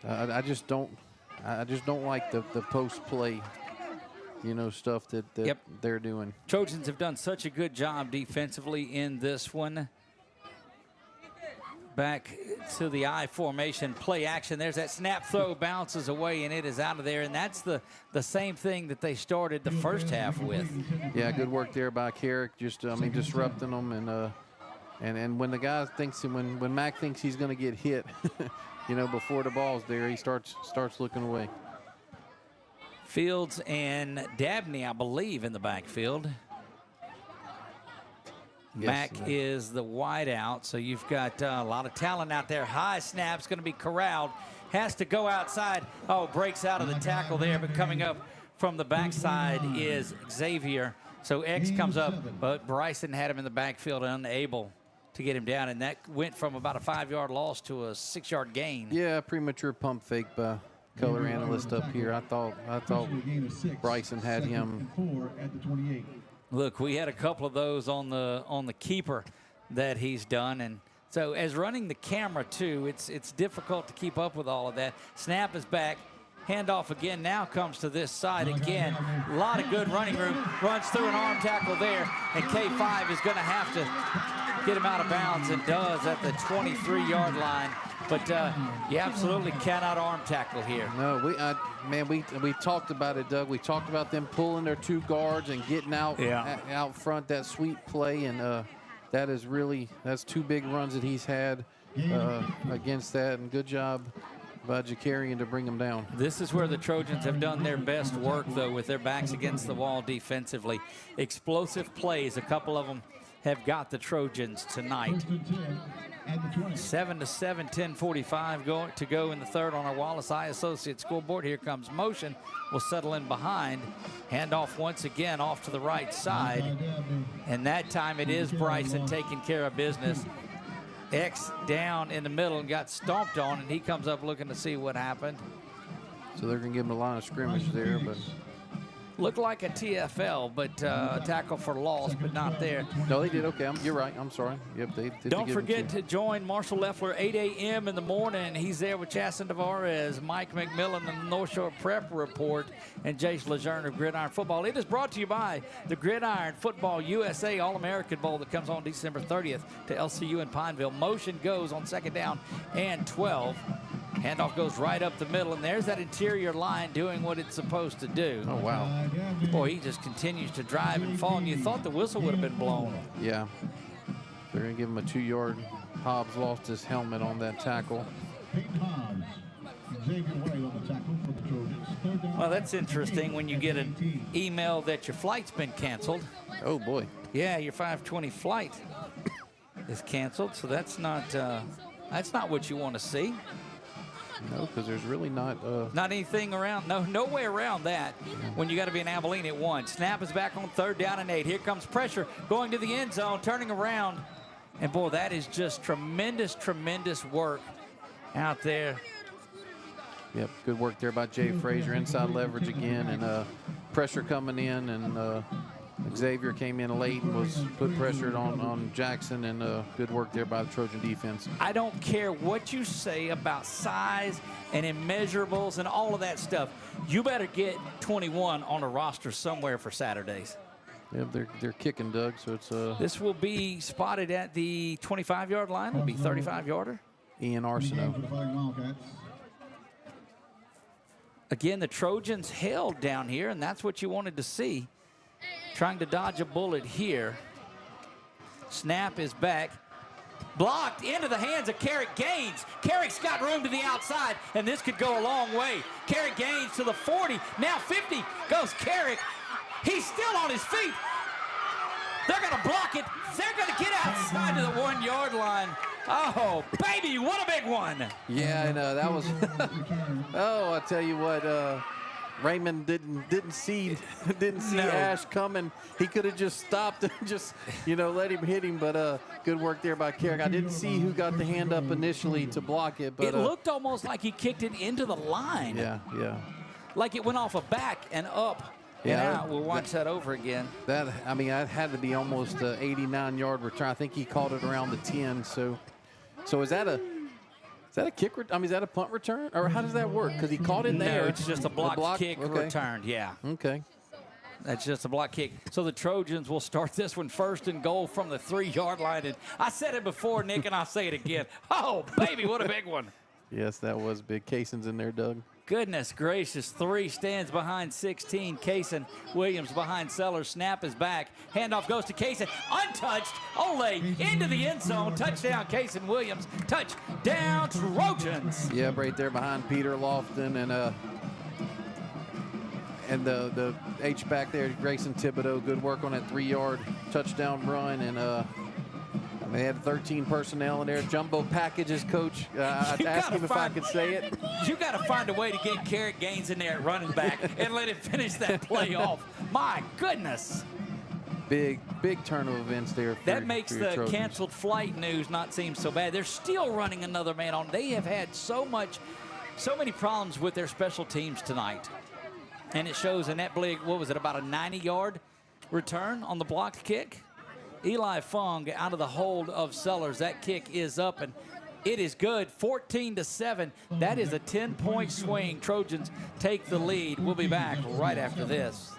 I just don't like the post play. Stuff that they're doing. Trojans have done such a good job defensively in this one. Back to the I formation, play action. There's that snap throw, bounces away, and it is out of there. And that's the same thing that they started the first half with. Yeah, good work there by Carrick. Just disrupting them, and when the guy thinks, when Mac thinks he's going to get hit, before the ball's there, he starts looking away. Fields and Dabney, I believe, in the backfield. Yes, Mac is the wide out, so you've got a lot of talent out there. High snap's going to be corralled. Has to go outside. Oh, breaks out of the tackle there, but coming up from the backside is Xavier. So X comes up, but Bryson had him in the backfield, unable to get him down, and that went from about a 5-yard loss to a 6-yard gain. Yeah, premature pump fake by color analyst up here. I thought Bryson had him. Look, we had a couple of those on the keeper that he's done, and so as running the camera too, it's difficult to keep up with all of that. Snap is back. Handoff again, now comes to this side again. A lot of good running room. Runs through an arm tackle there, and K5 is going to have to get him out of bounds, and does at the 23-yard line. But you absolutely cannot arm tackle here. No, we talked about it, Doug. We talked about them pulling their 2 guards and getting out front, that sweep play, and that's 2 big runs that he's had against that, and good job by Jakarian to bring him down. This is where the Trojans have done their best work, though, with their backs against the wall defensively. Explosive plays, a couple of them have got the Trojans tonight. 7-7, 10:45 to go in the third on our Wallace Eye Associates scoreboard. Here comes motion. Will settle in behind. Handoff once again off to the right side. And that time it is Bryson taking care of business. X down in the middle and got stomped on, and he comes up looking to see what happened. So they're going to give him a line of scrimmage there, but looked like a TFL, but tackle for loss, but not there. No, they did okay. You're right. I'm sorry. Yep, they did. Don't forget to join Marshall Leffler 8 a.m. in the morning. He's there with Chasten Tavares, Mike McMillan, and the North Shore Prep Report, and Jace Lejeune of Gridiron Football. It is brought to you by the Gridiron Football USA All-American Bowl that comes on December 30th to LCU in Pineville. Motion goes on 2nd down and 12. Handoff goes right up the middle, and there's that interior line doing what it's supposed to do. Oh, wow. Boy, he just continues to drive and fall, and you thought the whistle would have been blown. Yeah. They're going to give him a 2-yard. Hobbs lost his helmet on that tackle. Well, that's interesting when you get an email that your flight's been canceled. Oh, boy. Yeah, your 5:20 flight is canceled, so that's not what you want to see. No, because there's really not anything around. No way around that when you got to be in Abilene at 1. Snap is back on 3rd down and 8. Here comes pressure going to the end zone, turning around. And, boy, that is just tremendous, tremendous work out there. Yep, good work there by Jay Frazier. Inside leverage again, and pressure coming in, and Xavier came in late and was put pressure on Jackson, and good work there by the Trojan defense. I don't care what you say about size and immeasurables and all of that stuff. You better get 21 on a roster somewhere for Saturdays. Yeah, they're kicking, Doug, so it's This will be spotted at the 25-yard line. It'll be 35-yarder. Ian Arsenault. Again, the Trojans held down here, and that's what you wanted to see. Trying to dodge a bullet here. Snap is back. Blocked into the hands of Carrick Gaines. Carrick's got room to the outside, and this could go a long way. Carrick Gaines to the 40, now 50 goes Carrick. He's still on his feet. They're gonna block it. They're gonna get outside to the 1 yard line. Oh, baby, what a big one. Yeah, I know, that was, oh, I tell you what, Raymond didn't see Ash coming. He could have just stopped and just, let him hit him, but good work there by Carrick. I didn't see who got the hand up initially to block it, but it looked almost like he kicked it into the line. Yeah. Like it went off a back and up. Yeah, out. We'll watch that over again. That had to be almost an 89-yard return. I think he caught it around the 10. So is that a kick? Is that a punt return, or how does that work? Because he caught it there. No, it's just a block kick returned. Yeah. Okay. That's just a block kick. So the Trojans will start this one 1st and goal from the 3 yard line. And I said it before, Nick, and I'll say it again. Oh, baby, what a big one. Yes, that was big. Kaysen's in there, Doug. Goodness gracious, 3 stands behind 16. Kaysen Williams behind Sellers. Snap is back. Handoff goes to Kaysen. Untouched. Ole into the end zone. Touchdown, Kaysen Williams. Touchdown, Trojans. Yeah, right there behind Peter Lofton and the H-back there, Grayson Thibodeau. Good work on that 3 yard touchdown run. And they had 13 personnel in there. Jumbo packages, Coach. I asked him if I could say it. You got to find a way to get Carrick Gaines in there at running back and let him finish that play off. My goodness. Big turn of events there. That makes the canceled flight news not seem so bad. They're still running another man on. They have had so many problems with their special teams tonight. And it shows in that big, what was it, about a 90-yard return on the blocked kick? Eli Fung out of the hold of Sellers. That kick is up, and it is good. 14-7. That is a 10-point swing. Trojans take the lead. We'll be back right after this.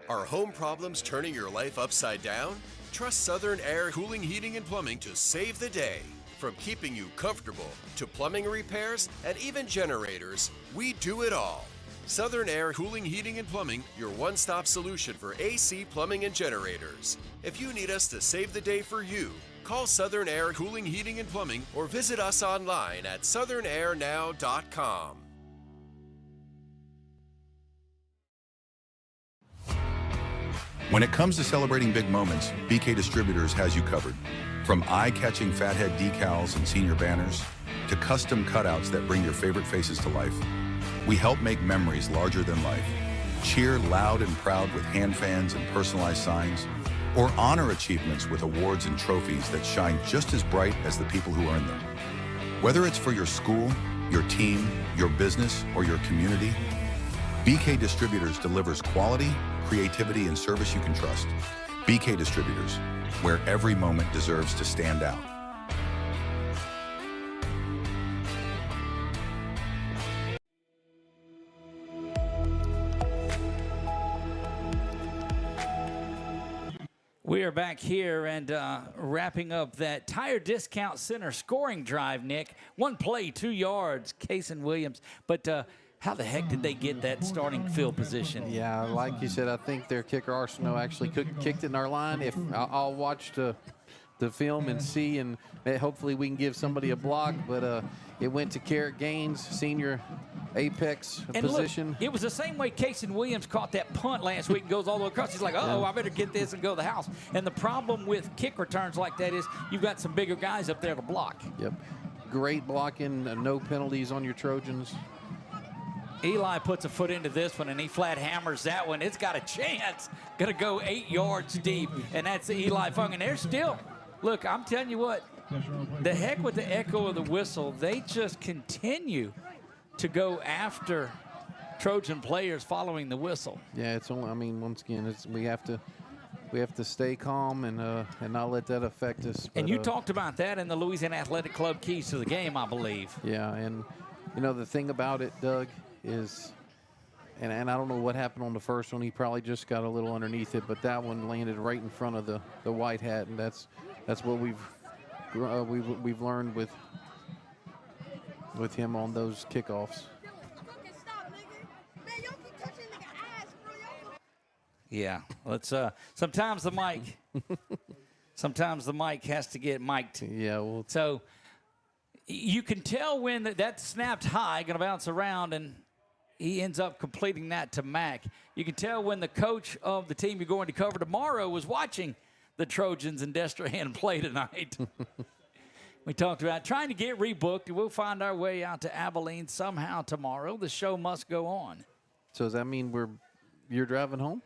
Are home problems turning your life upside down? Trust Southern Air Cooling, Heating, and Plumbing to save the day. From keeping you comfortable to plumbing repairs and even generators, we do it all. Southern Air Cooling, Heating, and Plumbing, your one-stop solution for AC, plumbing, and generators. If you need us to save the day for you, call Southern Air Cooling, Heating, and Plumbing or visit us online at southernairnow.com. When it comes to celebrating big moments, BK Distributors has you covered. From eye-catching fathead decals and senior banners to custom cutouts that bring your favorite faces to life, we help make memories larger than life. Cheer loud and proud with hand fans and personalized signs, or honor achievements with awards and trophies that shine just as bright as the people who earn them. Whether it's for your school, your team, your business, or your community, BK Distributors delivers quality, creativity, and service you can trust. BK Distributors, where every moment deserves to stand out. We are back here and wrapping up that Tire Discount Center scoring drive, Nick. 1 play, 2 yards, Kaysen Williams. But how the heck did they get that starting field position? Yeah, like you said, I think their kicker Arsenault actually kicked it in our line. If I'll watch the film and see, and hopefully we can give somebody a block. But it went to Carrick Gaines, senior apex position. Look, it was the same way Kaysen Williams caught that punt last week and goes all the way across. He's like, uh-oh, I better get this and go to the house. And the problem with kick returns like that is you've got some bigger guys up there to block. Yep. Great blocking, no penalties on your Trojans. Eli puts a foot into this one, and he flat hammers that one. It's got a chance. Going to go 8 yards deep, and that's Eli Fung. And they're still, look, I'm telling you what, the heck with the echo of the whistle. They just continue to go after Trojan players following the whistle. Yeah, it's only, I mean, once again, we have to stay calm and not let that affect us. And you talked about that in the Louisiana Athletic Club keys to the game, I believe. Yeah, and you know the thing about it, Doug, is, and I don't know what happened on the first one. He probably just got a little underneath it, but that one landed right in front of the white hat, and that's what we've learned with him on those kickoffs. Yeah, let's sometimes the mic Sometimes the mic has to get mic'd. Yeah, well. So you can tell when that snapped high, going to bounce around, and he ends up completing that to Mack. You can tell when the coach of the team you're going to cover tomorrow was watching the Trojans and Destrehan play tonight. We talked about trying to get rebooked. We'll find our way out to Abilene somehow tomorrow. The show must go on. So does that mean you're driving home?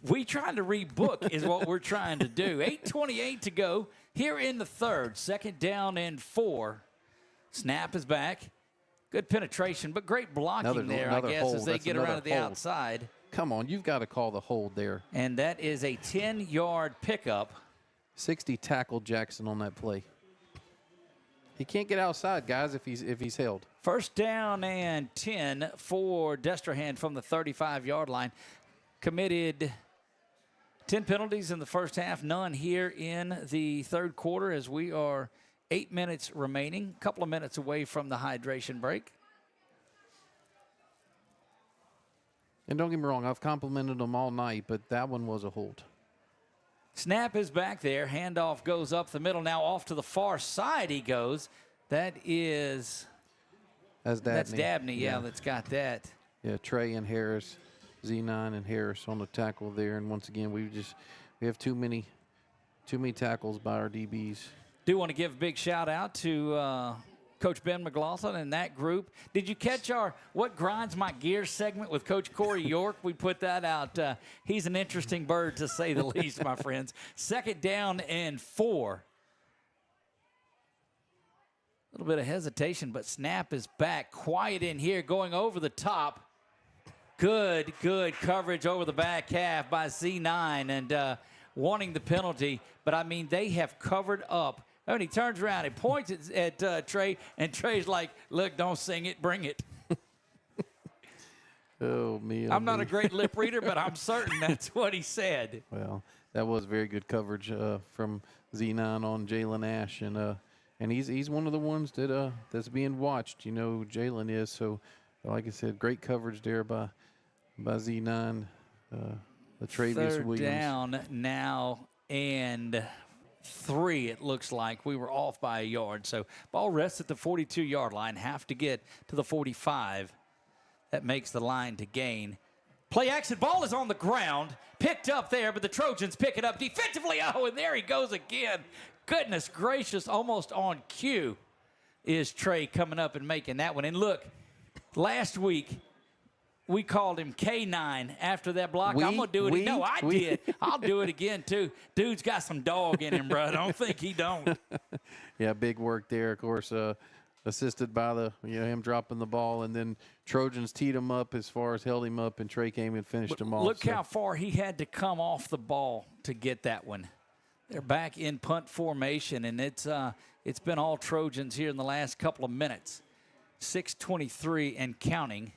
We trying to rebook is what we're trying to do. 8:28 to go here in the third. 2nd down and 4. Snap is back. Good penetration, but great blocking there, I guess, as they get around to the outside. Come on, you've got to call the hold there. And that is a 10-yard pickup. 60 tackled Jackson on that play. He can't get outside, guys, if he's held. 1st down and 10 for Destrehan from the 35-yard line. Committed 10 penalties in the first half, none here in the third quarter as we are 8 minutes remaining, a couple of minutes away from the hydration break. And don't get me wrong, I've complimented them all night, but that one was a hold. Snap is back there. Handoff goes up the middle. Now off to the far side he goes. That is... That's Dabney. That's Dabney, yeah, that's got that. Yeah, Trey and Harris, Z9 and Harris on the tackle there. And once again, we have too many tackles by our DBs. Do want to give a big shout out to Coach Ben McLaughlin and that group. Did you catch our What Grinds My Gears segment with Coach Corey York? We put that out. He's an interesting bird, to say the least, my friends. 2nd down and 4. A little bit of hesitation, but snap is back. Quiet in here, going over the top. Good coverage over the back half by Z9 and wanting the penalty. But, I mean, they have covered up. And he turns around, he points at Trey, and Trey's like, look, don't sing it, bring it. Oh, me. I'm not a great lip reader, but I'm certain that's what he said. Well, that was very good coverage from Z9 on Jalen Ash. And he's one of the ones that's being watched. You know who Jalen is. So, like I said, great coverage there by Z9, Latravius Williams. 3rd down now and 3, it looks like. We were off by a yard. So ball rests at the 42-yard line. Have to get to the 45. That makes the line to gain. Play action. Ball is on the ground. Picked up there, but the Trojans pick it up defensively. Oh, and there he goes again. Goodness gracious, almost on cue is Trey coming up and making that one. And look, last week we called him K9 after that block. I'm going to do it. No, I did. I'll do it again, too. Dude's got some dog in him, bro. I don't think he don't. Yeah, big work there, of course, assisted by him dropping the ball. And then Trojans teed him up as far as held him up, and Trey came and finished him off. Look how far he had to come off the ball to get that one. They're back in punt formation, and it's been all Trojans here in the last couple of minutes. 6:23 and counting.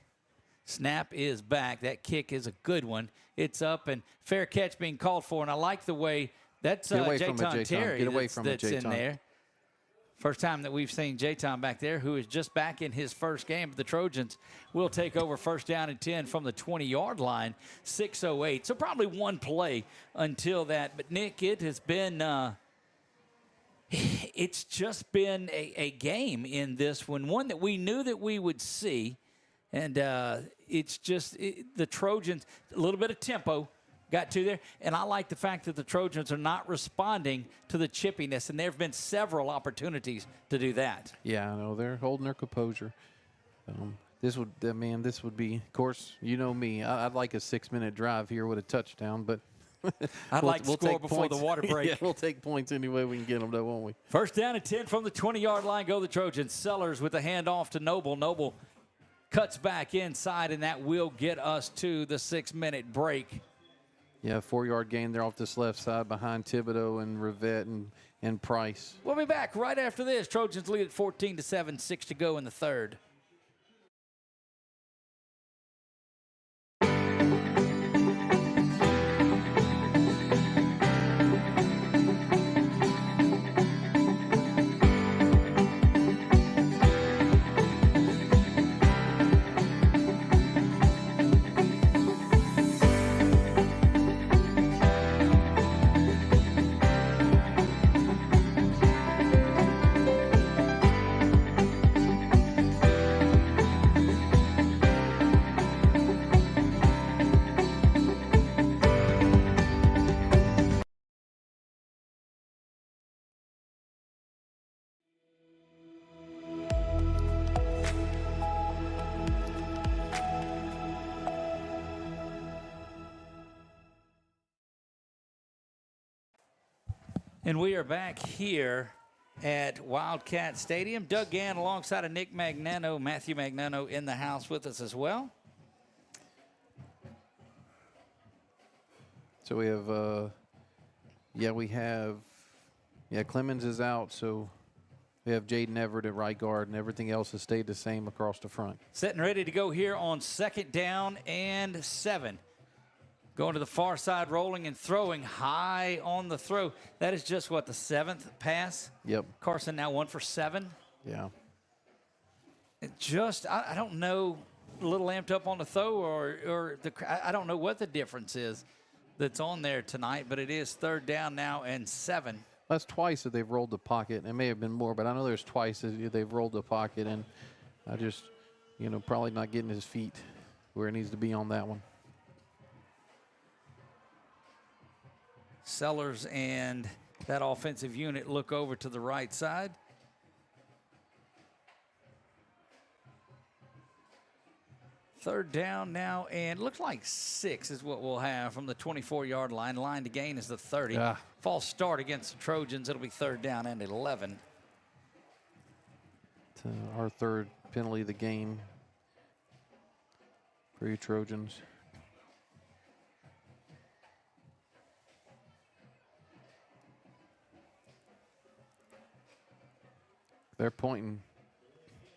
Snap is back. That kick is a good one. It's up, and fair catch being called for. And I like the way that's Jayton Terry that's in there. First time that we've seen Jayton back there, who is just back in his first game. But the Trojans will take over 1st down and 10 from the 20-yard line, 6:08. So probably one play until that. But, Nick, it has been it's just been a game in this one that we knew that we would see. And it's just the Trojans, a little bit of tempo got to there. And I like the fact that the Trojans are not responding to the chippiness. And there have been several opportunities to do that. Yeah, I know. They're holding their composure. This would be, of course, you know me. I'd like a 6-minute drive here with a touchdown. But I'd like to score before the water break. Yeah, we'll take points any way we can get them, though, won't we? 1st down and 10 from the 20-yard line. Go the Trojans. Sellers with the handoff to Noble. Noble cuts back inside, and that will get us to the 6-minute break. Yeah, 4-yard gain there off this left side behind Thibodeau and Rivette and Price. We'll be back right after this. Trojans lead at 14-7, 6 to go in the third. And we are back here at Wildcat Stadium. Doug Gann alongside of Nick Magnano, Matthew Magnano in the house with us as well. So we have, Clemens is out, so we have Jaden Everett at right guard, and everything else has stayed the same across the front. Set and ready to go here on 2nd down and 7. Going to the far side, rolling and throwing high on the throw. That is just, what, the 7th pass? Yep. Carson now 1 for 7. Yeah. I don't know, a little amped up on the throw, or I don't know what the difference is that's on there tonight, but it is 3rd down now and 7. That's twice that they've rolled the pocket. It may have been more, but I know there's twice that they've rolled the pocket, and I just, probably not getting his feet where it needs to be on that one. Sellers and that offensive unit look over to the right side. Third down now, and looks like 6 is what we'll have from the 24-yard line. Line to gain is the 30. False start against the Trojans. It'll be 3rd down and 11. Our 3rd penalty of the game for you Trojans. They're pointing.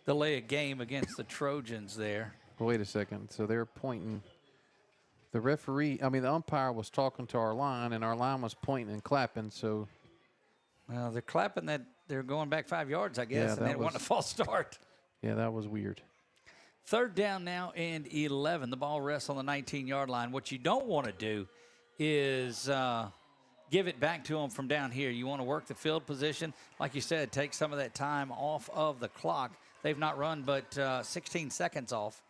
Delay a game against the Trojans there. Wait a second. So they're pointing. The referee, the umpire was talking to our line, and our line was pointing and clapping. So, well, they're clapping that they're going back 5 yards, I guess, and they want a false start. Yeah, that was weird. 3rd down now and 11. The ball rests on the 19-yard line. What you don't want to do is give it back to them from down here. You want to work the field position. Like you said, take some of that time off of the clock. They've not run but 16 seconds off.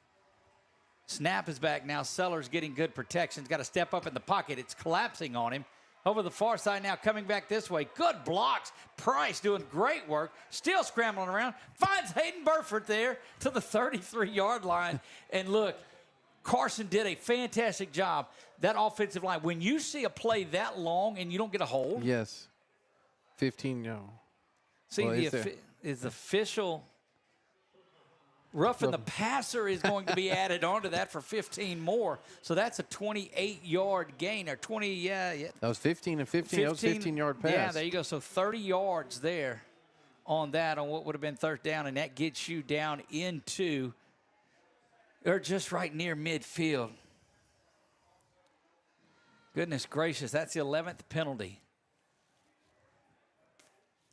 Snap is back now. Sellers getting good protection. He's got to step up in the pocket. It's collapsing on him. Over the far side now, coming back this way. Good blocks. Price doing great work. Still scrambling around. Finds Hayden Burford there to the 33-yard line. And look, Carson did a fantastic job. That offensive line, when you see a play that long and you don't get a hold. Yes. 15, no. See, well, is the official roughing the passer is going to be added onto that for 15 more. So that's a 28-yard gain, or 20, yeah. That was 15 and 15. That was 15-yard pass. Yeah, there you go. So 30 yards there on that, on what would have been 3rd down, and that gets you down into, or just right near midfield. Goodness gracious, that's the 11th penalty.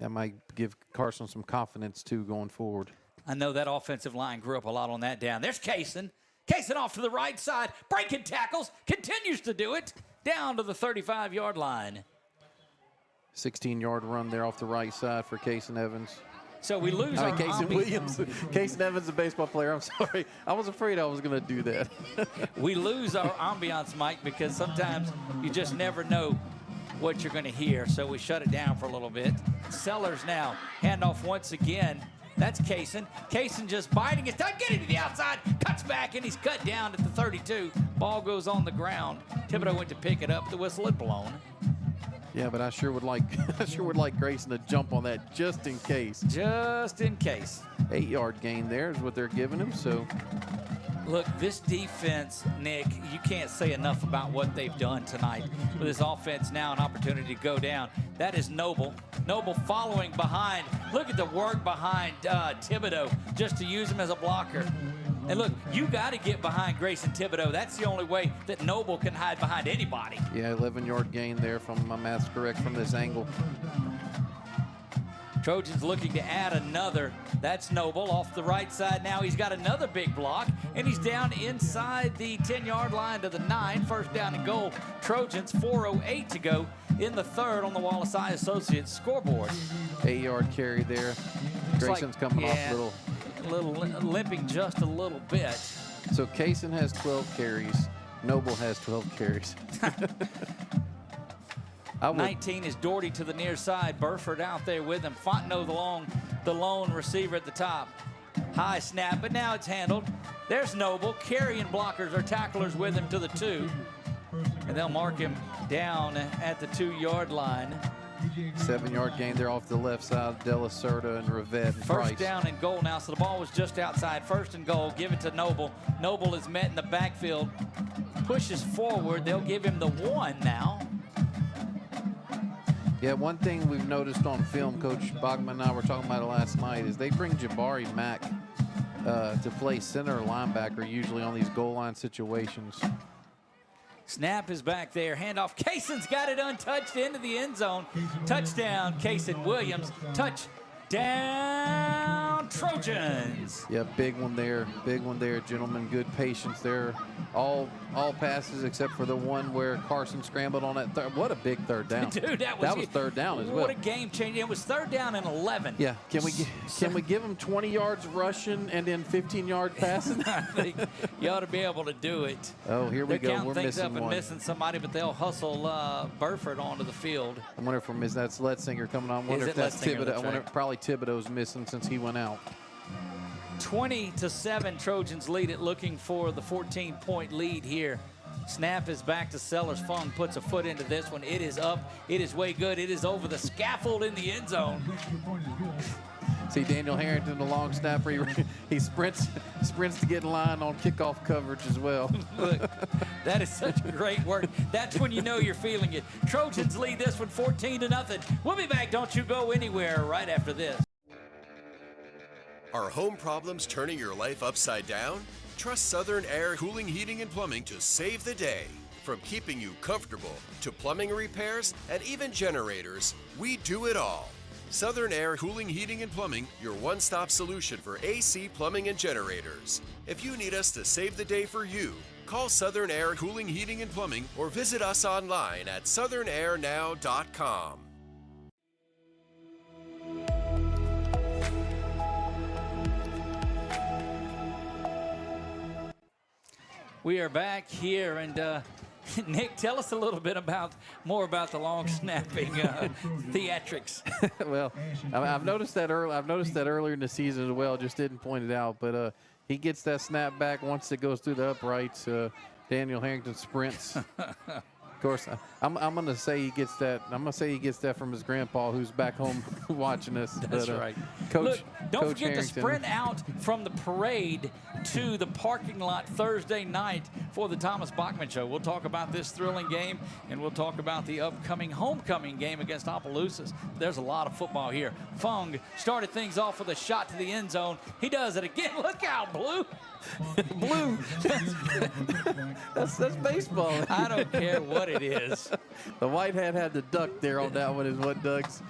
That might give Carson some confidence, too, going forward. I know that offensive line grew up a lot on that down. There's Kaysen. Kaysen off to the right side. Breaking tackles. Continues to do it. Down to the 35-yard line. 16-yard run there off the right side for Kaysen Evans. So we lose our Kaysen Williams. Kaysen Evans, a baseball player. I'm sorry. I was afraid I was going to do that. We lose our ambiance, Mike, because sometimes you just never know what you're going to hear. So we shut it down for a little bit. Sellers now. Handoff once again. That's Kaysen. Kaysen just biding his time, getting to the outside, cuts back, and he's cut down at the 32. Ball goes on the ground. Thibodeau went to pick it up. The whistle had blown. Yeah, but I sure would like Grayson to jump on that just in case. Just in case. 8-yard gain there is what they're giving him. So, look, this defense, Nick, you can't say enough about what they've done tonight. With this offense now an opportunity to go down. That is Noble. Noble following behind. Look at the work behind Thibodeau just to use him as a blocker. And look, you got to get behind Grayson Thibodeau. That's the only way that Noble can hide behind anybody. Yeah, 11-yard gain there, from my math's correct, from this angle. Trojans looking to add another. That's Noble off the right side. Now he's got another big block, and he's down inside the 10-yard line to the 9. 1st down and goal. Trojans, 4:08 to go in the 3rd on the Wallace Eye Associates scoreboard. 8-yard carry there. Grayson's coming off a little limping just a little bit. So Kaysen has 12 carries. Noble has 12 carries. 19 is Doherty to the near side. Burford out there with him. Fontenot, the lone receiver at the top. High snap, but now it's handled. There's Noble. Carrying blockers or tacklers with him to the 2. And they'll mark him down at the 2-yard line. 7-yard gain there off the left side. De La Cerda and Rivette and Price. First down and goal now, so the ball was just outside. First and goal, give it to Noble. Noble is met in the backfield, pushes forward. They'll give him the 1 now. Yeah, one thing we've noticed on film, Coach Bachman and I were talking about it last night, is they bring Jabari Mack to play center or linebacker usually on these goal line situations. Snap is back there. Handoff. Kayson's got it untouched into the end zone. Touchdown, Kayson Williams. Touchdown, Trojans. Yeah, big one there, gentlemen. Good patience there. All passes except for the one where Carson scrambled on that third. What a big third down. Dude, that was third down as well. What a game changer. It was 3rd down and 11. Yeah, can we give him 20 yards rushing and then 15-yard passing? I think you ought to be able to do it. Oh, here we go. They're counting We're things missing up and one. missing somebody, but they'll hustle Burford onto the field. I wonder if we're missing. That's Letzinger coming on. I wonder if that's Letzinger? Thibodeau. That's I wonder right. if probably Thibodeau's missing since he went out. 20-7, Trojans lead it, looking for the 14-point lead here. Snap is back to Sellers. Fung puts a foot into this one. It is up. It is way good. It is over the scaffold in the end zone. See Daniel Harrington, the long snapper. He sprints to get in line on kickoff coverage as well. Look, that is such great work. That's when you know you're feeling it. Trojans lead this one 14-0. We'll be back. Don't you go anywhere right after this. Are home problems turning your life upside down? Trust Southern Air Cooling, Heating, and Plumbing to save the day. From keeping you comfortable to plumbing repairs and even generators, we do it all. Southern Air Cooling, Heating, and Plumbing, your one-stop solution for AC, plumbing, and generators. If you need us to save the day for you, call Southern Air Cooling, Heating, and Plumbing or visit us online at southernairnow.com. We are back here, and Nick, tell us a little bit more about the long snapping theatrics. Well, I've noticed that earlier in the season as well. Just didn't point it out, but he gets that snap back once it goes through the uprights. Daniel Harrington sprints. Of course, I'm gonna say he gets that. I'm gonna say he gets that from his grandpa, who's back home watching us. That's right. Coach, Look, don't Coach forget Harrington. to sprint out from the parade to the parking lot Thursday night for the Thomas Bachman Show. We'll talk about this thrilling game, and we'll talk about the upcoming homecoming game against Opelousas. There's a lot of football here. Fung started things off with a shot to the end zone. He does it again. Look out, Blue. Blue. That's baseball. I don't care what it is. The white hat had the duck there on that one is what Doug's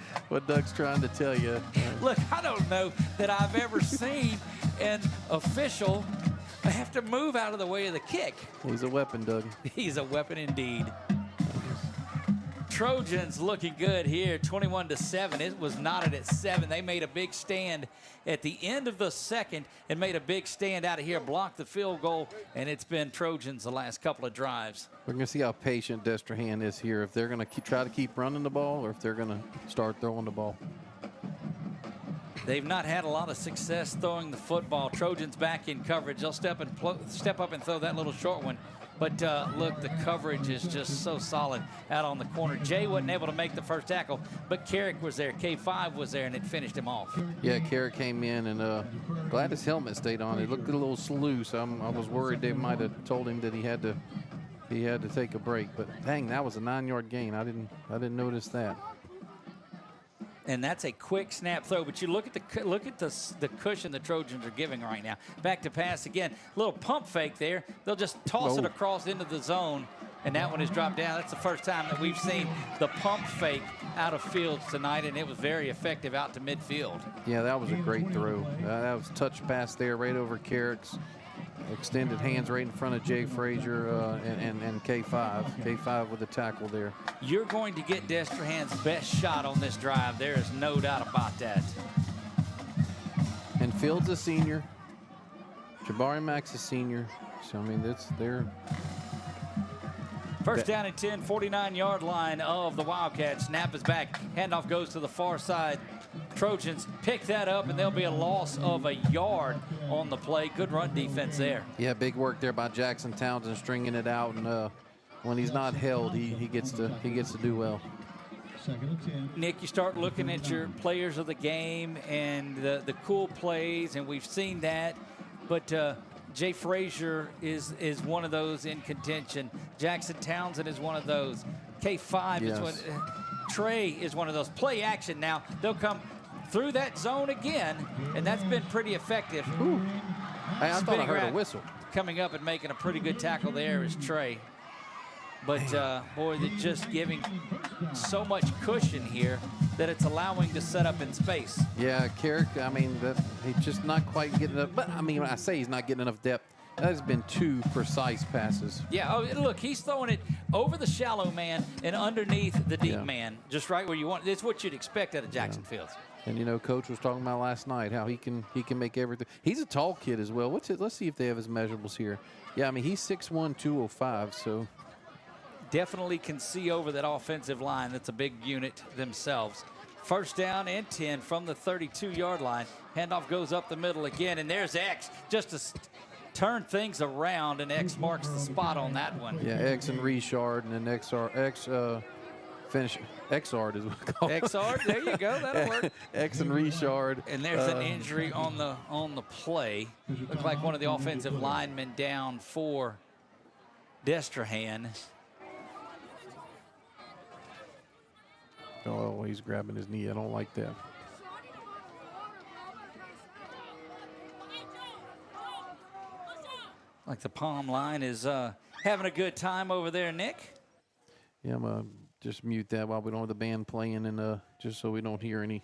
trying to tell you. Look, I don't know that I've ever seen an official have to move out of the way of the kick. He's a weapon, Doug. He's a weapon indeed. Trojans looking good here, 21-7. It was knotted at 7. They made a big stand at the end of the second and made a big stand out of here, blocked the field goal, and it's been Trojans the last couple of drives. We're going to see how patient Destrehan is here, if they're going to try to keep running the ball or if they're going to start throwing the ball. They've not had a lot of success throwing the football. Trojans back in coverage. They'll step up and throw that little short one. But look, the coverage is just so solid out on the corner. Jay wasn't able to make the first tackle, but Carrick was there. K5 was there, and it finished him off. Yeah, Carrick came in, and glad his helmet stayed on. It looked a little loose. I was worried they might have told him that he had to take a break. But dang, that was a 9-yard gain. I didn't notice that. And that's a quick snap throw. But you look at the cushion the Trojans are giving right now. Back to pass again. Little pump fake there. They'll just toss it across into the zone, and that one is dropped down. That's the first time that we've seen the pump fake out of fields tonight, and it was very effective out to midfield. Yeah, that was a great throw. That was a touch pass there right over Carrick's. Extended hands right in front of Jay Frazier and K5. K5 with the tackle there. You're going to get Destrehan's best shot on this drive. There is no doubt about that. And Fields a senior. Jabari Mack's a senior. So, I mean, they're... First down and 10, 49-yard line of the Wildcats. Snap is back. Handoff goes to the far side. Trojans pick that up, and there'll be a loss of a yard on the play. Good run defense there. Yeah, big work there by Jackson Townsend stringing it out, and when he's not held, he gets to do well. Second and 10. Nick, you start looking at your players of the game and the cool plays, and we've seen that. But Jay Frazier is one of those in contention. Jackson Townsend is one of those. K5 is one. Trey is one of those. Play action now. They'll come through that zone again, and that's been pretty effective. Hey, I thought I heard a whistle. Coming up and making a pretty good tackle there is Trey. But, boy, they're just giving so much cushion here that it's allowing to set up in space. Yeah, Carrick, I mean, he's just not quite getting enough. But, I mean, when I say he's not getting enough depth, that has been 2 precise passes. Yeah, look, he's throwing it over the shallow man and underneath the deep man, just right where you want it. It's what you'd expect out of Jackson Fields. And, you know, Coach was talking about last night how he can make everything. He's a tall kid as well. Let's see if they have his measurables here. Yeah, I mean, he's 6'1", 205, so. Definitely can see over that offensive line. That's a big unit themselves. First down and 10 from the 32-yard line. Handoff goes up the middle again, and there's X just to turn things around, and X marks the spot on that one. Yeah, X and Richard, and then finish Xard is what we call it. Xard, there you go, that'll work. X and Richard. And there's an injury on the play. Looks like one of the offensive linemen down for Destrehan. Oh, he's grabbing his knee. I don't like that. Like the Palm line is having a good time over there, Nick. Yeah, I'm going to just mute that while we don't have the band playing, and just so we don't hear any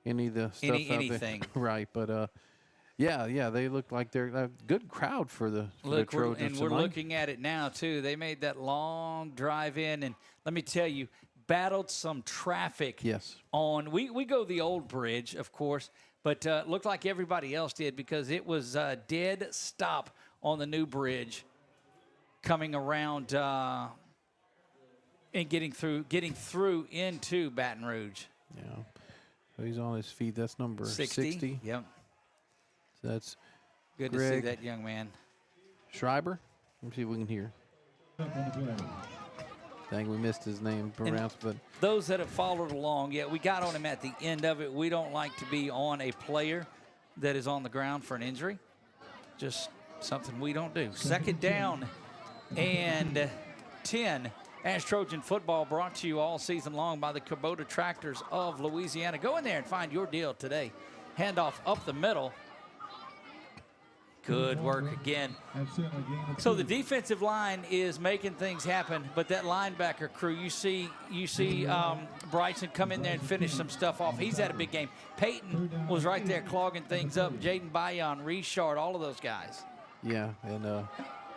of the stuff anything. out there. Right, but yeah, they look like they're a good crowd for the Trojans and we're looking at it now, too. They made that long drive in, and let me tell you, battled some traffic on. We go the old bridge, of course, but looked like everybody else did because it was a dead stop on the new bridge coming around and getting through into Baton Rouge. Yeah. So he's on his feet. That's number 60. Yep. So that's good Greg to see that young man. Schreiber. Let me see if we can hear. Dang, we missed his name pronounced, but those that have followed along, we got on him at the end of it. We don't like to be on a player that is on the ground for an injury. Just something we don't do. Second down and 10. ASH Trojan Football brought to you all season long by the Kubota Tractors of Louisiana. Go in there and find your deal today. Handoff up the middle. Good work again. So the defensive line is making things happen, but that linebacker crew, you see Bryson come in there and finish some stuff off. He's had a big game. Peyton was right there clogging things up. Jaden Bayon, Richard, all of those guys. Yeah, and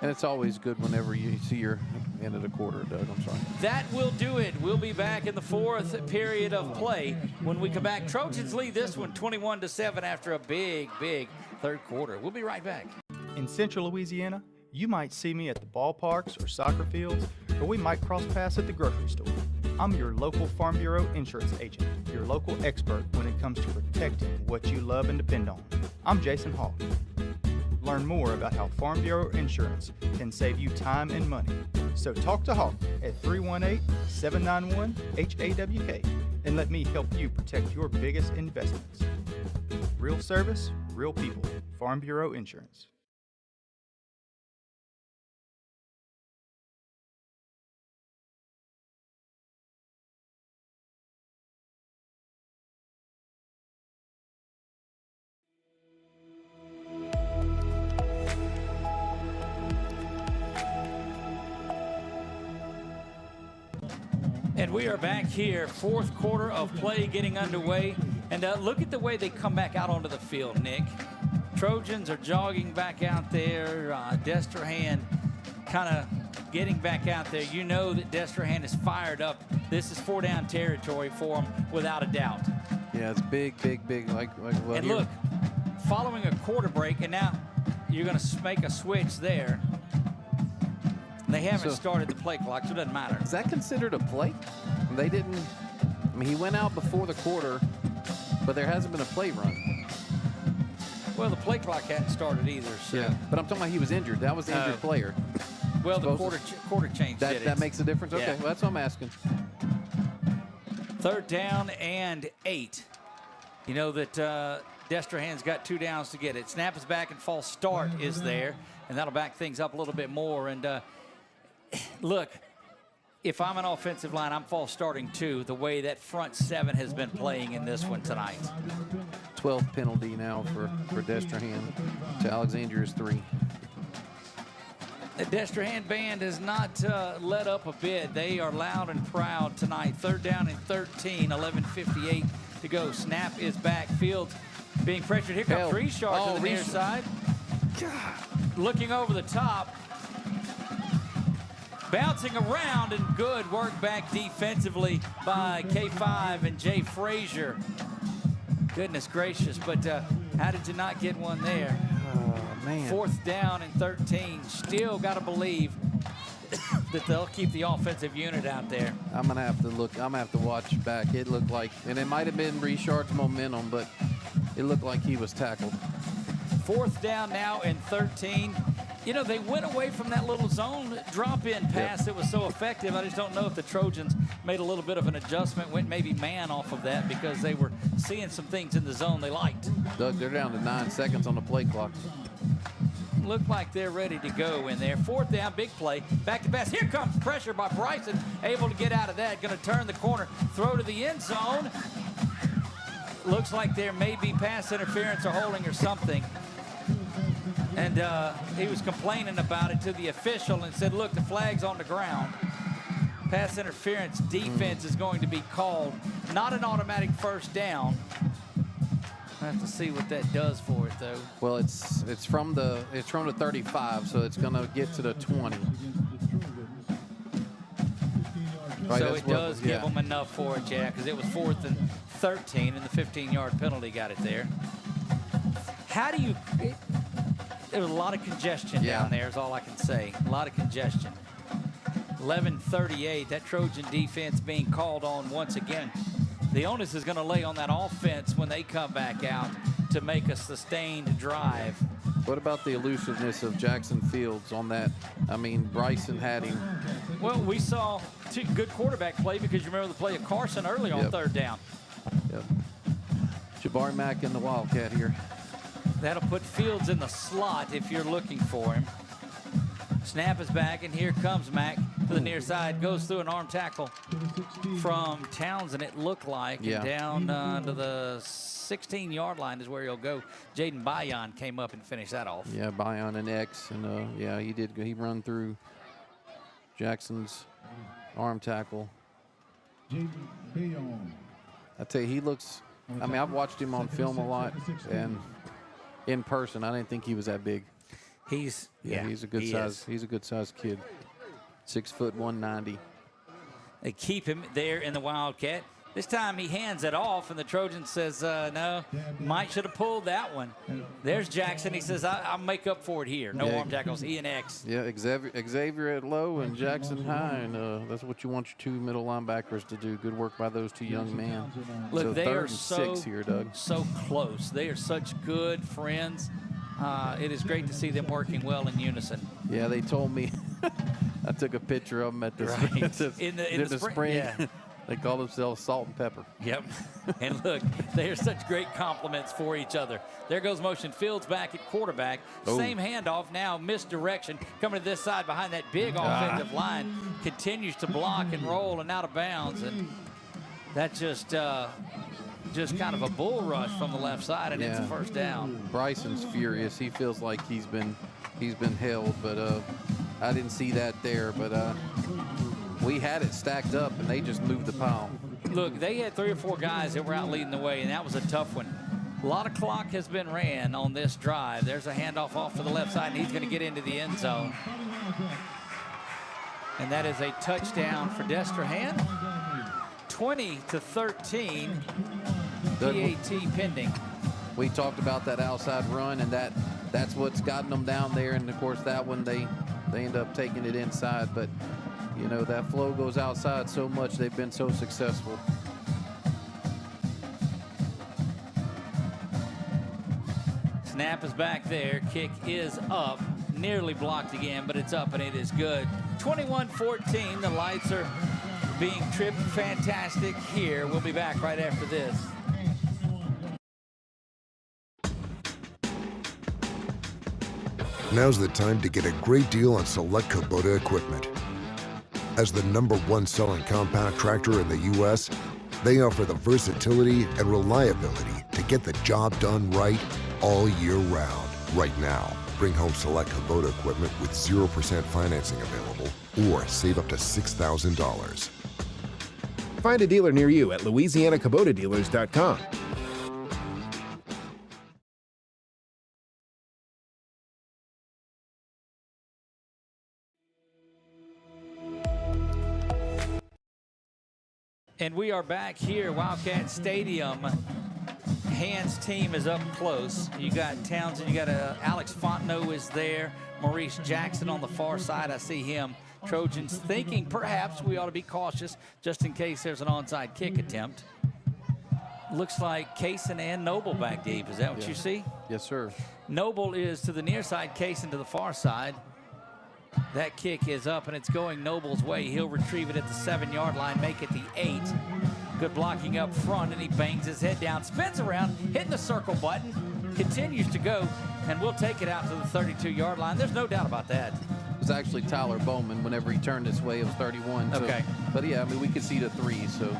it's always good whenever you see your end of the quarter, Doug. I'm sorry. That will do it. We'll be back in the fourth period of play. When we come back, Trojans lead this one 21-7 after a big third quarter. We'll be right back. In Central Louisiana, you might see me at the ballparks or soccer fields, or we might cross paths at the grocery store. I'm your local Farm Bureau insurance agent, your local expert when it comes to protecting what you love and depend on. I'm Jason Hawk. Learn more about how Farm Bureau Insurance can save you time and money. So talk to Hawk at 318-791-HAWK and let me help you protect your biggest investments. Real service, real people. Farm Bureau Insurance. And we are back here, fourth quarter of play getting underway. And look at the way they come back out onto the field, Nick. Trojans are jogging back out there. Destrehan kind of getting back out there. You know that Destrehan is fired up. This is 4-down territory for them without a doubt. Yeah, it's big. Like and look, following a quarter break, and now you're going to make a switch there. They haven't started the play clock, so it doesn't matter. Is that considered a play? They didn't. I mean, he went out before the quarter, but there hasn't been a play run. Well, the play clock hadn't started either. So. Yeah, but I'm talking about he was injured. That was the injured player. Well, the quarter change did it. That makes a difference? Okay, yeah. well, that's what I'm asking. 3rd down and 8. You know that Destrehan's got 2 downs to get it. Snap is back and false start is there, and that'll back things up a little bit more. And look, if I'm an offensive line, I'm false starting too, the way that front 7 has been playing in this one tonight. 12th penalty now for Destrehan to Alexandria's 3. The Destrehan band has not let up a bit. They are loud and proud tonight. 3rd down and 13, 11:58 to go. Snap is back. Fields being pressured. Here comes Richard to the near side. Looking over the top. Bouncing around, and good work back defensively by K5 and Jay Frazier. Goodness gracious, but how did you not get one there? Oh, man. 4th down and 13. Still got to believe that they'll keep the offensive unit out there. I'm going to have to look. I'm going to have to watch back. It looked like, and it might have been Richard's momentum, but it looked like he was tackled. 4th down now and 13. You know, they went away from that little zone drop-in pass that was so effective. I just don't know if the Trojans made a little bit of an adjustment, went maybe man off of that because they were seeing some things in the zone they liked. Doug, they're down to 9 seconds on the play clock. Look like they're ready to go in there. 4th down, big play, back to pass. Here comes pressure by Bryson, able to get out of that. Going to turn the corner, throw to the end zone. Looks like there may be pass interference or holding or something. And he was complaining about it to the official and said, look, the flag's on the ground. Pass interference defense is going to be called. Not an automatic 1st down. I have to see what that does for it, though. Well, it's from the 35, so it's going to get to the 20. Right, so it does give them enough for it, yeah, because it was 4th and 13, and the 15-yard penalty got it there. How do you... There was a lot of congestion down there is all I can say. A lot of congestion. 11:38, that Trojan defense being called on once again. The onus is going to lay on that offense when they come back out to make a sustained drive. What about the elusiveness of Jackson Fields on that? I mean, Bryson had him. Well, we saw good quarterback play because you remember the play of Carson early on 3rd down. Yep. Jabari Mack in the Wildcat here. That'll put Fields in the slot if you're looking for him. Snap is back, and here comes Mack to the near side. Goes through an arm tackle from Townsend, it looked like. And down to the 16-yard line is where he'll go. Jaden Bayon came up and finished that off. Yeah, Bayon and X. And, yeah, he did. He run through Jackson's arm tackle. I tell you, he looks – I mean, I've watched him on film a lot, and – in person, I didn't think he was that big. He's a good size. He's a good sized kid. 6 foot 190. They keep him there in the Wildcat. This time he hands it off, and the Trojan says, no, Mike should have pulled that one. There's Jackson. He says, I'll make up for it here. No arm tackles, E and X. Yeah, Xavier at low and Jackson high, and that's what you want your 2 middle linebackers to do. Good work by those 2 young men. Look, so they 3rd are and so 6 here, Doug. So close. They are such good friends. It is great to see them working well in unison. Yeah, they told me. I took a picture of them at the in the spring. Yeah. They call themselves Salt and Pepper. Yep. And look, they are such great compliments for each other. There goes motion. Fields back at quarterback. Same handoff now, misdirection. Coming to this side behind that big offensive line. Continues to block and roll and out of bounds. And that just kind of a bull rush from the left side, and it's a 1st down. Bryson's furious. He feels like he's been held, but I didn't see that there. But we had it stacked up, and they just moved the pile. Look, they had 3 or 4 guys that were out leading the way, and that was a tough one. A lot of clock has been ran on this drive. There's a handoff off to the left side, and he's going to get into the end zone. And that is a touchdown for Destrehan. 20-13. PAT pending. We talked about that outside run, and that's what's gotten them down there. And, of course, that one they end up taking it inside. But, you know, that flow goes outside so much. They've been so successful. Snap is back there. Kick is up. Nearly blocked again, but it's up, and it is good. 21-14. The lights are being trip fantastic here. We'll be back right after this. Now's the time to get a great deal on select Kubota equipment. As the #1 selling compact tractor in the U.S., they offer the versatility and reliability to get the job done right all year round. Right now, bring home select Kubota equipment with 0% financing available or save up to $6,000. Find a dealer near you at LouisianaKubotaDealers.com. And we are back here, Wildcat Stadium. Hans' team is up close. You got Townsend, you got Alex Fontenot is there. Maurice Jackson on the far side, I see him. Trojans thinking perhaps we ought to be cautious just in case there's an onside kick attempt. Looks like Kaysen and Noble back deep. Is that what you see? Yes, sir. Noble is to the near side, Kaysen to the far side. That kick is up and it's going Noble's way. He'll retrieve it at the 7-yard line, make it the 8. Good blocking up front, and he bangs his head down, spins around, hitting the circle button, continues to go, and we'll take it out to the 32-yard line. There's no doubt about that. It was actually Tyler Bowman. Whenever he turned this way, it was 31. So, okay. But yeah, I mean, we could see the 3, so.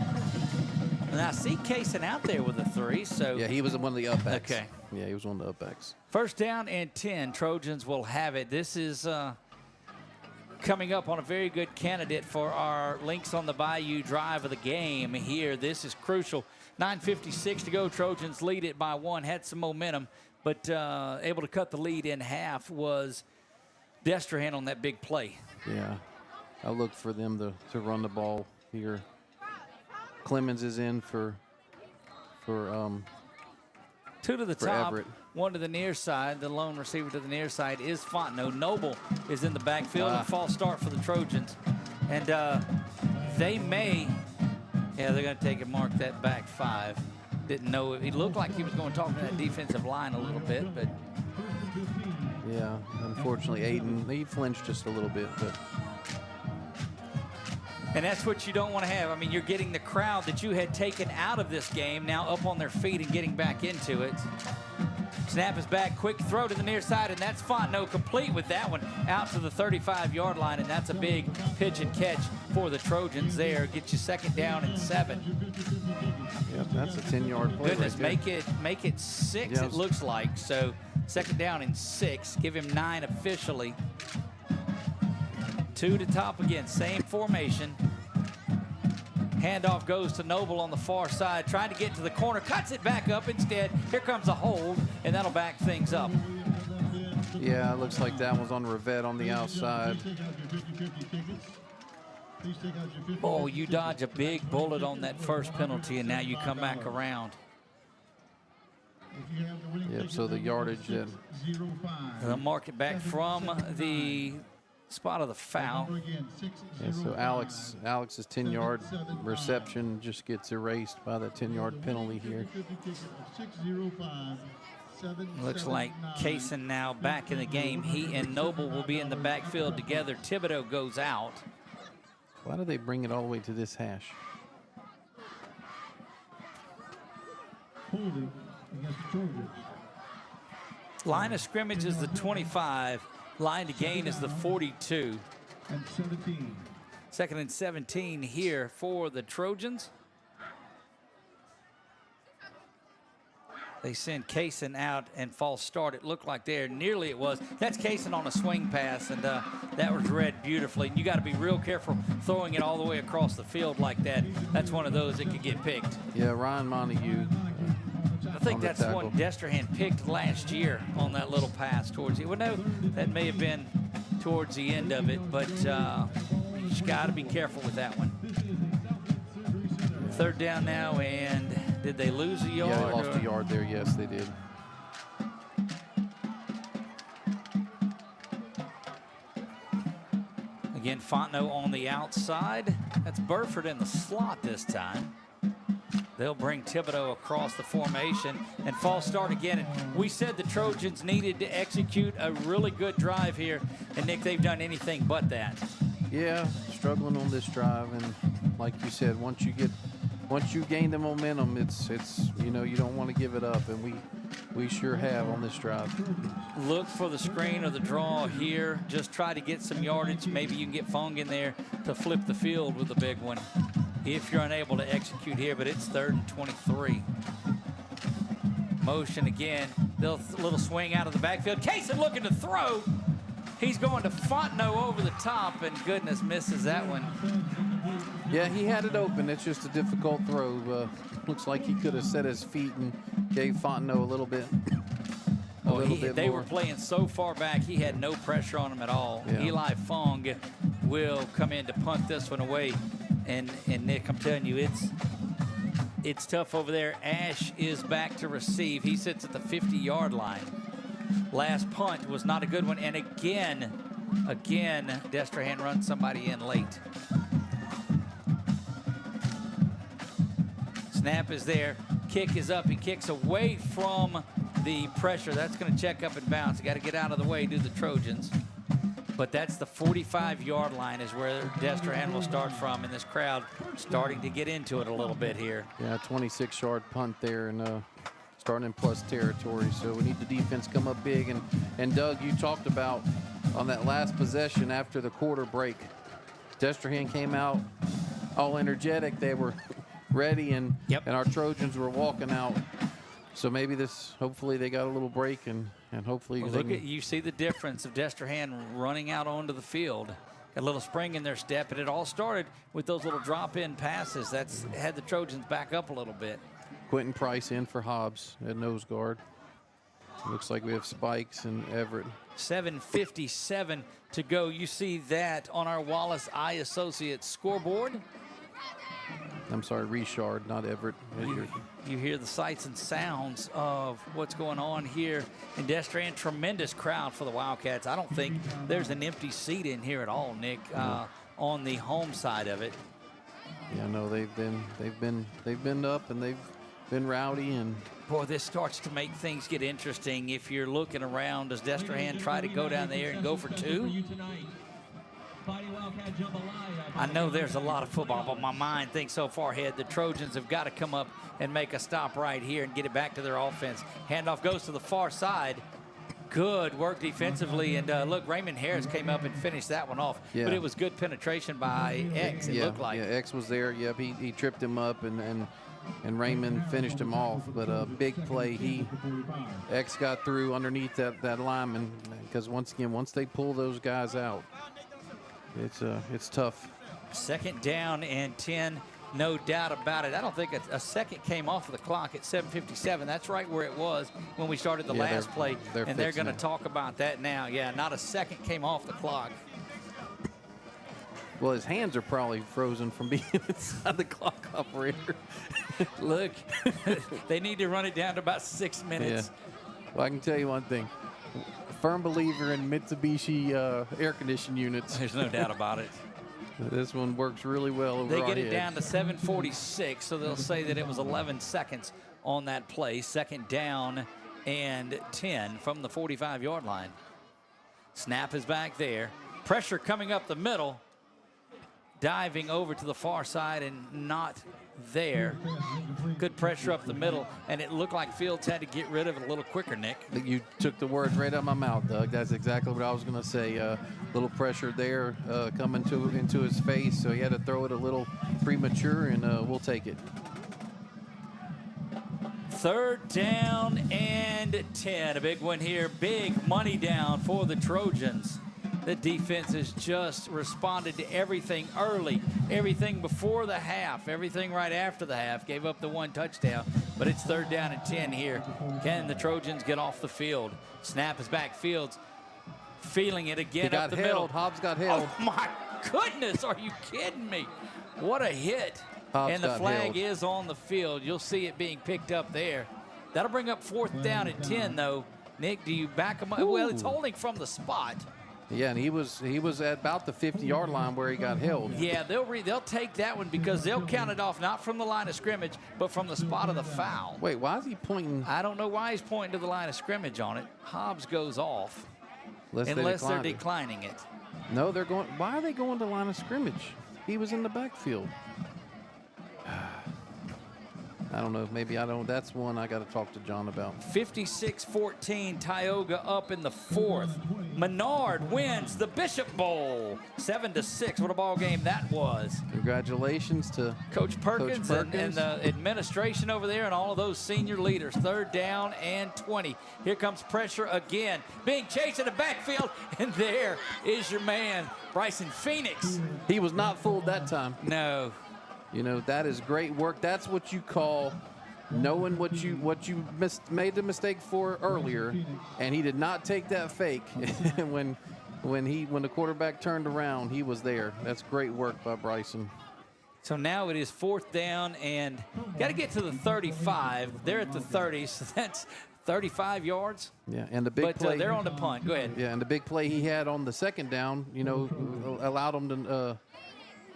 And I see Kaysen out there with a 3, so. Yeah, he was one of the up backs. Okay. Yeah, he was one of the up backs. First down and 10. Trojans will have it. This is coming up on a very good candidate for our Links on the Bayou drive of the game here. This is crucial. 9:56 to go. Trojans lead it by 1. Had some momentum, but able to cut the lead in half was Destrehan on that big play. Yeah, I look for them to run the ball here. Clemens is in for 2 to the top, Everett. 1 to the near side. The lone receiver to the near side is Fontenot. Noble is in the backfield. And false start for the Trojans. And they may, they're going to take and mark that back 5. Didn't know, it looked like he was going to talk to that defensive line a little bit, but. Yeah, unfortunately, Aiden, he flinched just a little bit, but. And that's what you don't want to have. I mean, you're getting the crowd that you had taken out of this game now up on their feet and getting back into it. Snap is back, quick throw to the near side, and that's Fontenot complete with that one out to the 35-yard line, and that's a big pitch and catch for the Trojans there. Get you 2nd down and 7. Yep, that's a 10-yard play. Goodness, right there. make it 6, Yeah, it looks like. So 2nd down and 6. Give him 9 officially. 2 to top again, same formation. Handoff goes to Noble on the far side, trying to get to the corner, cuts it back up instead. Here comes a hold, and that'll back things up. Yeah, it looks like that was on Rivette on the outside. Oh, you dodge a big bullet on that first penalty, and now you come back around. Yep, so the yardage then. They'll mark it back from the spot of the foul. Yeah, so Alex's 10-yard reception just gets erased by the 10-yard penalty here. Looks like Kaysen now back in the game. He and Noble will be in the backfield together. Thibodeau goes out. Why do they bring it all the way to this hash? Line of scrimmage is the 25. Line to gain is the 42. And 17. 2nd and 17 here for the Trojans. They send Kaysen out and false start. It looked like there, nearly it was. That's Kaysen on a swing pass, and that was read beautifully. You got to be real careful throwing it all the way across the field like that. That's one of those that could get picked. Yeah, Ryan Montague. I think that's one Destrehan picked last year on that little pass towards it. Well, no, that may have been towards the end of it, but you just got to be careful with that one. 3rd down now, and did they lose a yard? Yeah, they lost a yard there. Yes, they did. Again, Fontenot on the outside. That's Burford in the slot this time. They'll bring Thibodeau across the formation and false start again. And we said the Trojans needed to execute a really good drive here. And, Nick, they've done anything but that. Yeah, struggling on this drive. And like you said, once you gain the momentum, it's you don't want to give it up, and we sure have on this drive. Look for the screen or the draw here. Just try to get some yardage. Maybe you can get Fung in there to flip the field with a big one if you're unable to execute here, but it's 3rd and 23. Motion again. Little swing out of the backfield. Kaysen looking to throw. He's going to Fontenot over the top, and goodness, misses that one. Yeah, he had it open. It's just a difficult throw. Looks like he could have set his feet and gave Fontenot a little bit. They were playing so far back, he had no pressure on him at all. Yeah. Eli Fung will come in to punt this one away. And Nick, I'm telling you, it's tough over there. Ash is back to receive. He sits at the 50-yard line. Last punt was not a good one. And again, Destrehan runs somebody in late. Snap is there. Kick is up. He kicks away from the pressure. That's going to check up and bounce. Got to get out of the way, do the Trojans. But that's the 45-yard line is where Destrehan will start from, and this crowd starting to get into it a little bit here. Yeah, 26-yard punt there, and starting in plus territory. So we need the defense come up big. And Doug, you talked about on that last possession after the quarter break, Destrehan came out all energetic. They were ready, and our Trojans were walking out. So maybe hopefully they got a little break, and hopefully you see the difference of Destrehan running out onto the field. Got a little spring in their step, and it all started with those little drop-in passes. That's had the Trojans back up a little bit. Quentin Price in for Hobbs at nose guard. Looks like we have Spikes and Everett. 7:57 to go. You see that on our Wallace Eye Associates scoreboard. I'm sorry, Richard, not Everett. You hear the sights and sounds of what's going on here in Destrehan. Tremendous crowd for the Wildcats. I don't think there's an empty seat in here at all, Nick, on the home side of it. Yeah, no, they've been up, and they've been rowdy, and boy, this starts to make things get interesting. If you're looking around, does Destrehan try to go down there and go for two? I know there's a lot of football, but my mind thinks so far ahead. The Trojans have got to come up and make a stop right here and get it back to their offense. Handoff goes to the far side. Good work defensively, and look, Raymond Harris came up and finished that one off. Yeah. But it was good penetration by X, it looked like. Yeah, X was there. Yep, he tripped him up, and Raymond finished him off. But a big play. X got through underneath that lineman, because once they pull those guys out, it's tough. 2nd down and 10, no doubt about it. I don't think a second came off of the clock at 7:57. That's right where it was when we started the last play, and they're going to talk about that now. Yeah, not a second came off the clock. Well, his hands are probably frozen from being inside the clock operator. Look, they need to run it down to about 6 minutes. Yeah. Well, I can tell you one thing. Firm believer in Mitsubishi air conditioning units. There's no doubt about it. This one works really well over They our get it heads. down to 7:46, so they'll say that it was 11 seconds on that play. 2nd down and 10 from the 45-yard line. Snap is back there. Pressure coming up the middle. Diving over to the far side and not there. Good pressure up the middle, and it looked like Fields had to get rid of it a little quicker, Nick. You took the words right out of my mouth, Doug. That's exactly what I was going to say. Little pressure there coming into his face, so he had to throw it a little premature, and we'll take it. 3rd down and 10. A big one here. Big money down for the Trojans. The defense has just responded to everything early, everything before the half, everything right after the half. Gave up the 1 touchdown, but it's 3rd down and 10 here. Can the Trojans get off the field? Snap is back. Fields feeling it again up the middle. Hobbs got held. Oh, my goodness. Are you kidding me? What a hit. Hobbs and the got flag held. is on the field. You'll see it being picked up there. That'll bring up 4th down and 10, though. Nick, do you back him up? Well, it's holding from the spot. Yeah, and he was at about the 50-yard line where he got held. Yeah, they'll take that one because they'll count it off not from the line of scrimmage, but from the spot of the foul. Wait, why is he pointing? I don't know why he's pointing to the line of scrimmage on it. Hobbs goes off Unless they're declining it. No, they're going. Why are they going to line of scrimmage? He was in the backfield. I don't know. Maybe I don't. That's one I got to talk to John about. 56-14, Tioga up in the fourth. Menard wins the Bishop Bowl, 7-6. What a ball game that was. Congratulations to Coach Perkins, and the administration over there and all of those senior leaders. 3rd down and 20. Here comes pressure again. Being chased in the backfield, and there is your man, Bryson Phoenix. He was not fooled that time. No. You know, that is great work. That's what you call knowing what you made the mistake for earlier, and he did not take that fake. when the quarterback turned around, he was there. That's great work by Bryson. So now it is 4th down and got to get to the 35. They're at the 30, so that's 35 yards. Yeah, and the big play. They're on the punt. Go ahead. Yeah, and the big play he had on the 2nd down, you know, allowed him to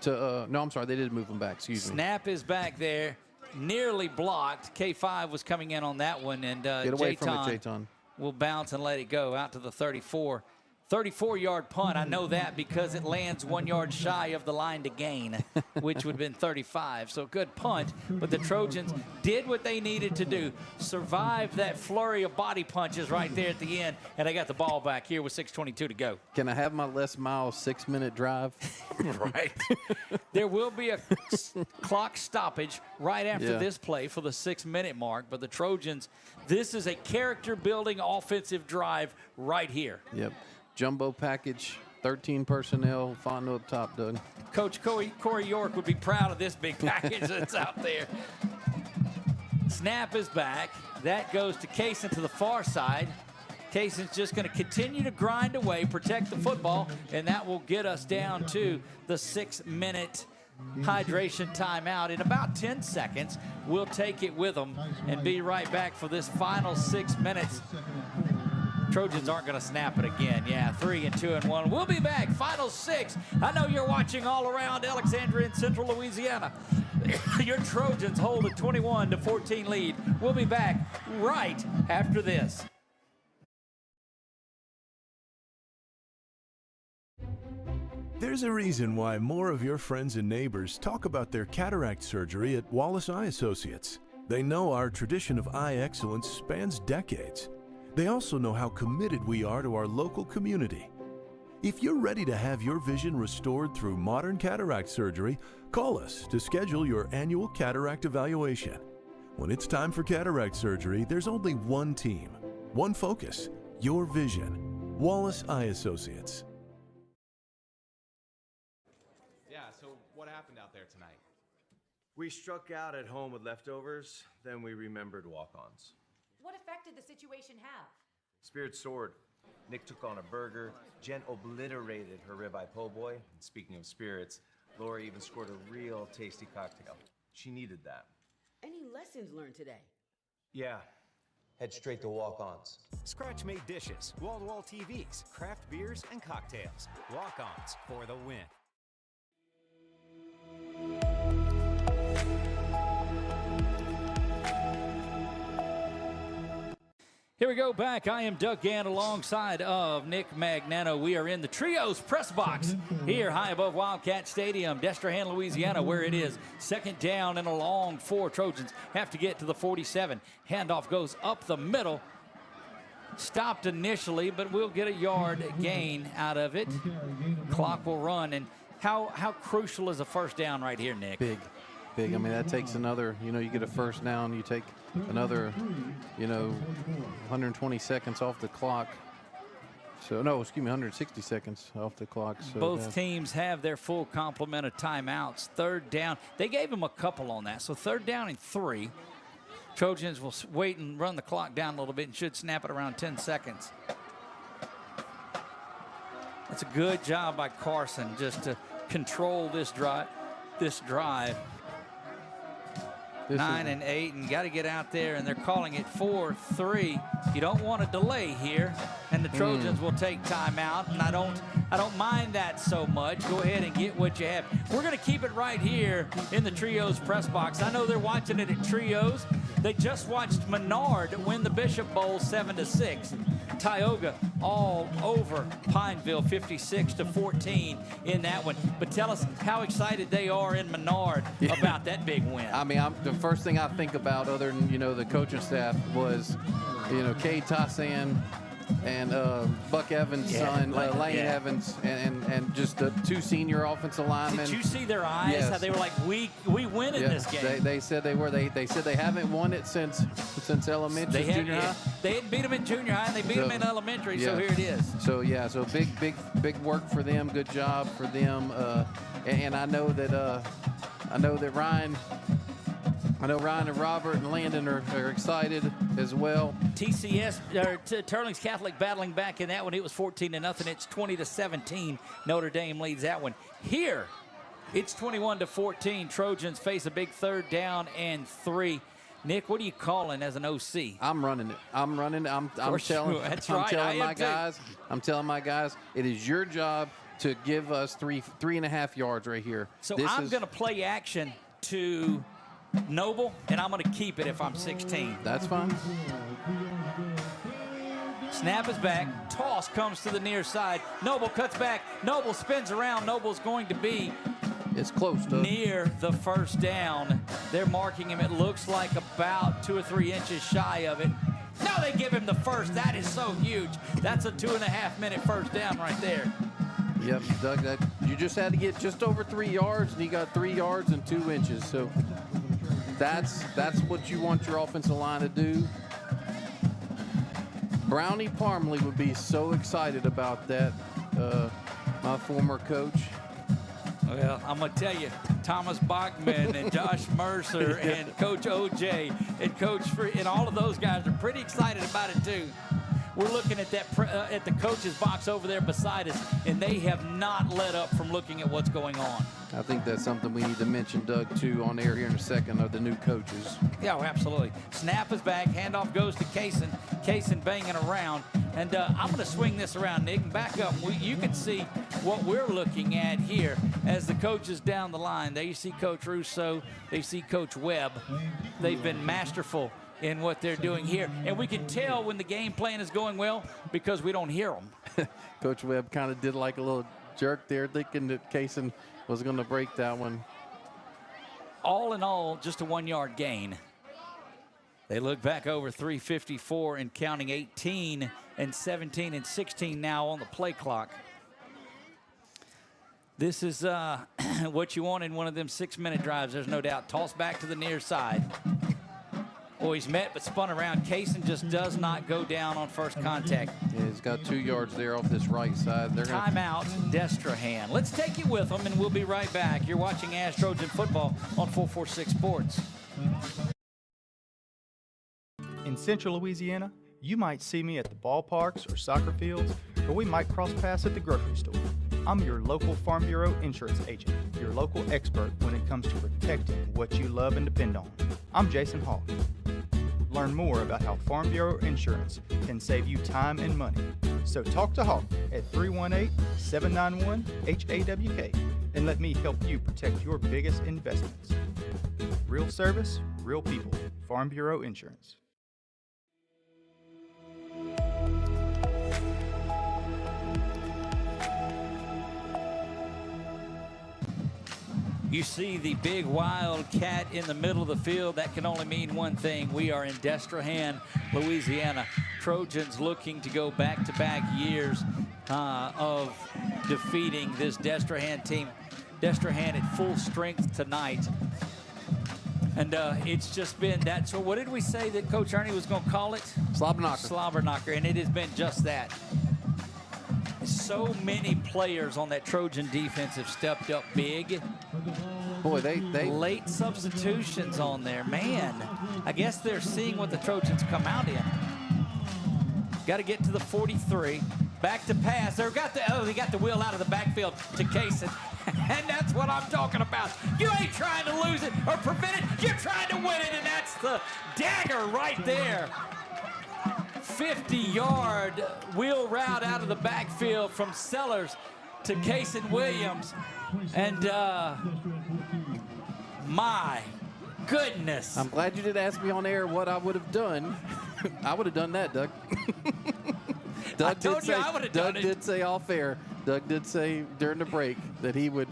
no, I'm sorry, they did move him back. Excuse me. Snap is back there, nearly blocked. K5 was coming in on that one, and Get away from it, Jayton. Will bounce and let it go out to the 34. 34-yard punt. I know that because it lands 1 yard shy of the line to gain, which would have been 35. So good punt, but the Trojans did what they needed to do. Survived that flurry of body punches right there at the end, and they got the ball back here with 6:22 to go. Can I have my Les Miles 6-minute drive? Right. There will be a clock stoppage right after this play for the 6-minute mark, but the Trojans, this is a character-building offensive drive right here. Yep. Jumbo package, 13 personnel, Fontenot up top, Doug. Coach Corey York would be proud of this big package that's out there. Snap is back. That goes to Kaysen to the far side. Kaysen's just going to continue to grind away, protect the football, and that will get us down to the 6-minute hydration timeout. In about 10 seconds, we'll take it with them and be right back for this final 6 minutes. Trojans aren't going to snap it again. Yeah, 3 and 2 and 1. We'll be back. Final 6. I know you're watching all around Alexandria and Central Louisiana. Your Trojans hold a 21-14 lead. We'll be back right after this. There's a reason why more of your friends and neighbors talk about their cataract surgery at Wallace Eye Associates. They know our tradition of eye excellence spans decades. They also know how committed we are to our local community. If you're ready to have your vision restored through modern cataract surgery, call us to schedule your annual cataract evaluation. When it's time for cataract surgery, there's only one team, one focus, your vision. Wallace Eye Associates. Yeah, so what happened out there tonight? We struck out at home with leftovers, then we remembered walk-ons. What effect did the situation have? Spirit soared. Nick took on a burger. Jen obliterated her ribeye po' boy. And speaking of spirits, Lori even scored a real tasty cocktail. She needed that. Any lessons learned today? Yeah. Head straight to walk-ons. Scratch-made dishes, wall-to-wall TVs, craft beers, and cocktails. Walk-ons for the win. Here we go back. I am Doug Gann alongside of Nick Magnano. We are in the Trios press box here high above Wildcat Stadium, Destrehan, Louisiana, where it is 2nd down and a long 4. Trojans have to get to the 47. Handoff goes up the middle. Stopped initially, but we'll get a yard gain out of it. Clock will run. And how crucial is a first down right here, Nick? Big. I mean, that takes another, you get a first down, you take another, 120 seconds off the clock. So, no, excuse me, 160 seconds off the clock. So both teams have their full complement of timeouts. 3rd down. They gave them a couple on that. So 3rd down and 3. Trojans will wait and run the clock down a little bit and should snap it around 10 seconds. That's a good job by Carson just to control this drive. 9 and 8, and got to get out there, and they're calling it 4-3. You don't want to delay here, and the Trojans will take timeout, and I don't mind that so much. Go ahead and get what you have. We're going to keep it right here in the Trios press box. I know they're watching it at Trios. They just watched Menard win the Bishop Bowl 7-6. Tioga all over Pineville, 56-14 in that one. But tell us how excited they are in Menard about that big win. I mean, the first thing I think about, other than, you know, the coaching staff, was, you know, Cade Tassan and Buck Evans' son, Lane Evans, and just the 2 senior offensive linemen. Did you see their eyes? Yes. How they were like, we win in this game. They said they were. They said they haven't won it since elementary, junior high. They hadn't beat them in junior high, and they beat them in elementary. So here it is. So so big work for them. Good job for them. And I know that Ryan. I know Ryan and Robert and Landon are excited as well. TCS, Turlings Catholic battling back in that one. It was 14-0. It's 20-17. Notre Dame leads that one. Here, it's 21-14. Trojans face a big 3rd down and 3. Nick, what are you calling as an OC? I'm running it. I'm telling my guys, it is your job to give us 3.5 yards right here. So I'm going to play action to Noble, and I'm going to keep it if I'm 16. That's fine. Snap is back. Toss comes to the near side. Noble cuts back. Noble spins around. Noble's going to be it's close to near the 1st down. They're marking him. It looks like about 2 or 3 inches shy of it. Now they give him the 1st. That is so huge. That's a 2.5-minute 1st down right there. Yep, Doug, you just had to get just over 3 yards, and he got 3 yards and 2 inches. So that's what you want your offensive line to do. Brownie Parmley would be so excited about that, my former coach. Well, I'm going to tell you, Thomas Bachman and Josh Mercer and Coach OJ and Coach Free and all of those guys are pretty excited about it too. We're looking at that at the coach's box over there beside us, and they have not let up from looking at what's going on. I think that's something we need to mention, Doug, too, on air here in a second, are the new coaches. Yeah, absolutely. Snap is back. Handoff goes to Kaysen. Kaysen banging around. And I'm going to swing this around, Nick, and back up. You can see what we're looking at here as the coaches down the line. There you see Coach Russo. They see Coach Webb. They've been masterful in what they're doing here. And we can tell when the game plan is going well because we don't hear them. Coach Webb kind of did like a little jerk there, thinking that Kaysen was going to break that one. All in all, just a 1-yard gain. They look back over 3:54 and counting, 18 and 17 and 16 now on the play clock. This is what you want in one of them 6-minute drives, there's no doubt. Toss back to the near side. Oh, he's met but spun around. Kaysen just does not go down on first contact. Yeah, he's got 2 yards there off this right side. They're Timeout, Destrehan. Let's take you with them, and we'll be right back. You're watching ASH Trojan Football on 446 Sports. In Central Louisiana, you might see me at the ballparks or soccer fields, or we might cross paths at the grocery store. I'm your local Farm Bureau insurance agent, your local expert when it comes to protecting what you love and depend on. I'm Jason Hawk. Learn more about how Farm Bureau Insurance can save you time and money. So talk to Hawk at 318-791-HAWK and let me help you protect your biggest investments. Real service, real people. Farm Bureau Insurance. You see the big Wildcat in the middle of the field. That can only mean one thing. We are in Destrehan, Louisiana. Trojans looking to go back-to-back years of defeating this Destrehan team. Destrehan at full strength tonight. And it's just been that. So what did we say that Coach Ernie was going to call it? Slobber knocker. Slobber knocker, and it has been just that. So many players on that Trojan defense have stepped up big. Boy, they late substitutions on there. Man, I guess they're seeing what the Trojans come out in. Got to get to the 43. Back to pass. They got the wheel out of the backfield to Kaysen. And that's what I'm talking about. You ain't trying to lose it or prevent it. You're trying to win it, and that's the dagger right there. 50-yard wheel route out of the backfield from Sellers to Kaysen Williams. And my goodness. I'm glad you did ask me on air what I would have done. I would have done that, Doug. Doug told you I would have done it. Doug did say off air. Doug did say during the break that he would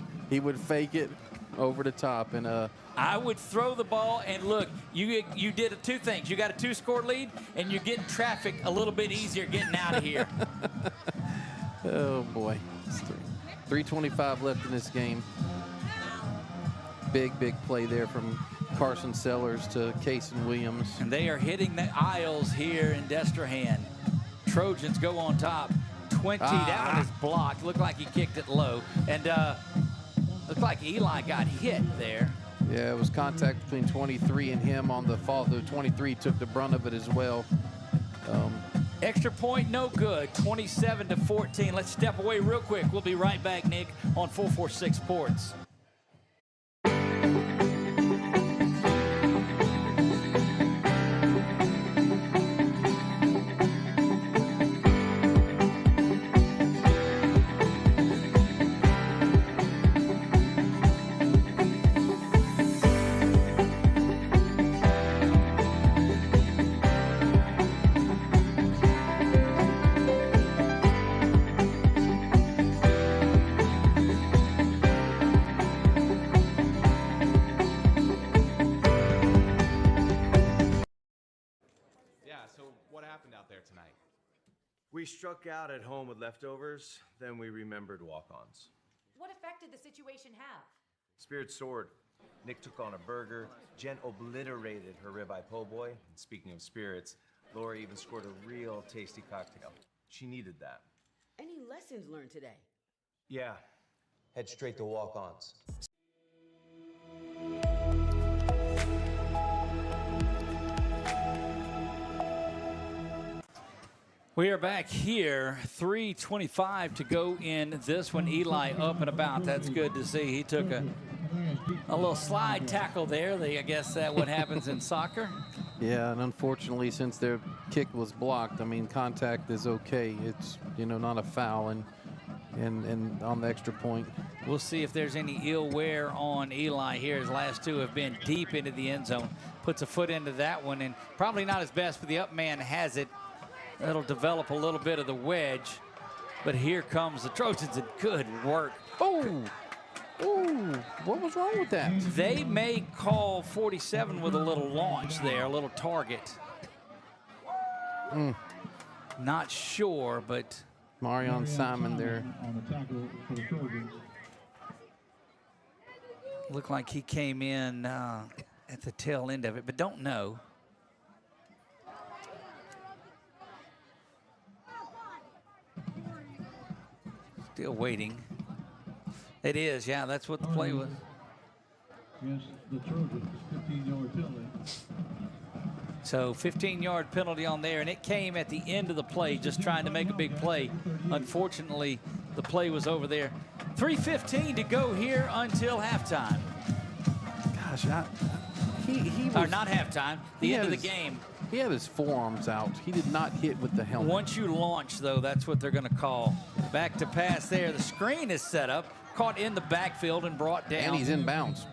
fake it over the top, and I would throw the ball, and look, you did two things. You got a 2-score lead, and you're getting traffic a little bit easier getting out of here. Oh boy, 3:25 left in this game. Big play there from Carson Sellers to Kason Williams. And they are hitting the aisles here in Destrehan. Trojans go on top. 20, that one is blocked. Looked like he kicked it low. And looked like Eli got hit there. Yeah, it was contact between 23 and him on the fall. The 23 took the brunt of it as well. Extra point, no good. 27-14. Let's step away real quick. We'll be right back, Nick, on 446 Sports. We struck out at home with leftovers, then we remembered walk-ons. What effect did the situation have? Spirit soared. Nick took on a burger. Jen obliterated her ribeye po' boy. And speaking of spirits, Laura even scored a real tasty cocktail. She needed that. Any lessons learned today? Yeah. Head straight to walk-ons. We are back here, 3:25 to go in this one. Eli up and about. That's good to see. He took a little slide tackle there. I guess that's what happens in soccer. Yeah, and unfortunately, since their kick was blocked, I mean, contact is okay. It's, not a foul, and on the extra point. We'll see if there's any ill wear on Eli here. His last two have been deep into the end zone. Puts a foot into that one, and probably not his best, but the up man has it. That'll develop a little bit of the wedge. But here comes the Trojans, and good work. Oh, what was wrong with that? They may call 47 with a little launch there, a little target. Not sure, but. Marion Simon there. On the tackle for the Trojans. Looked like he came in at the tail end of it, but don't know. Still waiting. It is, yeah, that's what the play was. Yes, the Trojans, 15-yard penalty. So 15-yard penalty on there, and it came at the end of the play, just trying to make a big play. Unfortunately, the play was over there. 3:15 to go here until halftime. Gosh, he was, or not halftime, the end of the game. He had his forearms out. He did not hit with the helmet. Once you launch, though, that's what they're going to call. Back to pass there. The screen is set up, caught in the backfield and brought down. And he's in bounds.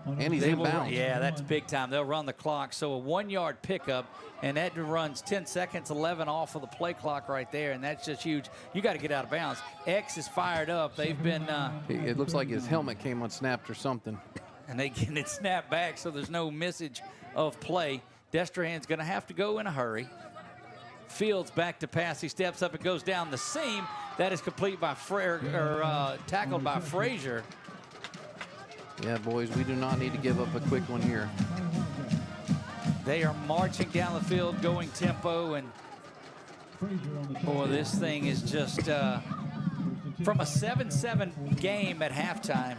And he's in bounds. Yeah, that's big time. They'll run the clock. So a 1-yard pickup, and that runs 10 seconds, 11 off of the play clock right there, and that's just huge. You got to get out of bounds. X is fired up. They've been. It looks like his helmet came unsnapped or something. And they get it snapped back, so there's no message of play. Destrehan's going to have to go in a hurry. Fields back to pass. He steps up and goes down the seam. That is complete by tackled by Frazier. Yeah, boys, we do not need to give up a quick one here. They are marching down the field, going tempo, and boy, this thing is just from a 7-7 game at halftime.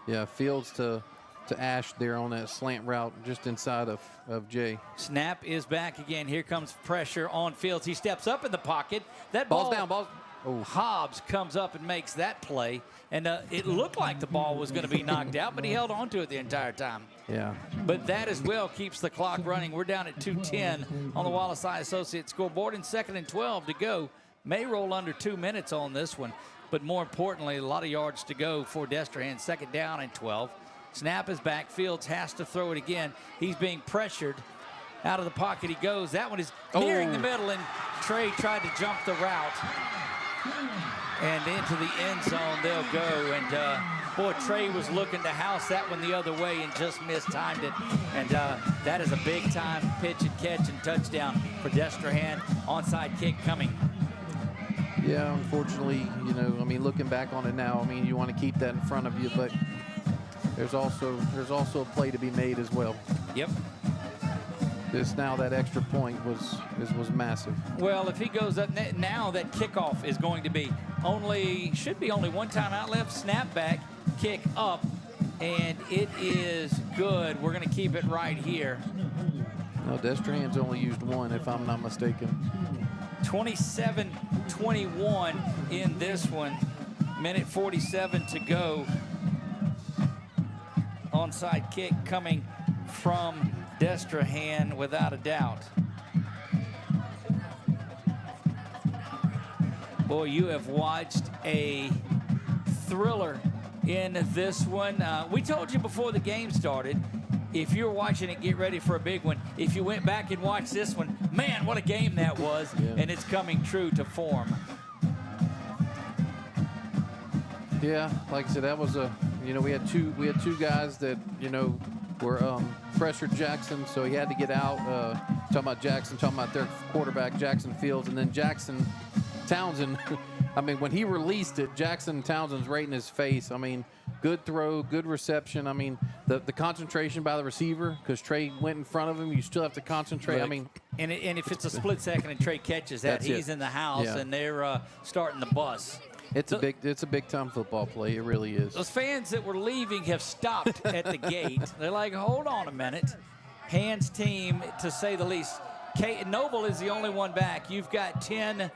Yeah, Fields to Ash there on that slant route just inside of Jay. Snap is back again. Here comes pressure on Fields. He steps up in the pocket. That ball's down. Hobbs comes up and makes that play. And it looked like the ball was going to be knocked out, but he held on to it the entire time. Yeah. But that as well keeps the clock running. We're down at 2:10 on the Wallace Eye Associates scoreboard, and 2nd and 12 to go. May roll under 2 minutes on this one. But more importantly, a lot of yards to go for Destrehan. 2nd down and 12. Snap is back. Fields has to throw it again. He's being pressured. Out of the pocket he goes. That one is nearing the middle, and Trey tried to jump the route. And into the end zone they'll go. And boy, Trey was looking to house that one the other way and just mistimed it. And that is a big time pitch and catch and touchdown for Destrehan. Onside kick coming. Yeah, unfortunately, you know, I mean, looking back on it now, I mean, you want to keep that in front of you, but there's also a play to be made as well. Yep. Now that extra point was massive. Well, if he goes up now, that kickoff is going to be should be only one timeout left. Snap back, kick up, and it is good. We're going to keep it right here. No, Destrehan's only used one, if I'm not mistaken. 27-21 in this one. Minute 47 to go. Onside kick coming from Destrehan without a doubt. Boy, you have watched a thriller in this one. We told you before the game started, if you're watching it, get ready for a big one. If you went back and watched this one, man, what a game that was. Yeah. And it's coming true to form. Yeah, like I said, that was we had two guys that, were pressured Jackson, so he had to get out. Talking about Jackson, talking about their quarterback, Jackson Fields, and then Jackson Townsend. I mean, when he released it, Jackson Townsend's right in his face. I mean, good throw, good reception. I mean, the concentration by the receiver, because Trey went in front of him, you still have to concentrate. Right. I mean, and if it's a split second and Trey catches that, he's in the house, and they're starting the bus. It's a big time football play. It really is. Those fans that were leaving have stopped at the gate. They're like, hold on a minute. Hand's team, to say the least. Noble is the only one back. You've got 10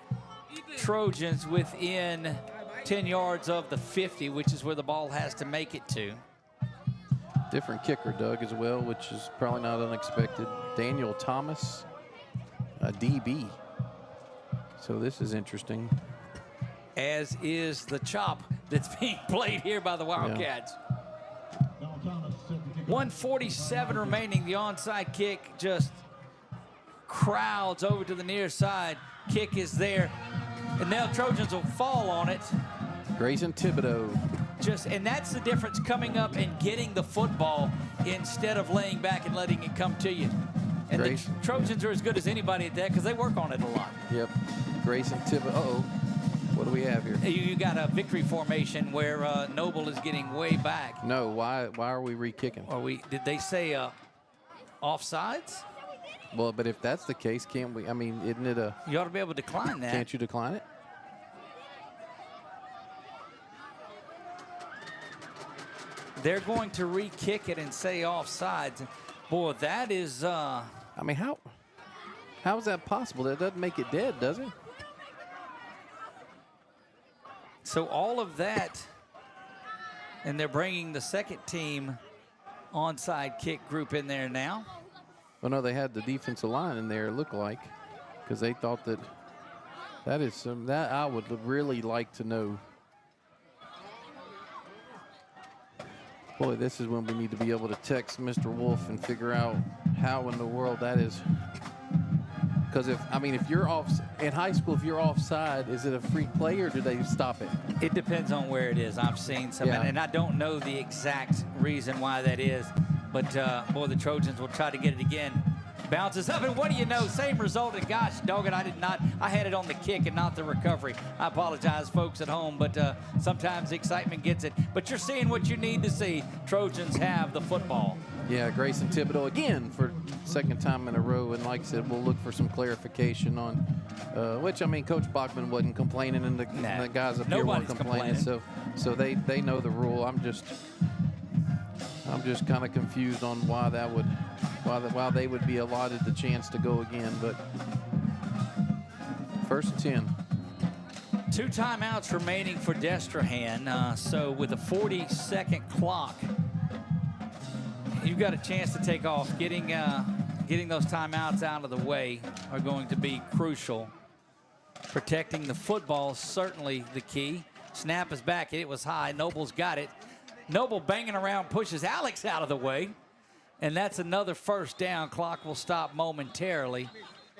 Trojans within 10 yards of the 50, which is where the ball has to make it to. Different kicker, Doug, as well, which is probably not unexpected. Daniel Thomas, a DB. So this is interesting. As is the chop that's being played here by the Wildcats. Yeah. 1:47 remaining. The onside kick just crowds over to the near side. Kick is there. And now Trojans will fall on it. Grayson Thibodeau. And that's the difference, coming up and getting the football instead of laying back and letting it come to you. And the Trojans are as good as anybody at that because they work on it a lot. Yep. Grayson Thibodeau. Uh-oh. What do we have here? You got a victory formation where Noble is getting way back. No, why are we re-kicking? Did they say offsides? Well, but if that's the case, can't we? I mean, isn't it a... You ought to be able to decline that. Can't you decline it? They're going to re-kick it and say offsides. Boy, that is... I mean, how is that possible? That doesn't make it dead, does it? So all of that, and they're bringing the second team onside kick group in there now. Well, no, they had the defensive line in there, it looked like, because they thought that is that I would really like to know. Boy, this is when we need to be able to text Mr. Wolf and figure out how in the world that is. Because if you're off in high school, if you're offside, is it a free play or do they stop it? It depends on where it is. I've seen some, and I don't know the exact reason why that is. But boy, the Trojans will try to get it again. Bounces up, and what do you know? Same result. And gosh, doggone, I had it on the kick and not the recovery. I apologize, folks at home, but sometimes the excitement gets it. But you're seeing what you need to see. Trojans have the football. Yeah, Grayson Thibodeau again for second time in a row. And like I said, we'll look for some clarification on which, I mean, Coach Bachman wasn't complaining, and the guys up here weren't complaining. So they know the rule. I'm just kind of confused on why they would be allotted the chance to go again. But first 10. 2 timeouts remaining for Destrehan. So with a 40-second clock, you've got a chance to take off. Getting those timeouts out of the way are going to be crucial. Protecting the football is certainly the key. Snap is back. It was high. Noble's got it. Noble banging around, pushes Alex out of the way. And that's another first down. Clock will stop momentarily.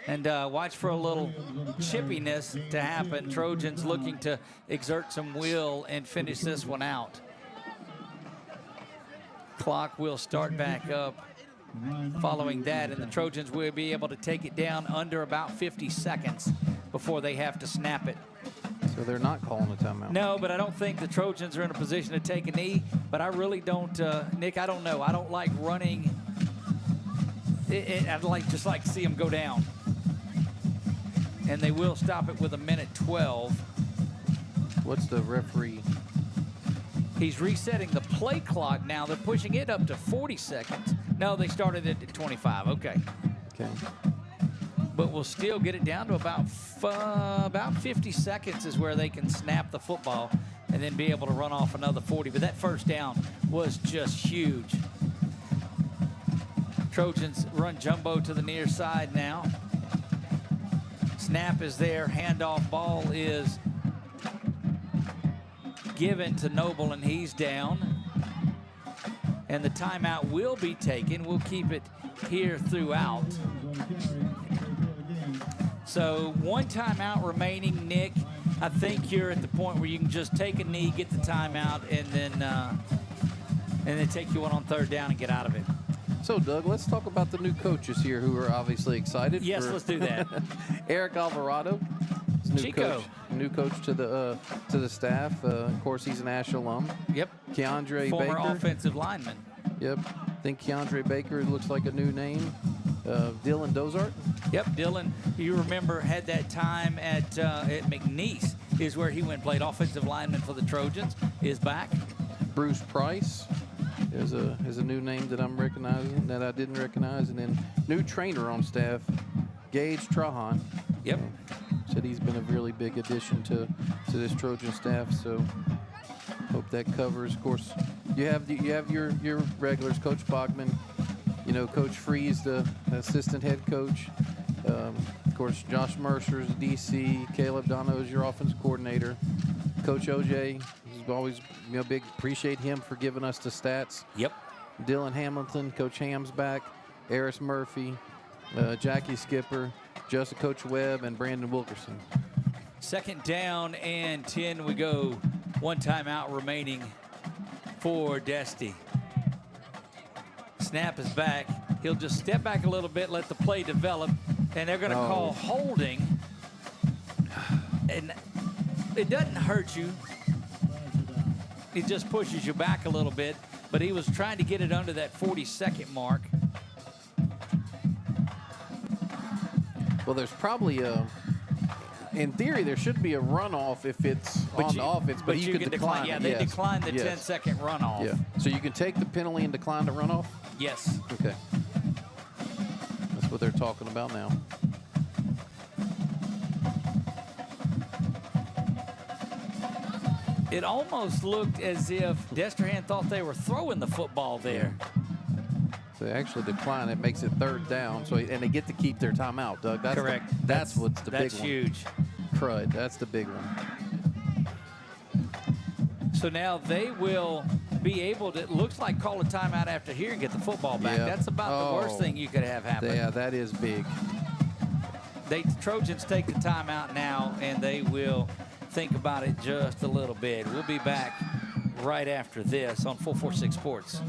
And watch for a little chippiness to happen. Trojans looking to exert some will and finish this one out. Clock will start back up following that, and the Trojans will be able to take it down under about 50 seconds before they have to snap it. So they're not calling a timeout. No, but I don't think the Trojans are in a position to take a knee. But I really don't, Nick, I don't know. I don't like running. I'd just like to see them go down. And they will stop it with 1:12. What's the referee? He's resetting the play clock now. They're pushing it up to 40 seconds. No, they started it at 25. Okay. Okay. But we'll still get it down to about 50 seconds is where they can snap the football and then be able to run off another 40. But that first down was just huge. Trojans run jumbo to the near side now. Snap is there. Handoff ball is given to Noble, and he's down. And the timeout will be taken. We'll keep it here throughout. So one timeout remaining, Nick. I think you're at the point where you can just take a knee, get the timeout, and then take you one on third down and get out of it. So, Doug, let's talk about the new coaches here who are obviously excited. Yes, let's do that. Eric Alvarado, Chico. New coach to the staff. Of course, he's an ASH alum. Yep. Keandre Former Baker. offensive lineman. Yep. I think Keandre Baker looks like a new name. Dylan Dozart. Yep, Dylan, you remember, had that time at McNeese is where he went and played offensive lineman for the Trojans, is back. Bruce Price is a new name that I'm recognizing, that I didn't recognize. And then new trainer on staff, Gage Trahan. Yep. Said he's been a really big addition to this Trojan staff, so hope that covers. Of course, you have your regulars, Coach Bachman, Coach Freeze, the assistant head coach. Of course, Josh Mercer's DC, Caleb Dono is your offensive coordinator. Coach OJ, he's always big. Appreciate him for giving us the stats. Yep. Dylan Hamilton, Coach Ham's back. Eris Murphy, Jackie Skipper, Coach Webb, and Brandon Wilkerson. Second down and 10 we go. One timeout remaining for Dusty. Snap is back. He'll just step back a little bit, let the play develop, and they're going to call holding. And it doesn't hurt you. It just pushes you back a little bit, but he was trying to get it under that 40-second mark. Well, there's probably in theory, there should be a runoff if it's on the offense, but you can decline it. Yeah, they declined the 10-second runoff. Yeah. So you can take the penalty and decline the runoff? Yes. Okay. That's what they're talking about now. It almost looked as if Destrehan thought they were throwing the football there. So they actually decline it, makes it third down. So and they get to keep their timeout, Doug. That's correct. That's what's the big one. That's huge. Crud. That's the big one. So now they will be able to, it looks like, call a timeout after here and get the football back. Yeah. That's about the worst thing you could have happen. Yeah, that is big. The Trojans take the timeout now, and they will think about it just a little bit. We'll be back right after this on 446 Sports.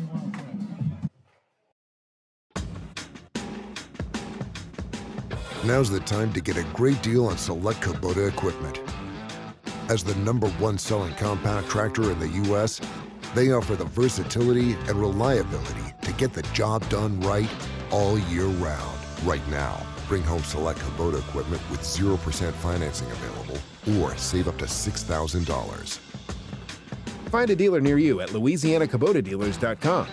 Now's the time to get a great deal on select Kubota equipment. As the #1 selling compact tractor in the U.S., they offer the versatility and reliability to get the job done right all year round. Right now, bring home select Kubota equipment with 0% financing available or save up to $6,000. Find a dealer near you at LouisianaKubotaDealers.com.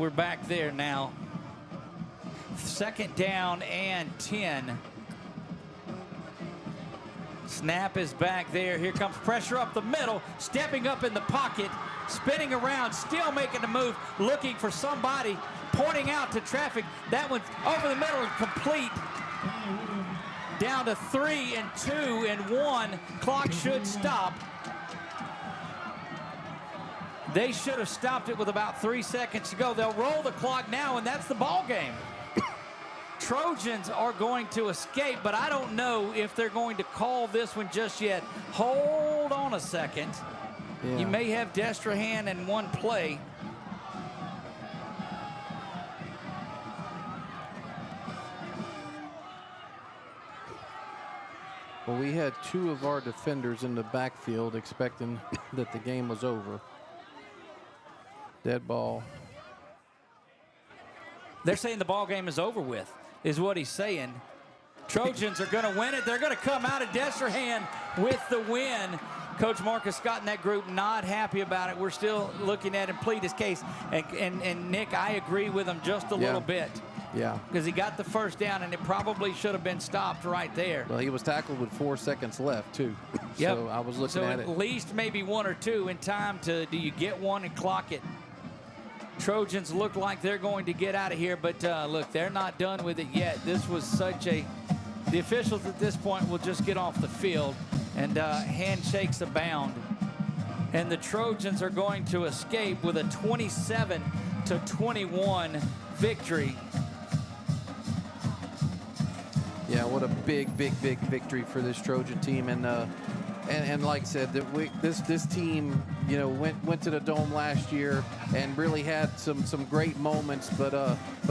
we're back there now. 2nd down and 10. Snap is back there. Here comes pressure up the middle, stepping up in the pocket, spinning around, still making the move, looking for somebody, pointing out to traffic. That one's over the middle and complete. Down to 3 and 2 and 1. Clock should stop. They should have stopped it with about 3 seconds to go. They'll roll the clock now, and that's the ball game. Trojans are going to escape, but I don't know if they're going to call this one just yet. Hold on a second. Yeah. You may have Destrehan in one play. Well, we had 2 of our defenders in the backfield expecting that the game was over. Dead ball. They're saying the ball game is over with, is what he's saying. Trojans are going to win it. They're going to come out of Destrehan with the win. Coach Marcus Scott and that group not happy about it. We're still looking at him plead his case. And Nick, I agree with him just a little bit. Yeah. Because he got the first down, and it probably should have been stopped right there. Well, he was tackled with 4 seconds left, too. Yep. So I was looking at it. So at least maybe 1 or 2 in time to, do you get one and clock it? Trojans look like they're going to get out of here, but look, they're not done with it yet. This was such a, the officials at this point will just get off the field, and handshakes abound. And the Trojans are going to escape with a 27-21 victory. Yeah, what a big victory for this Trojan team. And like I said, this team, you know, went to the Dome last year and really had some great moments. But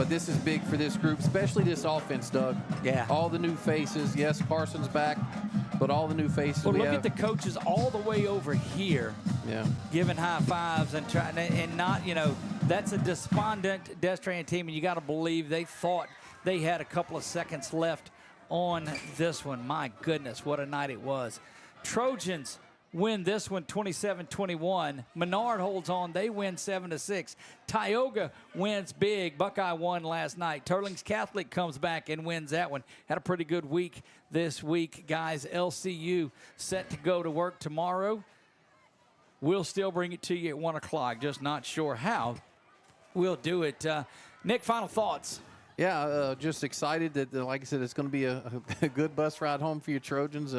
this is big for this group, especially this offense, Doug. Yeah. All the new faces. Yes, Carson's back, but all the new faces. Well, look at the coaches all the way over here. Yeah. Giving high fives and trying, and not, you know, that's a despondent Destrehan team, and you got to believe they thought they had a couple of seconds left on this one. My goodness, what a night it was. Trojans win this one 27-21. Menard holds on. They win 7-6. Tioga wins big. Buckeye won last night. Turlings Catholic comes back and wins that one. Had a pretty good week this week, guys. LCU set to go to work tomorrow. We'll still bring it to you at 1 o'clock. Just not sure how we'll do it. Nick, final thoughts. Yeah, just excited that, like I said, it's going to be a good bus ride home for your Trojans,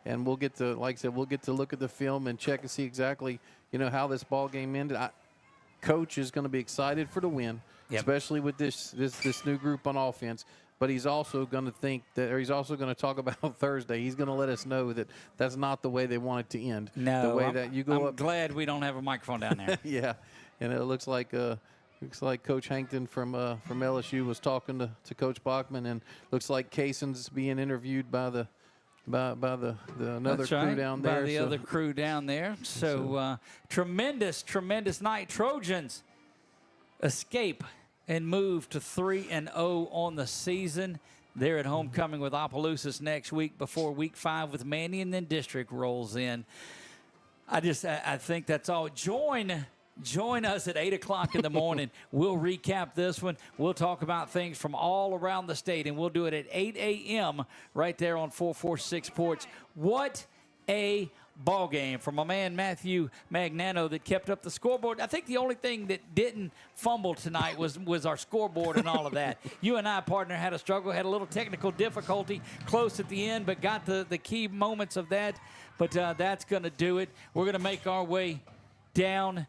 and we'll get to, like I said, we'll get to look at the film and check and see exactly, you know, how this ball game ended. Coach is going to be excited for the win, especially with this new group on offense. But he's also going to think that, or he's also going to talk about Thursday. He's going to let us know that that's not the way they want it to end. No, the way that you go I'm glad we don't have a microphone down there. Yeah, and it looks like Coach Hankton from LSU was talking to Coach Bachman, and looks like Kayson's being interviewed by the another crew down there. By the other crew down there. So tremendous night. Trojans escape and move to 3-0 on the season. They're at homecoming with Opelousas next week before week 5 with Manny, and then district rolls in. I think that's all. Join us at 8 o'clock in the morning. We'll recap this one. We'll talk about things from all around the state, and we'll do it at 8 a.m. right there on 446 Sports. What a ball game from my man Matthew Magnano that kept up the scoreboard. I think the only thing that didn't fumble tonight was our scoreboard and all of that. You and I, partner, had a struggle, had a little technical difficulty close at the end, but got the key moments of that. But that's going to do it. We're going to make our way down.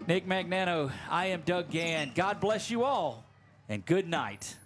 Nick Magnano, I am Doug Gann. God bless you all, and good night.